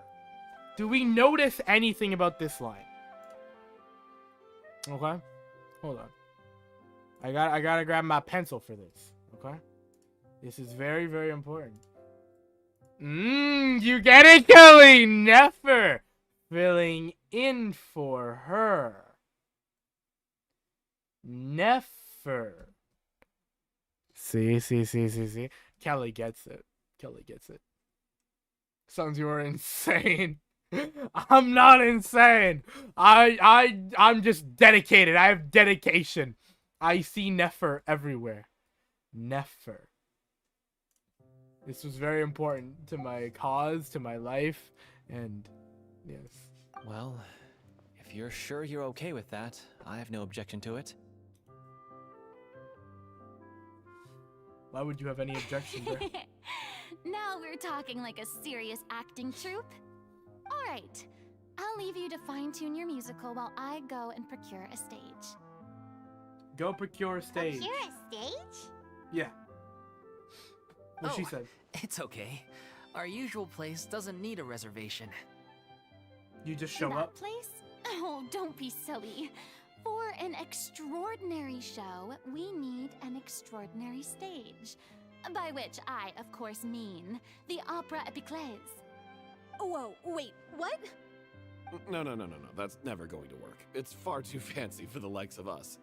Speaker 1: Do we notice anything about this line? Okay. Hold on. I gotta grab my pencil for this. Okay. This is very, very important. You get it, Kelly? Never filling in for her. Never. See. Kelly gets it. Sons, you are insane. I'm not insane. I'm just dedicated. I have dedication. I see Nefer everywhere. Nefer. This was very important to my cause, to my life, and yes.
Speaker 7: Well, if you're sure you're okay with that, I have no objection to it.
Speaker 1: Why would you have any objection there?
Speaker 6: Now we're talking like a serious acting troupe. All right, I'll leave you to fine-tune your musical while I go and procure a stage.
Speaker 1: Go procure a stage.
Speaker 2: Procure a stage?
Speaker 1: Yeah. What she
Speaker 4: Oh,
Speaker 1: said.
Speaker 4: It's okay. Our usual place doesn't need a reservation.
Speaker 1: You just show
Speaker 6: That
Speaker 1: up.
Speaker 6: place? Oh, don't be silly. For an extraordinary show, we need an extraordinary stage. By which I, of course, mean the Opera Epiclese.
Speaker 5: Whoa, wait, what?
Speaker 9: No. That's never going to work. It's far too fancy for the likes of us.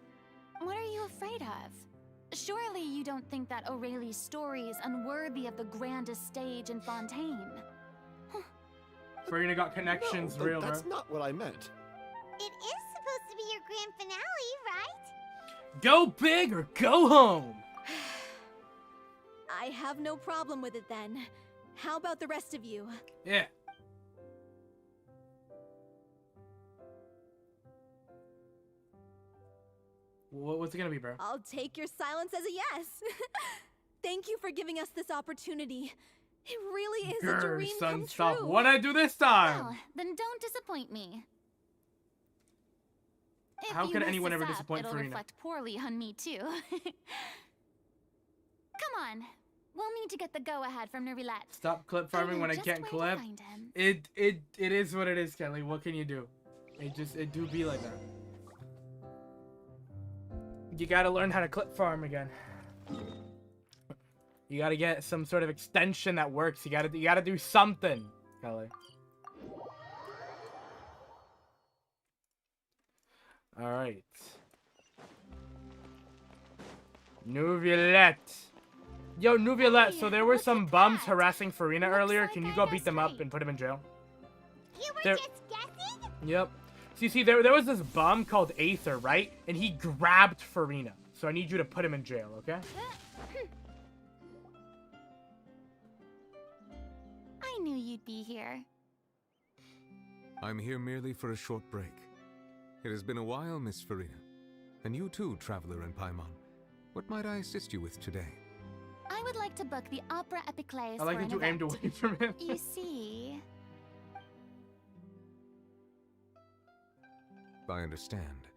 Speaker 6: What are you afraid of? Surely you don't think that Aurelie's story is unworthy of the grandest stage in Fontaine.
Speaker 1: Furina got connections,
Speaker 9: No,
Speaker 1: real,
Speaker 9: that's
Speaker 1: bro.
Speaker 9: not what I meant.
Speaker 2: It is supposed to be your grand finale, right?
Speaker 1: Go big or go home.
Speaker 5: I have no problem with it then. How about the rest of you?
Speaker 1: Yeah. What's it gonna be, bro?
Speaker 5: I'll take your silence as a yes. Thank you for giving us this opportunity. It really is a
Speaker 1: Grr,
Speaker 5: dream
Speaker 1: son,
Speaker 5: come
Speaker 1: stop.
Speaker 5: true.
Speaker 1: What'd I do this time?
Speaker 6: Well, then don't disappoint me. If
Speaker 1: How
Speaker 6: you
Speaker 1: could
Speaker 6: mess
Speaker 1: anyone
Speaker 6: this
Speaker 1: ever
Speaker 6: up,
Speaker 1: disappoint
Speaker 6: it'll
Speaker 1: Furina?
Speaker 6: reflect poorly on me too. Come on, we'll need to get the go-ahead from Nervilette.
Speaker 1: Stop clip farming when I can't clip. It is what it is, Kelly. What can you do? It do be like that. You gotta learn how to clip farm again. You gotta get some sort of extension that works. You gotta do something, Kelly. All right. Nouvillette. Yo, Nouvillette, so there were
Speaker 6: look
Speaker 1: some
Speaker 6: at
Speaker 1: bums
Speaker 6: that.
Speaker 1: harassing Furina
Speaker 6: Looks
Speaker 1: earlier.
Speaker 6: like
Speaker 1: Can you
Speaker 6: I
Speaker 1: go beat
Speaker 6: guessed
Speaker 1: them up
Speaker 6: right.
Speaker 1: and put them in jail?
Speaker 2: You were
Speaker 1: There-
Speaker 2: just guessing?
Speaker 1: Yep. See, there was this bum called HATER, right? And he grabbed Furina. So I need you to put him in jail, okay?
Speaker 6: I knew you'd be here.
Speaker 11: I'm here merely for a short break. It has been a while, Miss Furina. And you too, Traveler in Paimon. What might I assist you with today?
Speaker 6: I would like to book the Opera Epiclese
Speaker 1: I like
Speaker 6: for
Speaker 1: that
Speaker 6: an
Speaker 1: you aimed
Speaker 6: event.
Speaker 1: away from him.
Speaker 6: You see...
Speaker 11: I understand.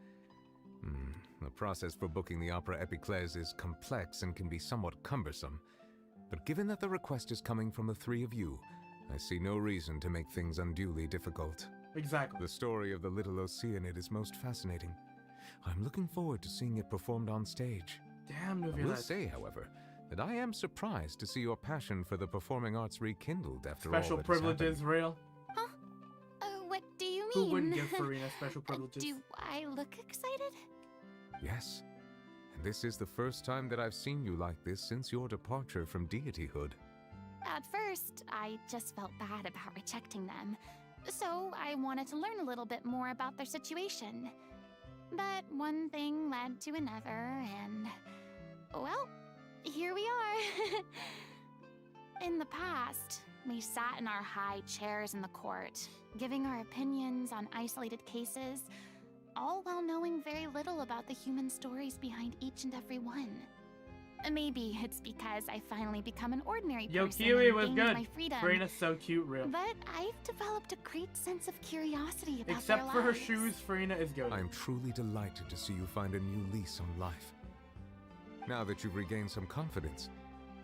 Speaker 11: The process for booking the Opera Epiclese is complex and can be somewhat cumbersome. But given that the request is coming from the three of you, I see no reason to make things unduly difficult.
Speaker 1: Exactly.
Speaker 11: The story of the little Oceanid is most fascinating. I'm looking forward to seeing it performed on stage.
Speaker 1: Damn,
Speaker 11: I will
Speaker 1: Neuvillette.
Speaker 11: say, however, that I am surprised to see your passion for the performing arts rekindled after
Speaker 1: Special
Speaker 11: all that has
Speaker 1: privileges,
Speaker 11: happened.
Speaker 1: real.
Speaker 6: What do you mean?
Speaker 1: Who wouldn't give Furina special privileges?
Speaker 6: Do I look excited?
Speaker 11: Yes. And this is the first time that I've seen you like this since your departure from deityhood.
Speaker 6: At first, I just felt bad about rejecting them. So I wanted to learn a little bit more about their situation. But one thing led to another, and... well, here we are. In the past, we sat in our high chairs in the court, giving our opinions on isolated cases, all while knowing very little about the human stories behind each and every one. Maybe it's because I finally become an ordinary
Speaker 1: Yo,
Speaker 6: person
Speaker 1: Kiwi
Speaker 6: and
Speaker 1: was
Speaker 6: gained
Speaker 1: good.
Speaker 6: my freedom.
Speaker 1: Furina's so cute, real.
Speaker 6: But I've developed a great sense of curiosity about
Speaker 1: Except
Speaker 6: their
Speaker 1: for her
Speaker 6: lives.
Speaker 1: shoes, Furina is good.
Speaker 11: I am truly delighted to see you find a new lease on life. Now that you've regained some confidence,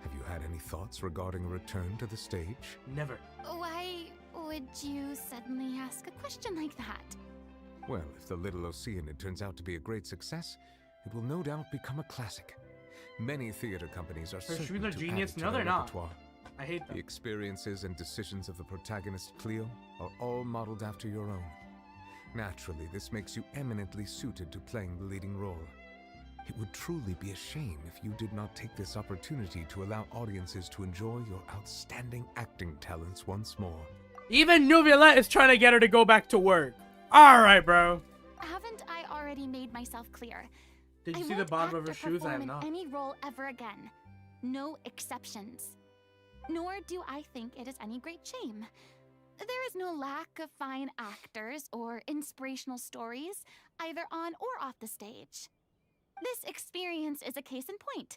Speaker 11: have you had any thoughts regarding a return to the stage?
Speaker 1: Never.
Speaker 6: Why would you suddenly ask a question like that?
Speaker 11: Well, if the little Oceanid turns out to be a great success, it will no doubt become a classic. Many theater companies are
Speaker 1: Her
Speaker 11: certain
Speaker 1: shoes are
Speaker 11: to
Speaker 1: genius.
Speaker 11: add it to
Speaker 1: No,
Speaker 11: their
Speaker 1: they're not.
Speaker 11: repertoire.
Speaker 1: I hate
Speaker 11: The
Speaker 1: them.
Speaker 11: experiences and decisions of the protagonist Cleo are all modeled after your own. Naturally, this makes you eminently suited to playing the leading role. It would truly be a shame if you did not take this opportunity to allow audiences to enjoy your outstanding acting talents once more.
Speaker 1: Even Neuvillette is trying to get her to go back to work. Alright, bro.
Speaker 6: Haven't I already made myself clear?
Speaker 1: Did you
Speaker 6: I
Speaker 1: see the
Speaker 6: won't
Speaker 1: bottom of
Speaker 6: act
Speaker 1: her
Speaker 6: or
Speaker 1: shoes? I
Speaker 6: perform
Speaker 1: have
Speaker 6: in
Speaker 1: not.
Speaker 6: any role ever again. No exceptions. Nor do I think it is any great shame. There is no lack of fine actors or inspirational stories, either on or off the stage. This experience is a case in point.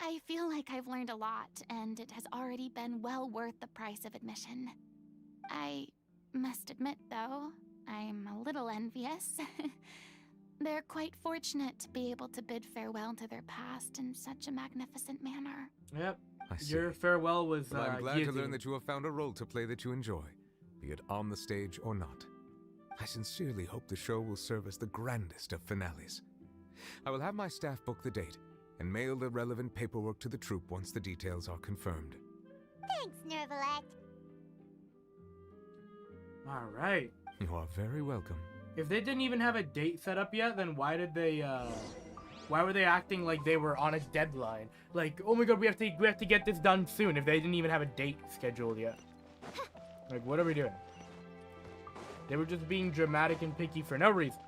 Speaker 6: I feel like I've learned a lot, and it has already been well worth the price of admission. I must admit, though, I'm a little envious. They're quite fortunate to be able to bid farewell to their past in such a magnificent manner.
Speaker 1: Yep.
Speaker 11: I see.
Speaker 1: Your farewell was
Speaker 11: Well, I'm glad to
Speaker 1: guillotine.
Speaker 11: learn that you have found a role to play that you enjoy, be it on the stage or not. I sincerely hope the show will serve as the grandest of finales. I will have my staff book the date and mail the relevant paperwork to the troupe once the details are confirmed.
Speaker 2: Thanks, Neuvillette.
Speaker 1: Alright.
Speaker 11: You are very welcome.
Speaker 1: If they didn't even have a date set up yet, then why did they, why were they acting like they were on a deadline? Like, oh my god, we have to get this done soon if they didn't even have a date scheduled yet. Like, what are we doing? They were just being dramatic and picky for no reason.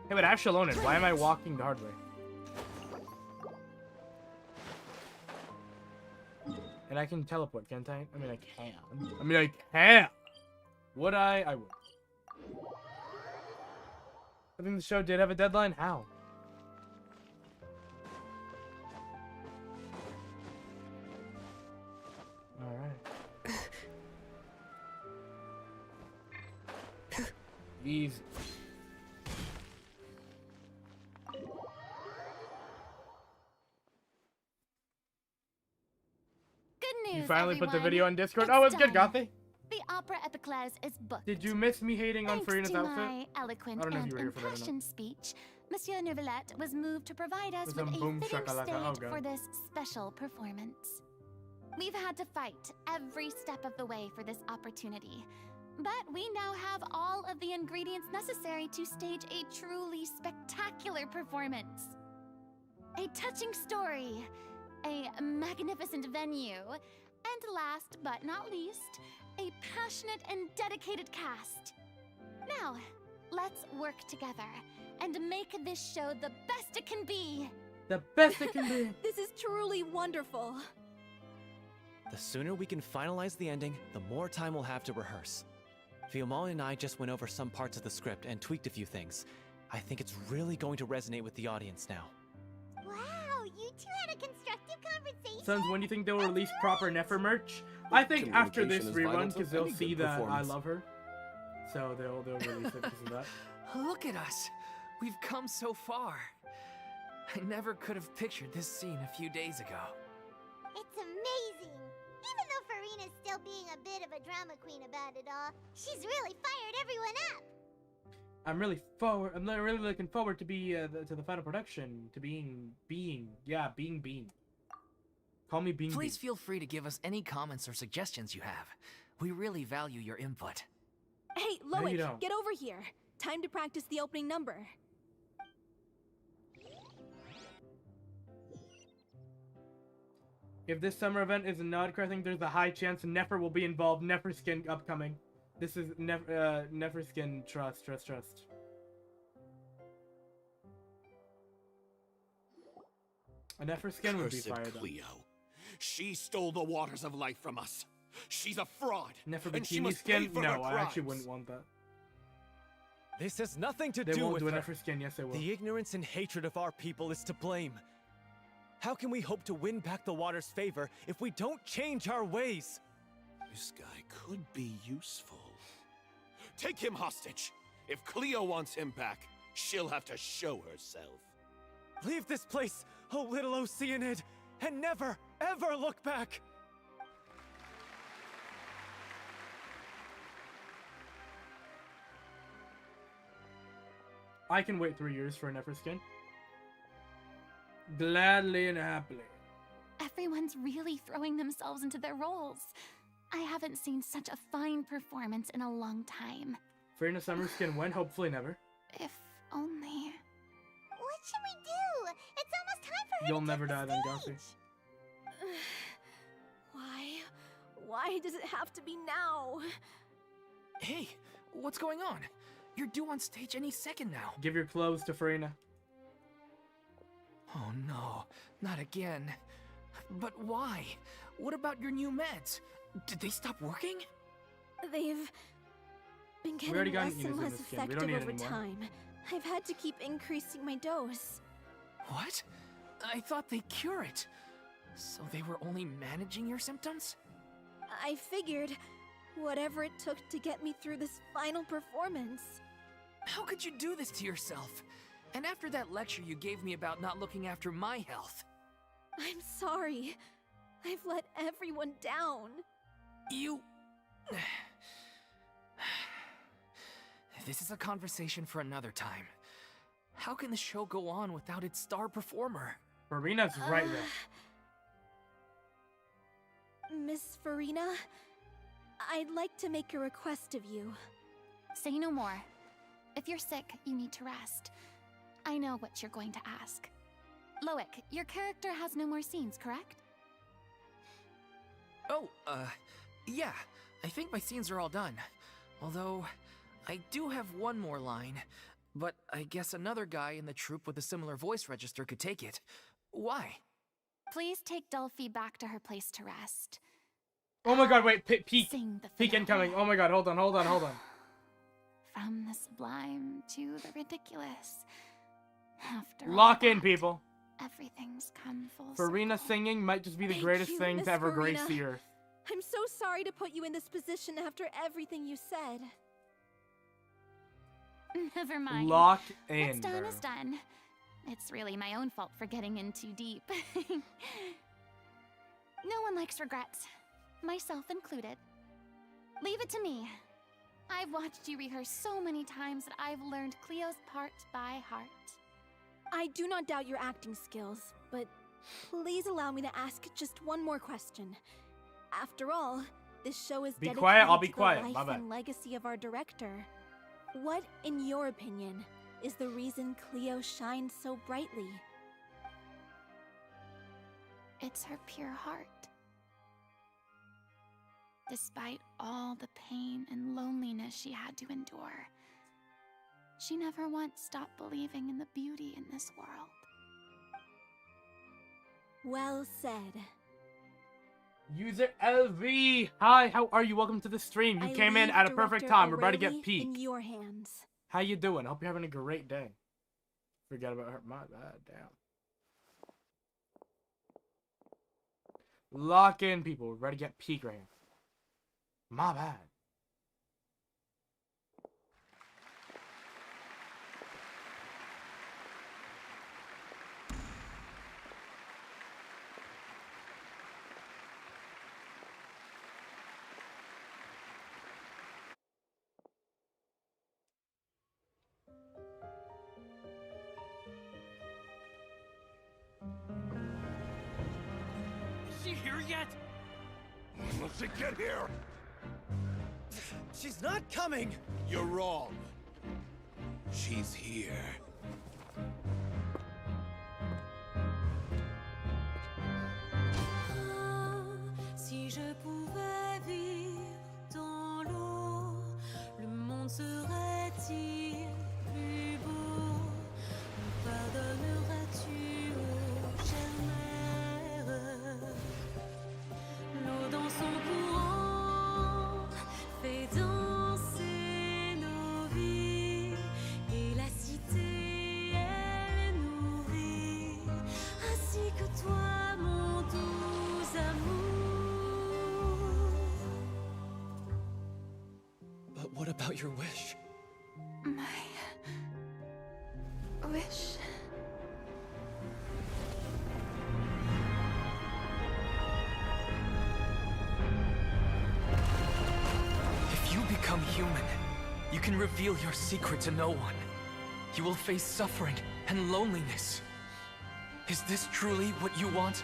Speaker 1: Hey, but I have Shalonen. Why am I walking the hard way? And I can teleport, can't I? I mean, I can. Would I? I would. I think the show did have a deadline. How? Alright. Easy.
Speaker 6: Good news,
Speaker 1: You finally put the
Speaker 6: everyone.
Speaker 1: video on Discord?
Speaker 6: It's
Speaker 1: Oh, it's good,
Speaker 6: done.
Speaker 1: Gothy.
Speaker 6: The Opera Epiclese is booked.
Speaker 1: Did you miss me hating on
Speaker 6: Thanks
Speaker 1: Furina's
Speaker 6: to
Speaker 1: outfit?
Speaker 6: my eloquent
Speaker 1: I don't know if
Speaker 6: and
Speaker 1: you were here for that or not.
Speaker 6: impassioned speech, Monsieur Neuvillette was moved to provide us
Speaker 1: With
Speaker 6: with
Speaker 1: some
Speaker 6: a
Speaker 1: boom
Speaker 6: fitting
Speaker 1: shakalaka.
Speaker 6: stage
Speaker 1: Oh, God.
Speaker 6: for this special performance. We've had to fight every step of the way for this opportunity, but we now have all of the ingredients necessary to stage a truly spectacular performance. A touching story, a magnificent venue, and last but not least, a passionate and dedicated cast. Now, let's work together and make this show the best it can be.
Speaker 1: The best it can be.
Speaker 5: This is truly wonderful.
Speaker 7: The sooner we can finalize the ending, the more time we'll have to rehearse. Fiumali and I just went over some parts of the script and tweaked a few things. I think it's really going to resonate with the audience now.
Speaker 2: two had a constructive conversation.
Speaker 1: Sons, when do you think they'll release proper Nefer merch? I think after this
Speaker 9: Communication is vital
Speaker 1: rerun,
Speaker 9: to
Speaker 1: because they'll
Speaker 9: any
Speaker 1: see
Speaker 9: good
Speaker 1: that I
Speaker 9: performance.
Speaker 1: love her. So they'll release it because of that.
Speaker 4: Look at us. We've come so far. I never could have pictured this scene a few days ago.
Speaker 2: It's amazing. Even though Furina's still being a bit of a drama queen about it all, she's really fired everyone up.
Speaker 1: I'm really looking forward to to the final production, to being. Call me Being.
Speaker 4: Please feel free to give us any comments or suggestions you have. We really value your input.
Speaker 5: Hey,
Speaker 1: No, you
Speaker 5: Loic,
Speaker 1: don't.
Speaker 5: get over here. Time to practice the opening number.
Speaker 1: If this summer event is not occurring, I think there's a high chance Nefer will be involved. Nefer skin upcoming. This is Nefer skin. Trust. A Nefer skin would be
Speaker 9: Cursed
Speaker 1: fired up.
Speaker 9: Cleo. She stole the waters of life from us. She's a fraud.
Speaker 1: Nefer
Speaker 9: and she
Speaker 1: bikini
Speaker 9: must pay
Speaker 1: skin?
Speaker 9: for her
Speaker 1: No, I actually
Speaker 9: crimes.
Speaker 1: wouldn't want that.
Speaker 7: This has nothing to
Speaker 1: They
Speaker 7: do
Speaker 1: won't
Speaker 7: with
Speaker 1: do a
Speaker 7: her.
Speaker 1: Nefer skin. Yes, they will.
Speaker 7: The ignorance and hatred of our people is to blame. How can we hope to win back the water's favor if we don't change our ways?
Speaker 9: This guy could be useful. Take him hostage. If Cleo wants him back, she'll have to show herself.
Speaker 7: Leave this place, oh little Oceanid, and never, ever look back!
Speaker 1: I can wait 3 years for a Nefer skin. Gladly and happily.
Speaker 6: Everyone's really throwing themselves into their roles. I haven't seen such a fine performance in a long time.
Speaker 1: Furina summer skin when? Hopefully never.
Speaker 6: If only...
Speaker 2: What should we do? It's almost time for her
Speaker 1: You'll
Speaker 2: to
Speaker 1: never
Speaker 2: take
Speaker 1: die
Speaker 2: the
Speaker 1: then, Gauzy.
Speaker 2: stage.
Speaker 5: Why does it have to be now?
Speaker 4: Hey, what's going on? You're due on stage any second now.
Speaker 1: Give your clothes to Furina.
Speaker 4: Oh no, not again. But why? What about your new meds? Did they stop working?
Speaker 5: They've been
Speaker 1: already
Speaker 5: getting
Speaker 1: got
Speaker 5: less
Speaker 1: Ina's
Speaker 5: and
Speaker 1: in
Speaker 5: less
Speaker 1: this skin. We don't
Speaker 5: effective
Speaker 1: need it
Speaker 5: over
Speaker 1: anymore.
Speaker 5: time. I've had to keep increasing my dose.
Speaker 4: What? I thought they cure it. So they were only managing your symptoms?
Speaker 5: I figured whatever it took to get me through this final performance.
Speaker 4: How could you do this to yourself? And after that lecture you gave me about not looking after my health.
Speaker 5: I'm sorry. I've let everyone down.
Speaker 4: You... This is a conversation for another time. How can the show go on without its star performer?
Speaker 1: Furina's right there.
Speaker 5: Miss Furina, I'd like to make a request of you.
Speaker 6: Say no more. If you're sick, you need to rest. I know what you're going to ask. Loic, your character has no more scenes, correct?
Speaker 4: Oh, yeah. I think my scenes are all done. Although, I do have one more line. But I guess another guy in the troupe with a similar voice register could take it. Why?
Speaker 6: Please take Delphi back to her place to rest.
Speaker 1: Oh my god, wait, peek.
Speaker 6: Sing the
Speaker 1: Peek
Speaker 6: finale.
Speaker 1: incoming. Oh my god, hold on.
Speaker 6: From the sublime to the ridiculous. After
Speaker 1: Lock
Speaker 6: all
Speaker 1: in,
Speaker 6: that,
Speaker 1: people.
Speaker 6: Everything's come full
Speaker 1: Furina
Speaker 6: circle.
Speaker 1: singing might just be the
Speaker 5: Thank
Speaker 1: greatest
Speaker 5: you,
Speaker 1: thing
Speaker 5: Miss
Speaker 1: to ever grace
Speaker 5: Furina.
Speaker 1: the earth.
Speaker 5: I'm so sorry to put you in this position after everything you said.
Speaker 6: Never mind.
Speaker 1: Lock in,
Speaker 6: What's done
Speaker 1: bro.
Speaker 6: is done. It's really my own fault for getting in too deep. No one likes regrets, myself included. Leave it to me. I've watched you rehearse so many times that I've learned Cleo's part by heart.
Speaker 5: I do not doubt your acting skills, but please allow me to ask just one more question. After all, this show is
Speaker 1: Be
Speaker 5: dedicated
Speaker 1: quiet, I'll be
Speaker 5: to the
Speaker 1: quiet.
Speaker 5: life
Speaker 1: My bad.
Speaker 5: and legacy of our director. What, in your opinion, is the reason Cleo shines so brightly?
Speaker 6: It's her pure heart. Despite all the pain and loneliness she had to endure, she never once stopped believing in the beauty in this world.
Speaker 5: Well said.
Speaker 1: User LV, hi, how are you? Welcome to the stream. You
Speaker 5: I
Speaker 1: came in
Speaker 5: leave
Speaker 1: at a perfect
Speaker 5: Director
Speaker 1: time. We're about to get
Speaker 5: O'Reilly
Speaker 1: peak.
Speaker 5: in your hands.
Speaker 1: How you doing? Hope you're having a great day. Forget about her. My bad, damn. Lock in, people. We're ready to get peak right now. My bad.
Speaker 4: Is she here yet?
Speaker 12: Let's get here!
Speaker 7: She's not coming!
Speaker 12: You're wrong. She's here.
Speaker 13: Si je pouvais vivre dans l'eau, le monde serait-il plus beau? Me pardonneras-tu, ô chère mère? L'eau dans son courant fait danser nos vies, et la cité elle nourrit, ainsi que toi, mon doux amour.
Speaker 7: But what about your wish?
Speaker 3: My wish.
Speaker 4: If you become human, you can reveal your secret to no one. You will face suffering and loneliness. Is this truly what you want?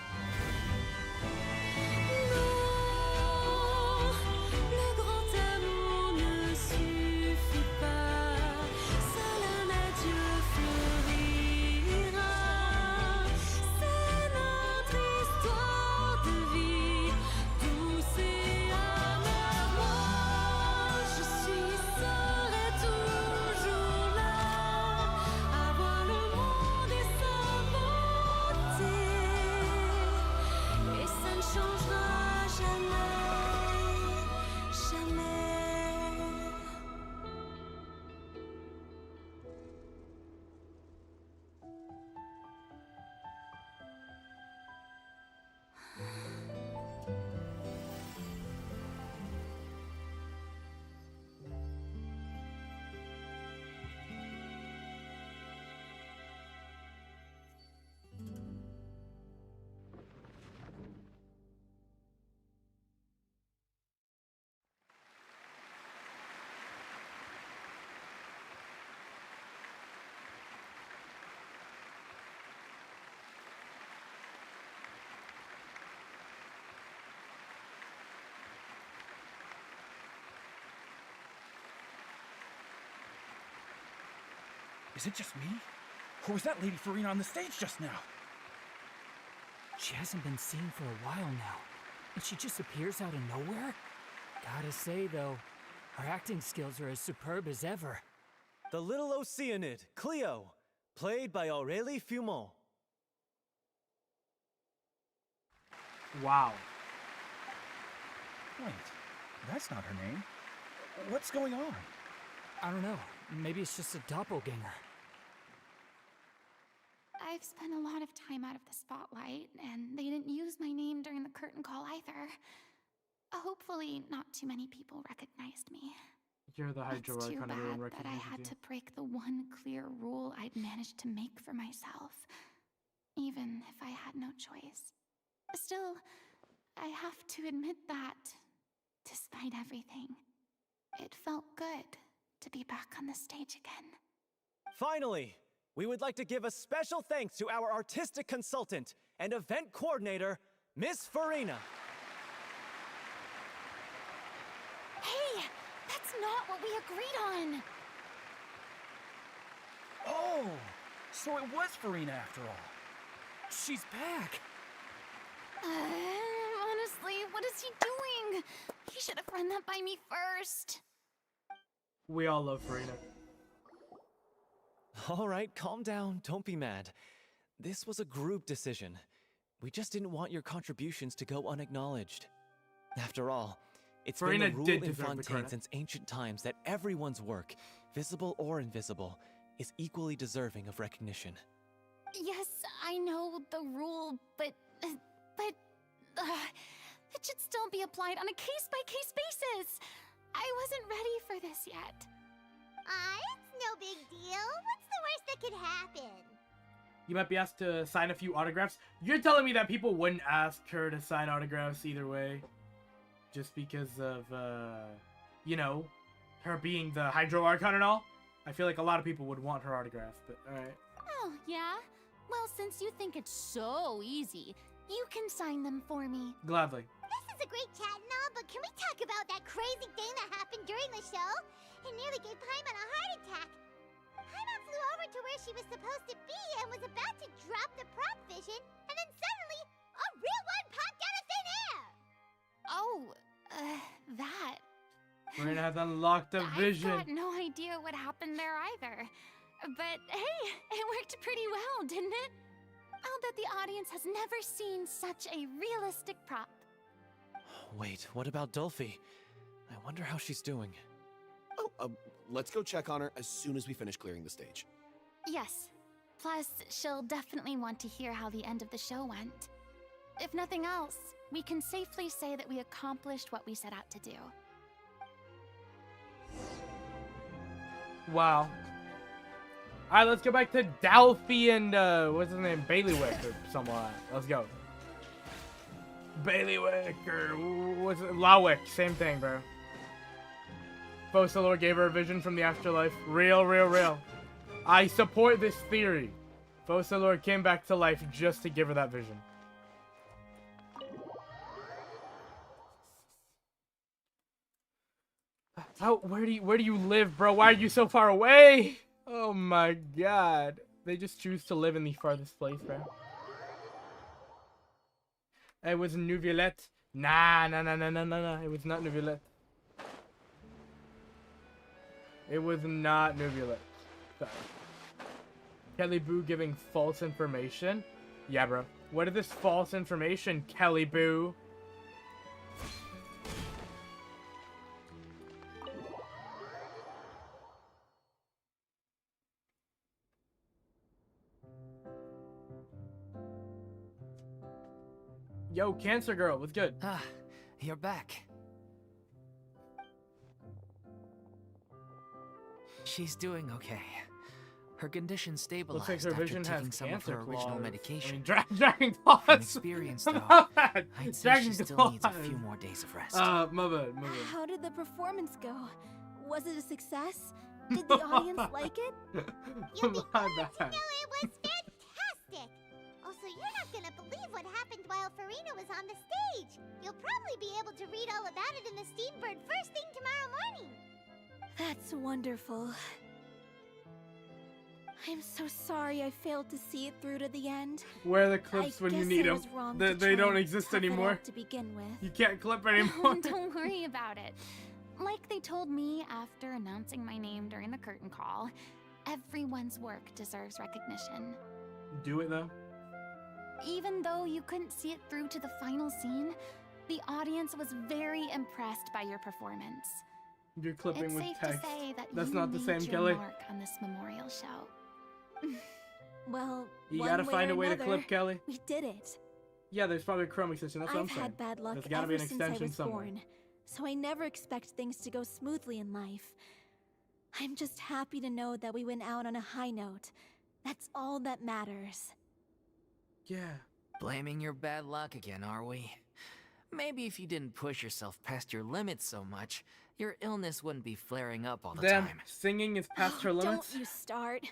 Speaker 13: Le grand amour ne suffit pas, seul un adieu fleurira. C'est notre histoire de vie, douce et amère. Moi, je serai toujours là, à voir le monde et sa beauté, et ça ne changera jamais, jamais.
Speaker 14: Is it just me? Or was that Lady Furina on the stage just now?
Speaker 4: She hasn't been seen for a while now, and she just appears out of nowhere? Gotta say, though, her acting skills are as superb as ever.
Speaker 7: The little Oceanid, Cleo, played by Aurélie Fumont.
Speaker 1: Wow.
Speaker 14: Wait, that's not her name. What's going on?
Speaker 4: I don't know. Maybe it's just a doppelganger.
Speaker 6: I've spent a lot of time out of the spotlight, and they didn't use my name during the curtain call either. Hopefully, not too many people recognized me.
Speaker 1: You're the
Speaker 6: It's
Speaker 1: HATER
Speaker 6: too
Speaker 1: icon, everyone
Speaker 6: bad that I
Speaker 1: recognizes
Speaker 6: had
Speaker 1: you.
Speaker 6: to break the one clear rule I'd managed to make for myself, even if I had no choice. Still, I have to admit that, despite everything, it felt good to be back on the stage again.
Speaker 7: Finally, we would like to give a special thanks to our artistic consultant and event coordinator, Miss Furina.
Speaker 6: Hey! That's not what we agreed on!
Speaker 14: Oh, so it was Furina after all.
Speaker 4: She's back!
Speaker 6: Honestly, what is he doing? He should have run that by me first.
Speaker 1: We all love Furina.
Speaker 7: All right, calm down. Don't be mad. This was a group decision. We just didn't want your contributions to go unacknowledged. After all, it's been
Speaker 1: Furina
Speaker 7: the rule
Speaker 1: did
Speaker 7: in
Speaker 1: deserve the
Speaker 7: Fontaine
Speaker 1: credit.
Speaker 7: since ancient times that everyone's work, visible or invisible, is equally deserving of recognition.
Speaker 6: Yes, I know the rule, but It should still be applied on a case-by-case basis. I wasn't ready for this yet.
Speaker 2: It's no big deal. What's the worst that could happen?
Speaker 1: You might be asked to sign a few autographs. You're telling me that people wouldn't ask her to sign autographs either way? Just because of, you know, her being the Hydro Archon and all? I feel like a lot of people would want her autograph, but alright.
Speaker 6: Oh, yeah? Well, since you think it's so easy, you can sign them for me.
Speaker 1: Gladly.
Speaker 2: This is a great chat and all, but can we talk about that crazy thing that happened during the show? It nearly gave Paimon a heart attack. Paimon flew over to where she was supposed to be and was about to drop the prop vision, and then suddenly, a real one popped out of thin air!
Speaker 6: Oh, that.
Speaker 1: Furina has unlocked a vision.
Speaker 6: I've got no idea what happened there either. But hey, it worked pretty well, didn't it? I'll bet the audience has never seen such a realistic prop.
Speaker 7: Wait, what about Dolphy? I wonder how she's doing.
Speaker 9: Oh, let's go check on her as soon as we finish clearing the stage.
Speaker 6: Yes. Plus, she'll definitely want to hear how the end of the show went. If nothing else, we can safely say that we accomplished what we set out to do.
Speaker 1: Wow. Alright, let's go back to Dolphy and, what's his name? Bailiwick or someone. Let's go. Bailiwick or, what's it? Lawick. Same thing, bro. Focalor gave her a vision from the afterlife. Real, real, real. I support this theory. Focalor came back to life just to give her that vision. How, where do you live, bro? Why are you so far away? Oh my god. They just choose to live in the farthest place, bro. It was Neuvillette. Nah. It was not Neuvillette. It was not Neuvillette. Sorry. Kelly Boo giving false information? Yeah, bro. What is this false information, Kelly Boo? Yo, Cancer Girl, what's good?
Speaker 4: Ah, you're back. She's doing okay. Her condition stabilized
Speaker 1: Looks like her vision
Speaker 4: after
Speaker 1: has
Speaker 4: taking some of
Speaker 1: cancer
Speaker 4: her original
Speaker 1: claws.
Speaker 4: medication.
Speaker 1: I mean, Dragon Claws.
Speaker 4: From experience, though,
Speaker 1: My bad.
Speaker 4: I'd say
Speaker 1: Dragon
Speaker 4: she still
Speaker 1: Claws.
Speaker 4: needs a few more days of rest.
Speaker 1: My bad.
Speaker 5: How did the performance go? Was it a success? Did the audience like it?
Speaker 2: You'll be
Speaker 1: My
Speaker 2: glad to
Speaker 1: bad.
Speaker 2: know it was fantastic! Also, you're not gonna believe what happened while Furina was on the stage. You'll probably be able to read all about it in the Steambird first thing tomorrow morning.
Speaker 5: That's wonderful. I'm so sorry I failed to see it through to the end.
Speaker 1: Where are the clips when you
Speaker 5: guess
Speaker 1: need
Speaker 5: I
Speaker 1: them?
Speaker 5: was wrong to
Speaker 1: They
Speaker 5: try
Speaker 1: don't
Speaker 5: and
Speaker 1: exist
Speaker 5: tough it
Speaker 1: anymore.
Speaker 5: out to begin with.
Speaker 1: You can't clip anymore.
Speaker 6: Don't worry about it. Like they told me after announcing my name during the curtain call, everyone's work deserves recognition.
Speaker 1: Do it though.
Speaker 6: Even though you couldn't see it through to the final scene, the audience was very impressed by your performance.
Speaker 1: You're clipping
Speaker 6: It's
Speaker 1: with
Speaker 6: safe
Speaker 1: text.
Speaker 6: to say that
Speaker 1: That's
Speaker 6: you
Speaker 1: not the
Speaker 6: made
Speaker 1: same,
Speaker 6: your
Speaker 1: Kelly.
Speaker 6: mark on this memorial show.
Speaker 5: Well,
Speaker 1: You
Speaker 5: one
Speaker 1: gotta
Speaker 5: way
Speaker 1: find
Speaker 5: or
Speaker 1: a way to
Speaker 5: another,
Speaker 1: clip, Kelly.
Speaker 5: We did it.
Speaker 1: Yeah, there's probably a Chrome extension. That's what I'm
Speaker 5: I've
Speaker 1: saying.
Speaker 5: had bad luck
Speaker 1: There's gotta
Speaker 5: ever
Speaker 1: be an
Speaker 5: since I
Speaker 1: extension
Speaker 5: was
Speaker 1: somewhere.
Speaker 5: born, so I never expect things to go smoothly in life. I'm just happy to know that we went out on a high note. That's all that matters.
Speaker 1: Yeah.
Speaker 4: Blaming your bad luck again, are we? Maybe if you didn't push yourself past your limits so much, your illness wouldn't be flaring up all the
Speaker 1: Damn,
Speaker 4: time.
Speaker 1: singing is past her limits.
Speaker 5: Don't you start.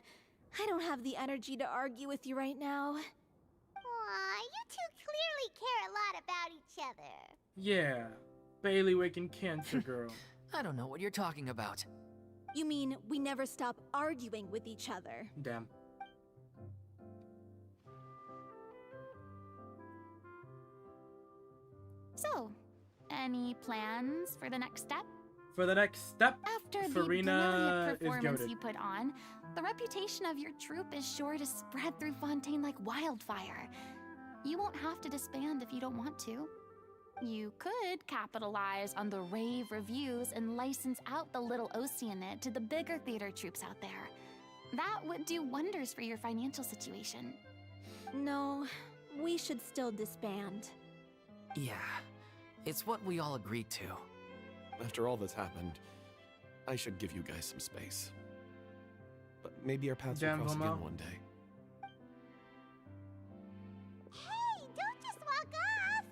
Speaker 5: I don't have the energy to argue with you right now.
Speaker 2: Aw, you two clearly care a lot about each other.
Speaker 1: Yeah. Bailiwick and Cancer Girl.
Speaker 4: I don't know what you're talking about.
Speaker 5: You mean we never stop arguing with each other?
Speaker 1: Damn.
Speaker 6: So, any plans for the next step?
Speaker 1: For the next step,
Speaker 6: After the
Speaker 1: Furina
Speaker 6: brilliant
Speaker 1: is
Speaker 6: performance
Speaker 1: goated.
Speaker 6: you put on, the reputation of your troupe is sure to spread through Fontaine like wildfire. You won't have to disband if you don't want to. You could capitalize on the rave reviews and license out the little Oceanid to the bigger theater troupes out there. That would do wonders for your financial situation.
Speaker 5: No, we should still disband.
Speaker 4: Yeah, it's what we all agreed to.
Speaker 9: After all that's happened, I should give you guys some space. But maybe our paths will
Speaker 1: Damn,
Speaker 9: cross
Speaker 1: Homo.
Speaker 9: again one day.
Speaker 2: Hey, don't just walk off!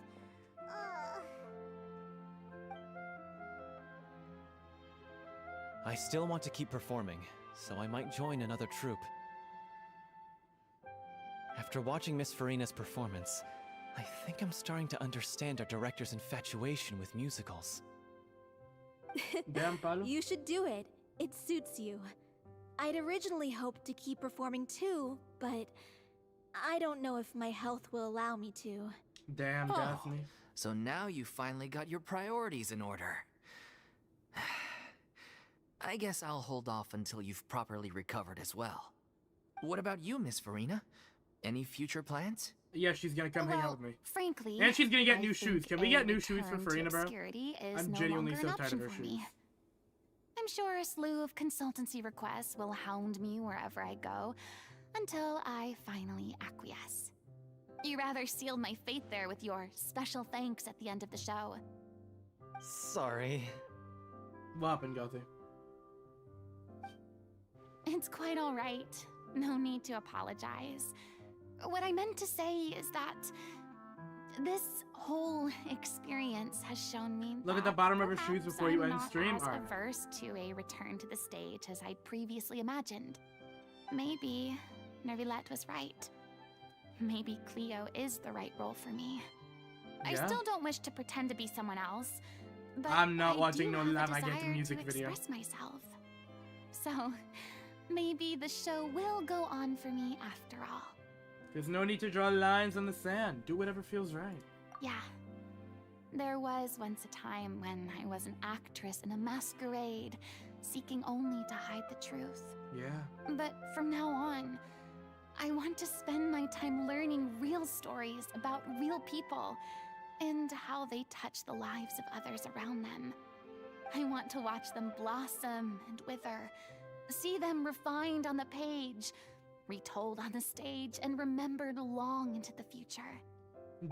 Speaker 7: I still want to keep performing, so I might join another troupe. After watching Miss Furina's performance, I think I'm starting to understand our director's infatuation with musicals.
Speaker 1: Damn, Palo.
Speaker 5: You should do it. It suits you. I'd originally hoped to keep performing too, but I don't know if my health will allow me to.
Speaker 1: Damn,
Speaker 4: Oh,
Speaker 1: Daphne.
Speaker 4: so now you finally got your priorities in order. I guess I'll hold off until you've properly recovered as well. What about you, Miss Furina? Any future plans?
Speaker 1: Yeah, she's gonna come hang out with me.
Speaker 6: Frankly,
Speaker 1: And she's gonna get
Speaker 6: I
Speaker 1: new
Speaker 6: think
Speaker 1: shoes. Can we
Speaker 6: a
Speaker 1: get new shoes for
Speaker 6: return to
Speaker 1: Furina, bro?
Speaker 6: obscurity is
Speaker 1: I'm
Speaker 6: no
Speaker 1: genuinely
Speaker 6: longer
Speaker 1: so
Speaker 6: an
Speaker 1: tired
Speaker 6: option
Speaker 1: of her
Speaker 6: for
Speaker 1: shoes.
Speaker 6: me. I'm sure a slew of consultancy requests will hound me wherever I go until I finally acquiesce. You rather sealed my fate there with your special thanks at the end of the show.
Speaker 7: Sorry.
Speaker 1: What happened, Gothy?
Speaker 6: It's quite all right. No need to apologize. What I meant to say is that this whole experience has shown me
Speaker 1: Look at the
Speaker 6: that
Speaker 1: bottom of her shoes
Speaker 6: perhaps
Speaker 1: before you
Speaker 6: I'm
Speaker 1: end
Speaker 6: not
Speaker 1: stream.
Speaker 6: as
Speaker 1: Alright.
Speaker 6: averse to a return to the stage as I'd previously imagined. Maybe Nervilette was right. Maybe Cleo is the right role for me. I
Speaker 1: Yeah?
Speaker 6: still don't wish to pretend to be someone else, but
Speaker 1: I'm not
Speaker 6: I
Speaker 1: watching
Speaker 6: do
Speaker 1: no
Speaker 6: have a
Speaker 1: Love I Get
Speaker 6: desire
Speaker 1: music
Speaker 6: to
Speaker 1: video.
Speaker 6: express myself. So, maybe the show will go on for me after all.
Speaker 1: There's no need to draw lines on the sand. Do whatever feels right.
Speaker 6: Yeah. There was once a time when I was an actress in a masquerade, seeking only to hide the truth.
Speaker 1: Yeah.
Speaker 6: But from now on, I want to spend my time learning real stories about real people and how they touch the lives of others around them. I want to watch them blossom and wither, see them refined on the page, retold on the stage, and remembered long into the future.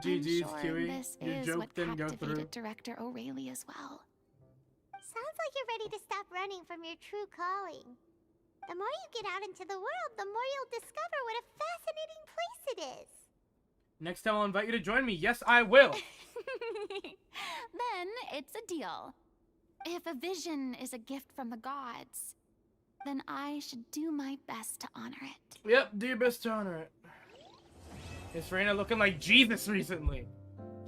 Speaker 1: GG's,
Speaker 6: I'm sure
Speaker 1: Kiwi.
Speaker 6: this
Speaker 1: Your
Speaker 6: is
Speaker 1: joke
Speaker 6: what
Speaker 1: didn't go through.
Speaker 6: captivated director O'Reilly as well.
Speaker 2: Sounds like you're ready to stop running from your true calling. The more you get out into the world, the more you'll discover what a fascinating place it is.
Speaker 1: Next time I'll invite you to join me. Yes, I will.
Speaker 6: Then it's a deal. If a vision is a gift from the gods, then I should do my best to honor it.
Speaker 1: Yep, do your best to honor it. Is Furina looking like Jesus recently?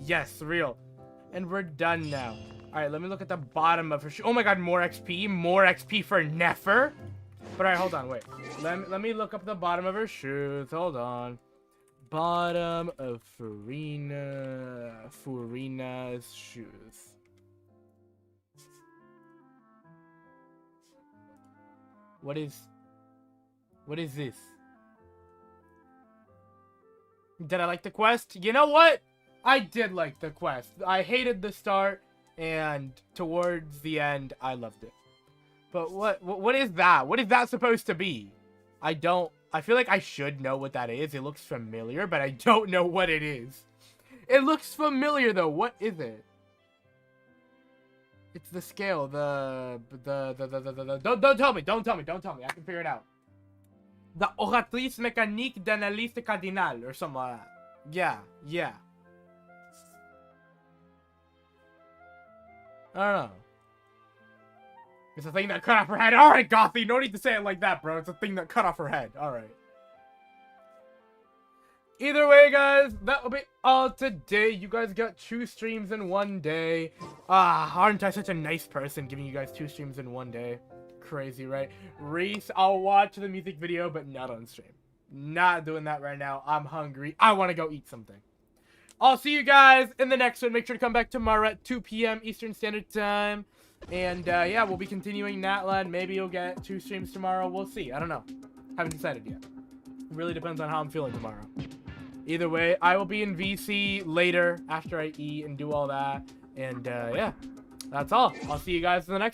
Speaker 1: Yes, real. And we're done now. Alright, let me look at the bottom of her shoe. Oh my god, more XP? More XP for Nefer? But alright, hold on, wait. Let me look up the bottom of her shoes. Hold on. Bottom of Furina's shoes. What is this? Did I like the quest? You know what? I did like the quest. I hated the start, and towards the end, I loved it. But what is that? What is that supposed to be? I feel like I should know what that is. It looks familiar, but I don't know what it is. It looks familiar though. What is it? It's the scale. Don't tell me. Don't tell me. I can figure it out. The oratrice mécanique d'analyste cardinal or something like that. Yeah. I don't know. It's a thing that cut off her head. Alright, Gothy, no need to say it like that, bro. It's a thing that cut off her head. Alright. Either way, guys, that will be all today. You guys got 2 streams in one day. Aren't I such a nice person giving you guys 2 streams in one day? Crazy, right? Reese, I'll watch the music video, but not on stream. Not doing that right now. I'm hungry. I want to go eat something. I'll see you guys in the next one. Make sure to come back tomorrow at 2 p.m. Eastern Standard Time. And, yeah, we'll be continuing Natland. Maybe you'll get 2 streams tomorrow. We'll see. I don't know. Haven't decided yet. Really depends on how I'm feeling tomorrow. Either way, I will be in VC later after I eat and do all that. And, yeah, that's all. I'll see you guys in the next